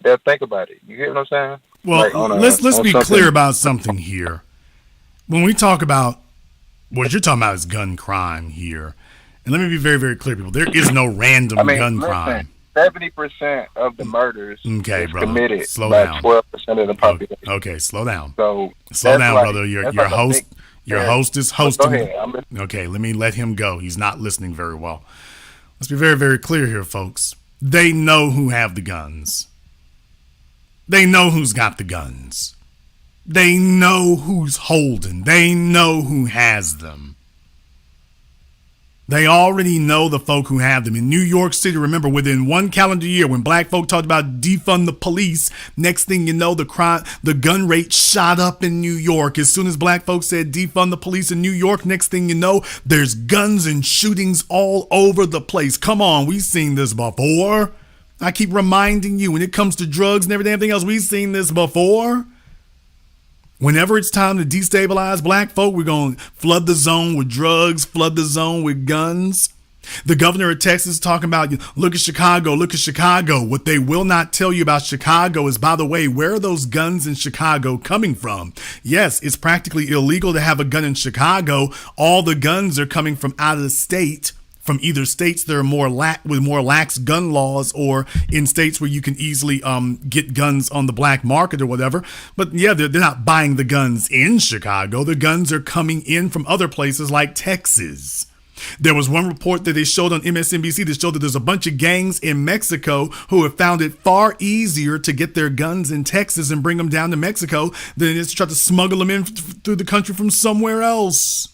they'll think about it. You get what I'm saying? Well, let's be clear about something here. When we talk about what you're talking about is gun crime here, and let me be very, very clear, people. There is no random gun crime. 70% of the murders is committed slow by down. 12% of the population. Okay, slow down. So slow down, like, brother. Your host is hosting. Go ahead. Okay, let me let him go. He's not listening very well. Let's be very, very clear here, folks. They know who have the guns. They know who's got the guns. They know who's holding. They know who has them. They already know the folk who have them. In New York City, remember, within one calendar year, when black folk talked about defund the police, next thing you know, the gun rate shot up in New York. As soon as black folks said defund the police in New York, next thing you know, there's guns and shootings all over the place. Come on, we've seen this before. I keep reminding you, when it comes to drugs and everything else, we've seen this before. Whenever it's time to destabilize black folk, we're going to flood the zone with drugs, flood the zone with guns. The governor of Texas is talking about, look at Chicago, look at Chicago. What they will not tell you about Chicago is, by the way, where are those guns in Chicago coming from? Yes, it's practically illegal to have a gun in Chicago. All the guns are coming from out of the state, from either states that are with more lax gun laws, or in states where you can easily get guns on the black market or whatever. But yeah, they're not buying the guns in Chicago. The guns are coming in from other places like Texas. There was one report that they showed on MSNBC that showed that there's a bunch of gangs in Mexico who have found it far easier to get their guns in Texas and bring them down to Mexico than it is to try to smuggle them in through the country from somewhere else.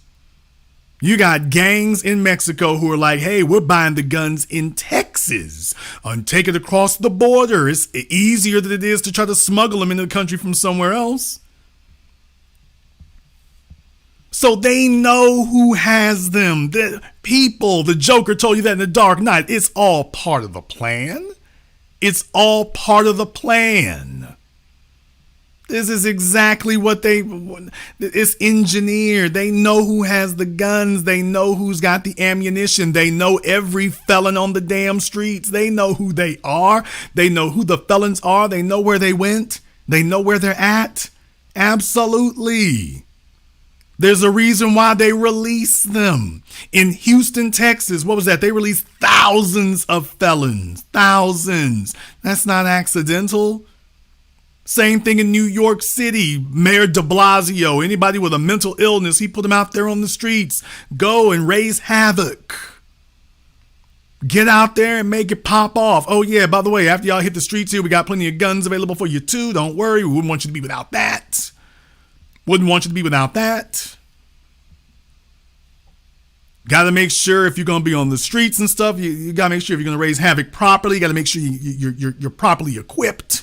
You got gangs in Mexico who are like, hey, we're buying the guns in Texas and take it across the border. It's easier than it is to try to smuggle them into the country from somewhere else. So they know who has them. The people, the Joker told you that in The Dark Knight. It's all part of the plan. It's all part of the plan. This is exactly what it's engineered. They know who has the guns. They know who's got the ammunition. They know every felon on the damn streets. They know who they are. They know who the felons are. They know where they went. They know where they're at. Absolutely. There's a reason why they release them. In Houston, Texas, what was that? They released thousands of felons. Thousands. That's not accidental. Same thing in New York City. Mayor de Blasio, anybody with a mental illness, he put them out there on the streets. Go and raise havoc. Get out there and make it pop off. Oh yeah, by the way, after y'all hit the streets here, we got plenty of guns available for you too. Don't worry, we wouldn't want you to be without that. Wouldn't want you to be without that. Got to make sure if you're going to be on the streets and stuff, you got to make sure if you're going to raise havoc properly, you got to make sure you're properly equipped.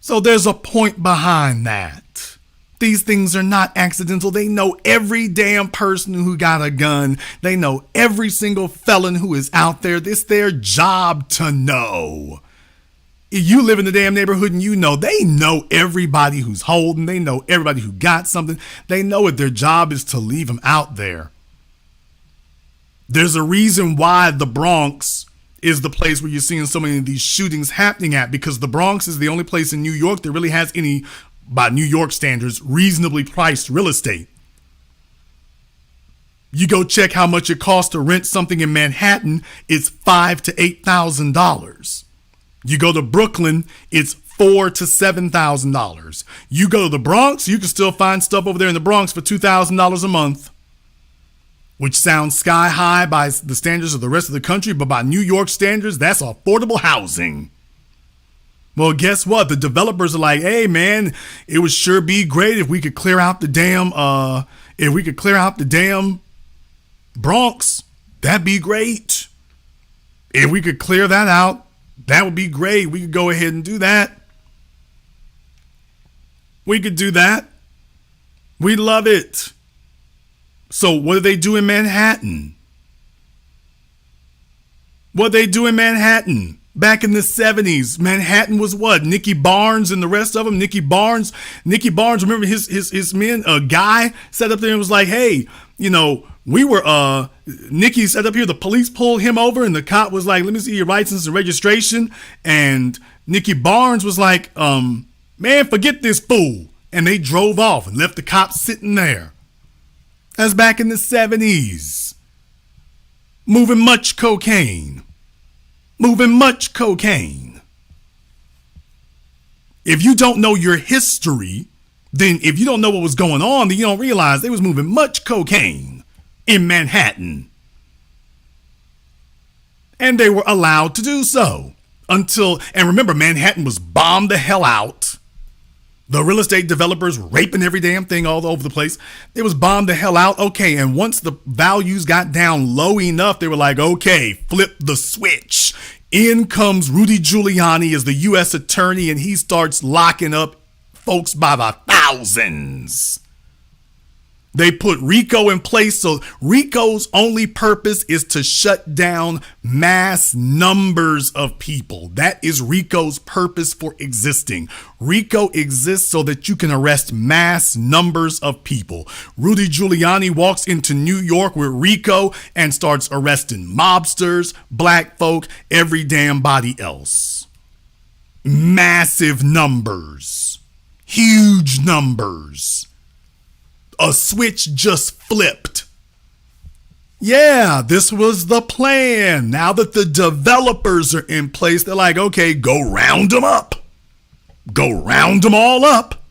So there's a point behind that. These things are not accidental. They know every damn person who got a gun. They know every single felon who is out there. It's their job to know. If you live in the damn neighborhood and you know, they know everybody who's holding. They know everybody who got something. They know it. Their job is to leave them out there. There's a reason why the Bronx is the place where you're seeing so many of these shootings happening at, because the Bronx is the only place in New York that really has any, by New York standards, reasonably priced real estate. You go check how much it costs to rent something in Manhattan, it's $5,000 to $8,000. You go to Brooklyn, it's $4,000 to $7,000. You go to the Bronx, you can still find stuff over there in the Bronx for $2,000 a month, which sounds sky high by the standards of the rest of the country, but by New York standards, that's affordable housing. Well, guess what? The developers are like, hey man, it would sure be great if we could clear out the damn Bronx. That'd be great. If we could clear that out, that would be great. We could go ahead and do that. We could do that. We love it. So what do they do in Manhattan? The Back in the 70s, Manhattan was what? Nicky Barnes and the rest of them. Nicky Barnes, remember his men, a guy sat up there and was like, hey, you know, we were, Nicky sat up here, the police pulled him over and the cop was like, let me see your license and registration. And Nicky Barnes was like, man, forget this fool. And they drove off and left the cops sitting there. That's back in the 70s. Moving much cocaine. If you don't know your history, then if you don't know what was going on, then you don't realize they was moving much cocaine in Manhattan. And they were allowed to do so and remember, Manhattan was bombed the hell out. The real estate developers raping every damn thing all over the place. It was bombed the hell out. Okay, and once the values got down low enough, they were like, okay, flip the switch. In comes Rudy Giuliani as the U.S. attorney, and he starts locking up folks by the thousands. They put RICO in place, so RICO's only purpose is to shut down mass numbers of people. That is RICO's purpose for existing. RICO exists so that you can arrest mass numbers of people. Rudy Giuliani walks into New York with RICO and starts arresting mobsters, black folk, every damn body else. Massive numbers. Huge numbers. A switch just flipped. Yeah, this was the plan. Now that the developers are in place, they're like, okay, go round them up. Go round them all up.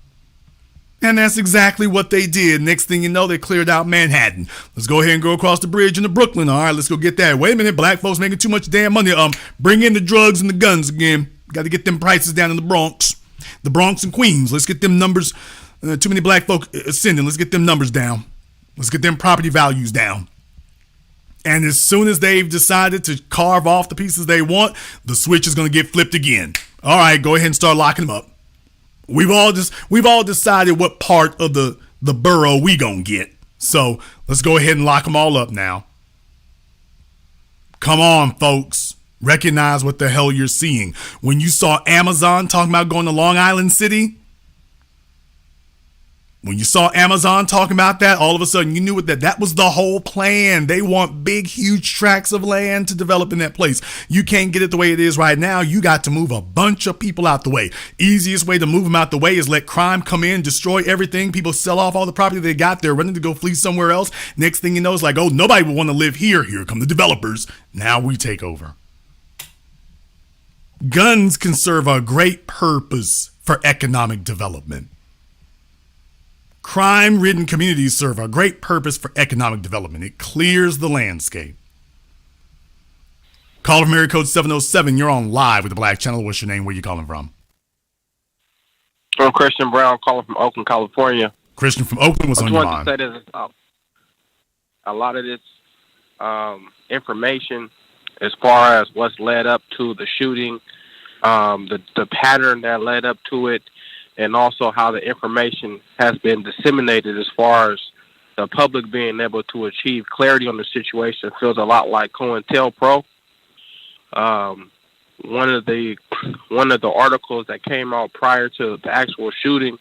And that's exactly what they did. Next thing you know, they cleared out Manhattan. Let's go ahead and go across the bridge into Brooklyn. All right, let's go get that. Wait a minute, black folks making too much damn money. Bring in the drugs and the guns again. Got to get them prices down in the Bronx. The Bronx and Queens. Let's get them numbers. Too many black folk ascending. Let's get them numbers down. Let's get them property values down. And as soon as they've decided to carve off the pieces they want, the switch is going to get flipped again. All right, go ahead and start locking them up. We've all decided what part of the borough we gonna get. So let's go ahead and lock them all up now. Come on, folks. Recognize what the hell you're seeing. When you saw Amazon talking about going to Long Island City, when you saw Amazon talking about that, all of a sudden you knew that was the whole plan. They want big, huge tracts of land to develop in that place. You can't get it the way it is right now. You got to move a bunch of people out the way. Easiest way to move them out the way is let crime come in, destroy everything. People sell off all the property they got. They're running to go flee somewhere else. Next thing you know, it's like, oh, nobody will want to live here. Here come the developers. Now we take over. Guns can serve a great purpose for economic development. Crime-ridden communities serve a great purpose for economic development. It clears the landscape. Caller from area code 707. You're on live with the Black Channel. What's your name? Where you calling from? I'm Christian Brown, calling from Oakland, California. Christian from Oakland, what's on your mind? I just wanted to say this. A lot of this information as far as what's led up to the shooting, the pattern that led up to it, and also how the information has been disseminated as far as the public being able to achieve clarity on the situation feels a lot like COINTELPRO. One of the articles that came out prior to the actual shooting,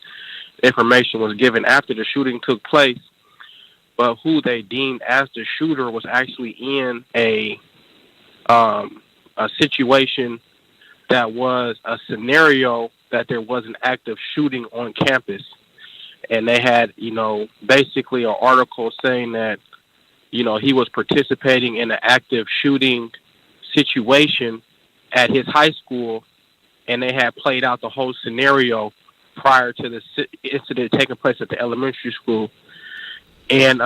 information was given after the shooting took place, but who they deemed as the shooter was actually in a situation that was a scenario that there was an active shooting on campus. And they had, basically an article saying that, he was participating in an active shooting situation at his high school, and they had played out the whole scenario prior to the incident taking place at the elementary school. And,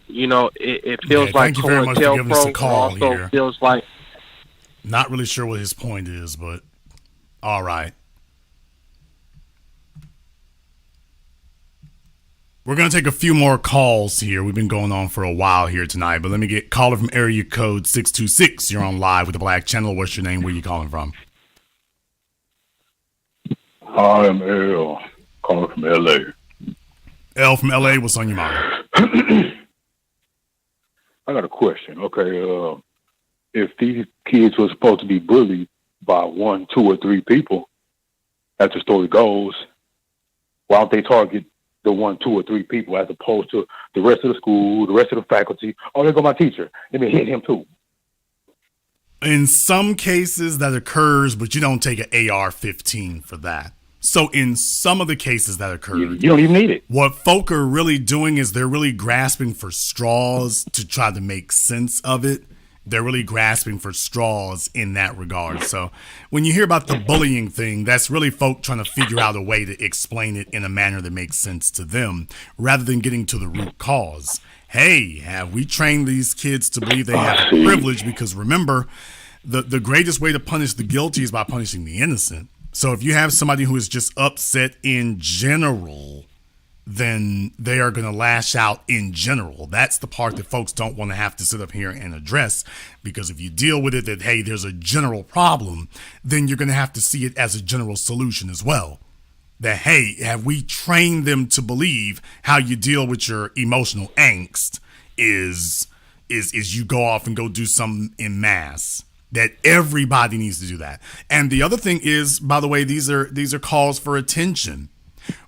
it feels like COINTELPRO also here. Feels like... Not really sure what his point is, but all right. We're going to take a few more calls here. We've been going on for a while here tonight, but let me get caller from area code 626. You're on live with the Black Channel. What's your name? Where are you calling from? I am L, calling from L.A. L from L.A., what's on your mind? I got a question. Okay, if these kids were supposed to be bullied by 1, 2, or 3 people, as the story goes, why don't they target the 1, 2, or 3 people as opposed to the rest of the school, the rest of the faculty? Oh, there go my teacher. Let me hit him too. In some cases that occurs, but you don't take an AR-15 for that. So in some of the cases that occur, you don't even need it. What folk are really doing is they're really grasping for straws to try to make sense of it. They're really grasping for straws in that regard. So when you hear about the bullying thing, that's really folk trying to figure out a way to explain it in a manner that makes sense to them rather than getting to the root cause. Hey, have we trained these kids to believe they have a privilege? Because remember, the greatest way to punish the guilty is by punishing the innocent. So if you have somebody who is just upset in general, then they are going to lash out in general. That's the part that folks don't want to have to sit up here and address, because if you deal with it that, hey, there's a general problem, then you're going to have to see it as a general solution as well. That, hey, have we trained them to believe how you deal with your emotional angst is you go off and go do something en masse. That everybody needs to do that. And the other thing is, by the way, these are calls for attention.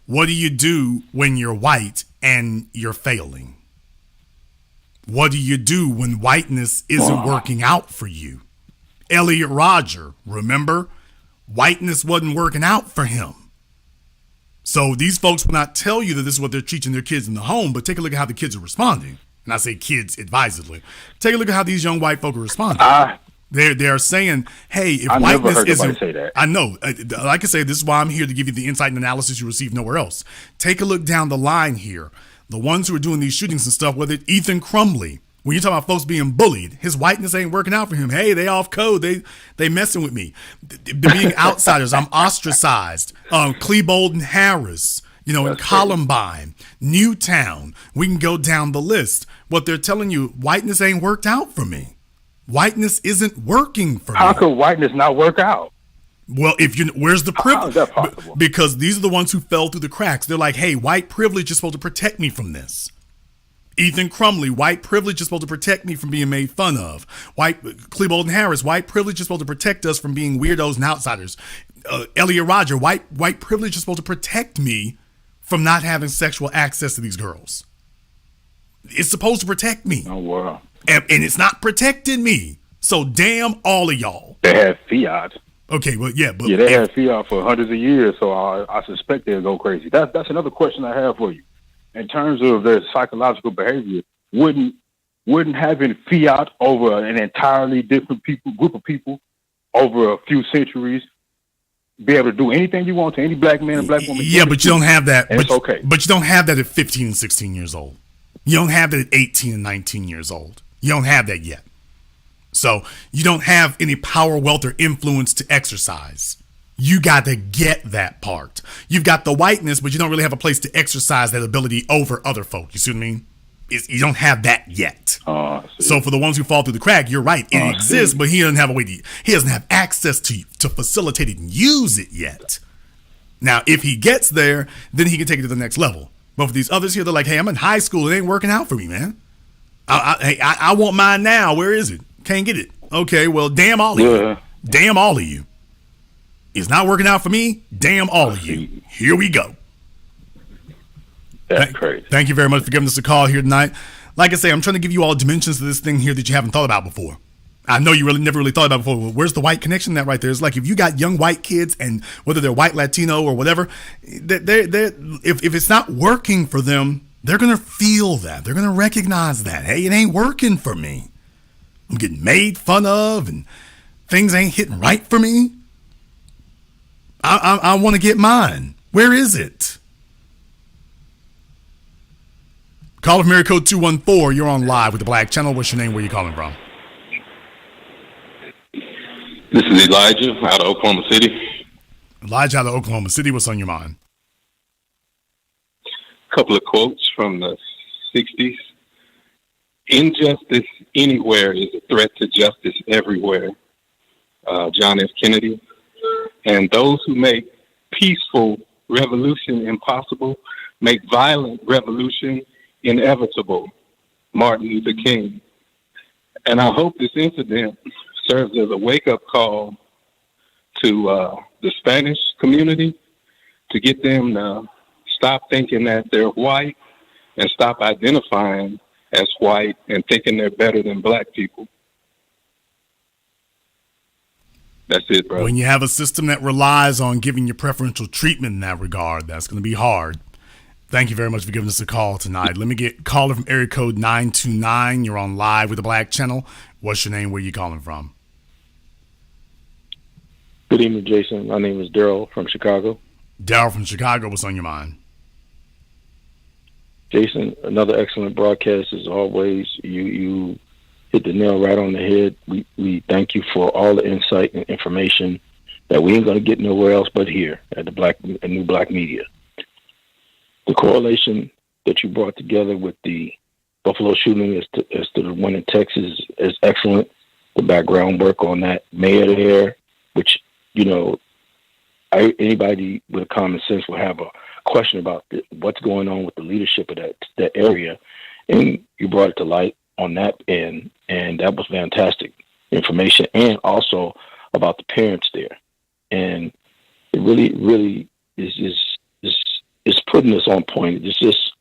What do you do when you're white and you're failing? What do you do when whiteness isn't working out for you? Elliot Rodger, remember? Whiteness wasn't working out for him. So these folks will not tell you that this is what they're teaching their kids in the home, but take a look at how the kids are responding. And I say kids advisedly. Take a look at how these young white folk are responding. They are saying, hey, if whiteness isn't, say that. I know, like I say, this is why I'm here to give you the insight and analysis you receive nowhere else. Take a look down the line here. The ones who are doing these shootings and stuff, whether it's Ethan Crumley, when you're talking about folks being bullied, his whiteness ain't working out for him. Hey, they off code. They messing with me. They're being outsiders. I'm ostracized. Klebold and Harris, in Columbine, Newtown. We can go down the list. What they're telling you, whiteness ain't worked out for me. Whiteness isn't working for me. How could whiteness not work out? Well, where's the privilege? How is that possible? Because these are the ones who fell through the cracks. They're like, hey, white privilege is supposed to protect me from this. Ethan Crumley, white privilege is supposed to protect me from being made fun of. Klebold and Harris, white privilege is supposed to protect us from being weirdos and outsiders. Elliot Rodger, white privilege is supposed to protect me from not having sexual access to these girls. It's supposed to protect me. Oh, wow. And it's not protecting me. So damn all of y'all. They had fiat. Okay, well, yeah. But they had fiat for hundreds of years, so I suspect they'll go crazy. That's another question I have for you. In terms of their psychological behavior, wouldn't having fiat over an entirely different group of people over a few centuries be able to do anything you want to any black man and black woman? Yeah, but you don't have that. And it's okay. But you don't have that at 15 and 16 years old. You don't have that at 18 and 19 years old. You don't have that yet. So you don't have any power, wealth, or influence to exercise. You got to get that part. You've got the whiteness, but you don't really have a place to exercise that ability over other folk. You see what I mean? You don't have that yet. So for the ones who fall through the crack, you're right. It exists, but he doesn't have a way he doesn't have access to facilitate it and use it yet. Now, if he gets there, then he can take it to the next level. But for these others here, they're like, hey, I'm in high school. It ain't working out for me, man. I want mine now. Where is it? Can't get it. Okay, well, damn all of you. Damn all of you. It's not working out for me. Damn all of you. Here we go. That's crazy. Thank you very much for giving us a call here tonight. Like I say, I'm trying to give you all dimensions to this thing here that you haven't thought about before. I know you never really thought about it before. Well, where's the white connection? That right there. It's like if you got young white kids, and whether they're white, Latino, or whatever, if it's not working for them, they're going to feel that. They're going to recognize that. Hey, it ain't working for me. I'm getting made fun of, and things ain't hitting right for me. I want to get mine. Where is it? Call from area code 214. You're on live with the Black Channel. What's your name? Where are you calling from? This is Elijah out of Oklahoma City. Elijah out of Oklahoma City. What's on your mind? A couple of quotes from the 60s. Injustice anywhere is a threat to justice everywhere. John F. Kennedy. And those who make peaceful revolution impossible make violent revolution inevitable. Martin Luther King. And I hope this incident serves as a wake-up call to the Spanish community to get them to stop thinking that they're white and stop identifying as white and thinking they're better than black people. That's it, bro. When you have a system that relies on giving you preferential treatment in that regard, that's going to be hard. Thank you very much for giving us a call tonight. Let me get caller from area code 929. You're on live with the Black Channel. What's your name? Where you calling from? Good evening, Jason. My name is Daryl from Chicago. Daryl from Chicago. What's on your mind? Jason, another excellent broadcast as always. You hit the nail right on the head. We thank you for all the insight and information that we ain't going to get nowhere else but here at the New Black Media. The correlation that you brought together with the Buffalo shooting as to the one in Texas is excellent. The background work on that mayor there, which, you know, anybody with common sense will have a question about what's going on with the leadership of that area. And you brought it to light on that end, and that was fantastic information, and also about the parents there. And it really is putting us on point. It's just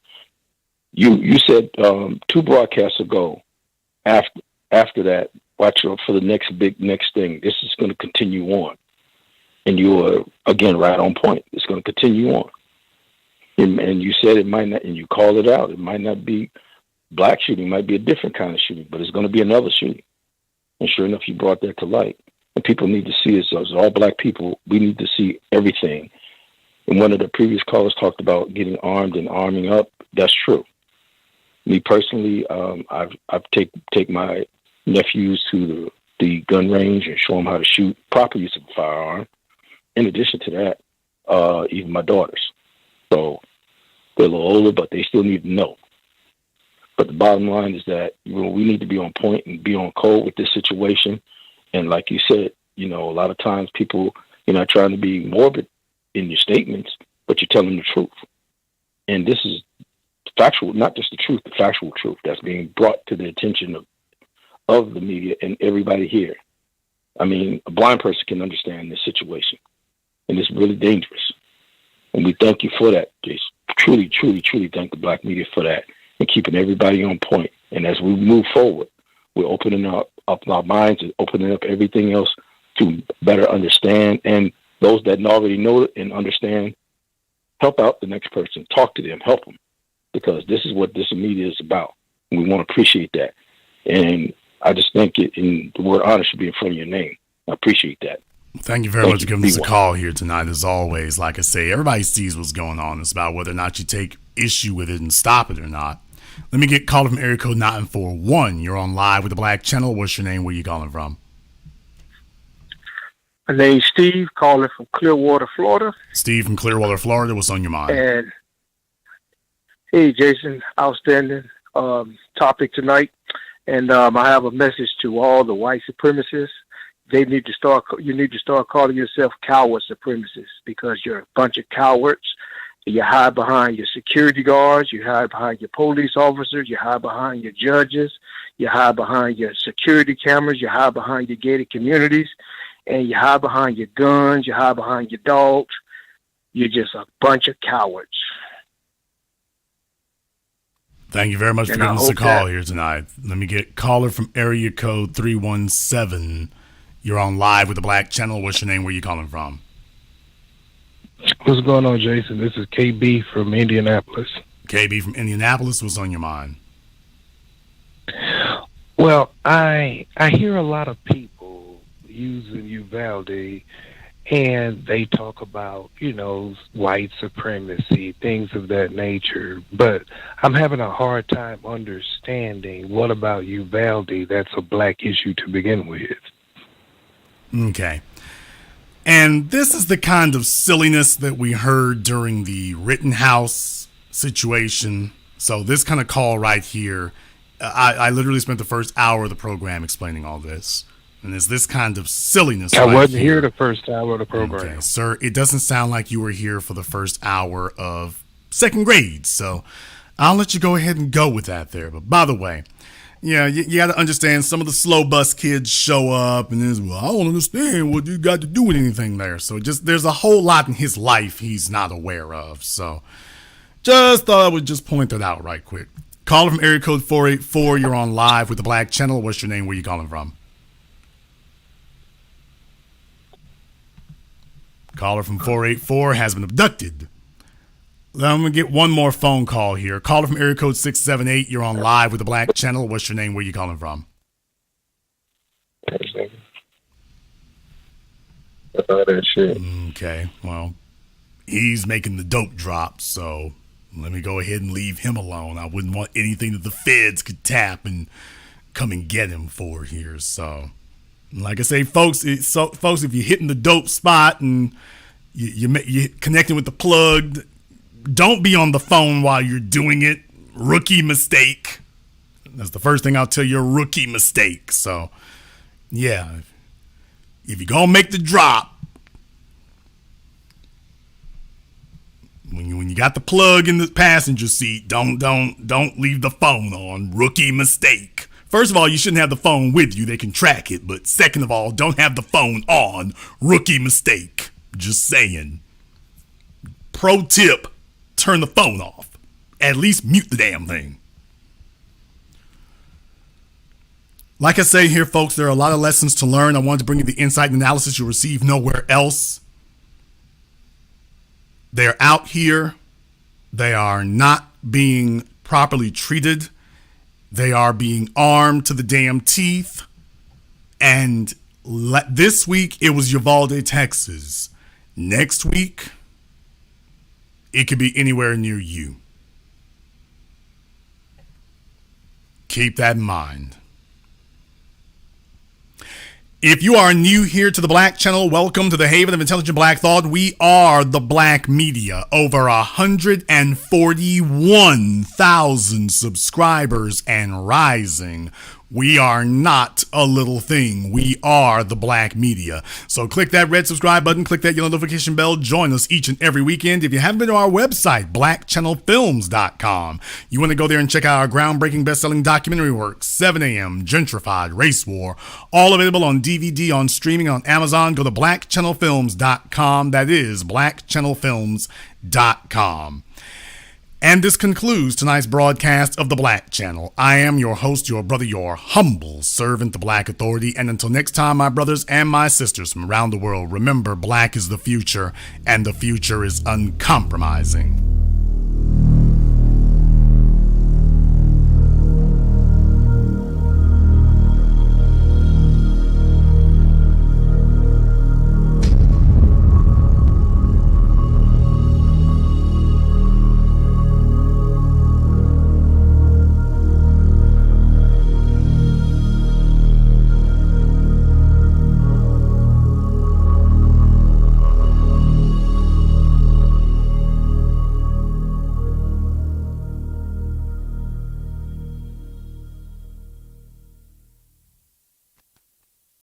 you said 2 broadcasts ago. After that, watch out for the next thing. This is going to continue on, and you are again right on point. It's going to continue on, and you said it might not, and you called it out. It might not be black shooting, might be a different kind of shooting, but it's going to be another shooting. And sure enough, you brought that to light. And people need to see us as all black people. We need to see everything. And one of the previous callers talked about getting armed and arming up. That's true. Me personally, I've take my nephews to the gun range and show them how to shoot, proper use of a firearm. In addition to that, even my daughters. So they're a little older, but they still need to know. But the bottom line is that we need to be on point and be on code with this situation. And like you said, you know, a lot of times people, you're not trying to be morbid in your statements, but you're telling the truth. And this is factual, not just the truth, the factual truth that's being brought to the attention of the media and everybody here. I mean, a blind person can understand this situation, and it's really dangerous. And we thank you for that, Jason. Truly, truly, truly thank the black media for that and keeping everybody on point. And as we move forward, we're opening up our minds and opening up everything else to better understand. And those that already know it and understand, help out the next person. Talk to them, help them, because this is what this media is about. And we want to appreciate that. And I just think the word honor should be in front of your name. I appreciate that. Thank you very much for giving us a call here tonight. As always, like I say, everybody sees what's going on. It's about whether or not you take issue with it and stop it or not. Let me get called from area code 941. You're on live with the Black Channel. What's your name? Where you calling from? My name's Steve, calling from Clearwater, Florida. Steve from Clearwater, Florida. What's on your mind? And hey, Jason, outstanding topic tonight. And I have a message to all the white supremacists. You need to start calling yourself coward supremacists, because you're a bunch of cowards. You hide behind your security guards. You hide behind your police officers. You hide behind your judges. You hide behind your security cameras. You hide behind your gated communities. And you hide behind your guns. You hide behind your dogs. You're just a bunch of cowards. Thank you very much for giving us a call here tonight. Let me get caller from area code 317. You're on live with the Black Channel. What's your name? Where you calling from? What's going on, Jason? This is KB from Indianapolis. KB from Indianapolis. What's on your mind? Well, I hear a lot of people using Uvalde, and they talk about, you know, white supremacy, things of that nature. But I'm having a hard time understanding what about Uvalde that's a black issue to begin with. Okay. And this is the kind of silliness that we heard during the Rittenhouse situation. So this kind of call right here, I literally spent the first hour of the program explaining all this. And it's this kind of silliness. I wasn't here the first hour of the program. Okay, sir, it doesn't sound like you were here for the first hour of second grade. So I'll let you go ahead and go with that there. But by the way, Yeah, you got to understand some of the slow bus kids show up and is, well, I don't understand what you got to do with anything there. So just there's a whole lot in his life he's not aware of. So just thought I would just point that out right quick. Caller from area code 484, you're on live with the Black Channel. What's your name? Where you calling from? Caller from 484 has been abducted. I'm going to get one more phone call here. Caller from area code 678. You're on live with the Black Channel. What's your name? Where you calling from? That shit. Okay, well, he's making the dope drop, so let me go ahead and leave him alone. I wouldn't want anything that the feds could tap and come and get him for here. So, like I say, folks, if you're hitting the dope spot and you're connecting with the plug, don't be on the phone while you're doing it. Rookie mistake. That's the first thing I'll tell you, a rookie mistake. So, yeah, if you're going to make the drop, when you got the plug in the passenger seat, don't leave the phone on. Rookie mistake. First of all, you shouldn't have the phone with you. They can track it. But second of all, don't have the phone on. Rookie mistake. Just saying. Pro tip. Turn the phone off. At least mute the damn thing. Like I say here, folks, there are a lot of lessons to learn. I wanted to bring you the insight and analysis you'll receive nowhere else. They're out here. They are not being properly treated. They are being armed to the damn teeth. And this week, it was Uvalde, Texas. Next week, it could be anywhere near you. Keep that in mind. If you are new here to the Black Channel, welcome to the Haven of Intelligent Black Thought. We are the Black Media. Over 141,000 subscribers and rising. We are not a little thing. We are the Black Media. So click that red subscribe button, click that yellow notification bell. Join us each and every weekend. If you haven't been to our website, blackchannelfilms.com, you want to go there and check out our groundbreaking best-selling documentary work, 7 a.m., Gentrified, Race War, all available on DVD, on streaming, on Amazon. Go to blackchannelfilms.com. That is blackchannelfilms.com. And this concludes tonight's broadcast of the Black Channel. I am your host, your brother, your humble servant, the Black Authority. And until next time, my brothers and my sisters from around the world, remember, black is the future, and the future is uncompromising.